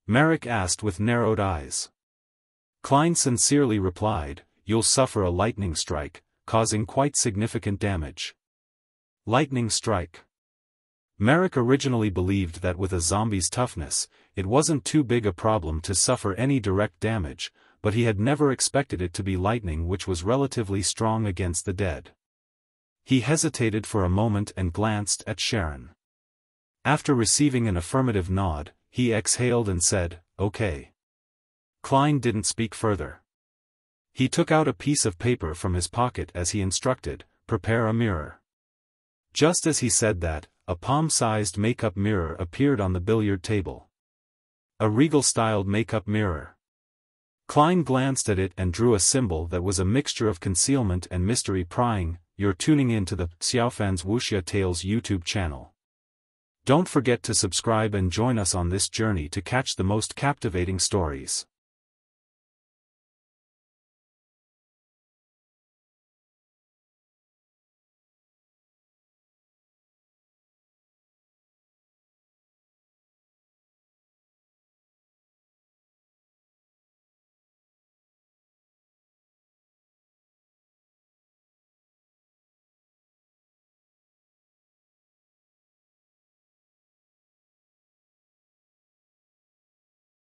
Merrick asked with narrowed eyes. Klein sincerely replied, you'll suffer a lightning strike, causing quite significant damage. Lightning strike. Merrick originally believed that with a zombie's toughness, it wasn't too big a problem to suffer any direct damage, but he had never expected it to be lightning, which was relatively strong against the dead. He hesitated for a moment and glanced at Sharon. After receiving an affirmative nod, he exhaled and said, "Okay." Klein didn't speak further. He took out a piece of paper from his pocket as he instructed, "Prepare a mirror." Just as he said that, a palm-sized makeup mirror appeared on the billiard table. A regal-styled makeup mirror. Klein glanced at it and drew a symbol that was a mixture of concealment and mystery, prying, "You're tuning in to the Xiaofan's Wuxia Tales YouTube channel. Don't forget to subscribe and join us on this journey to catch the most captivating stories."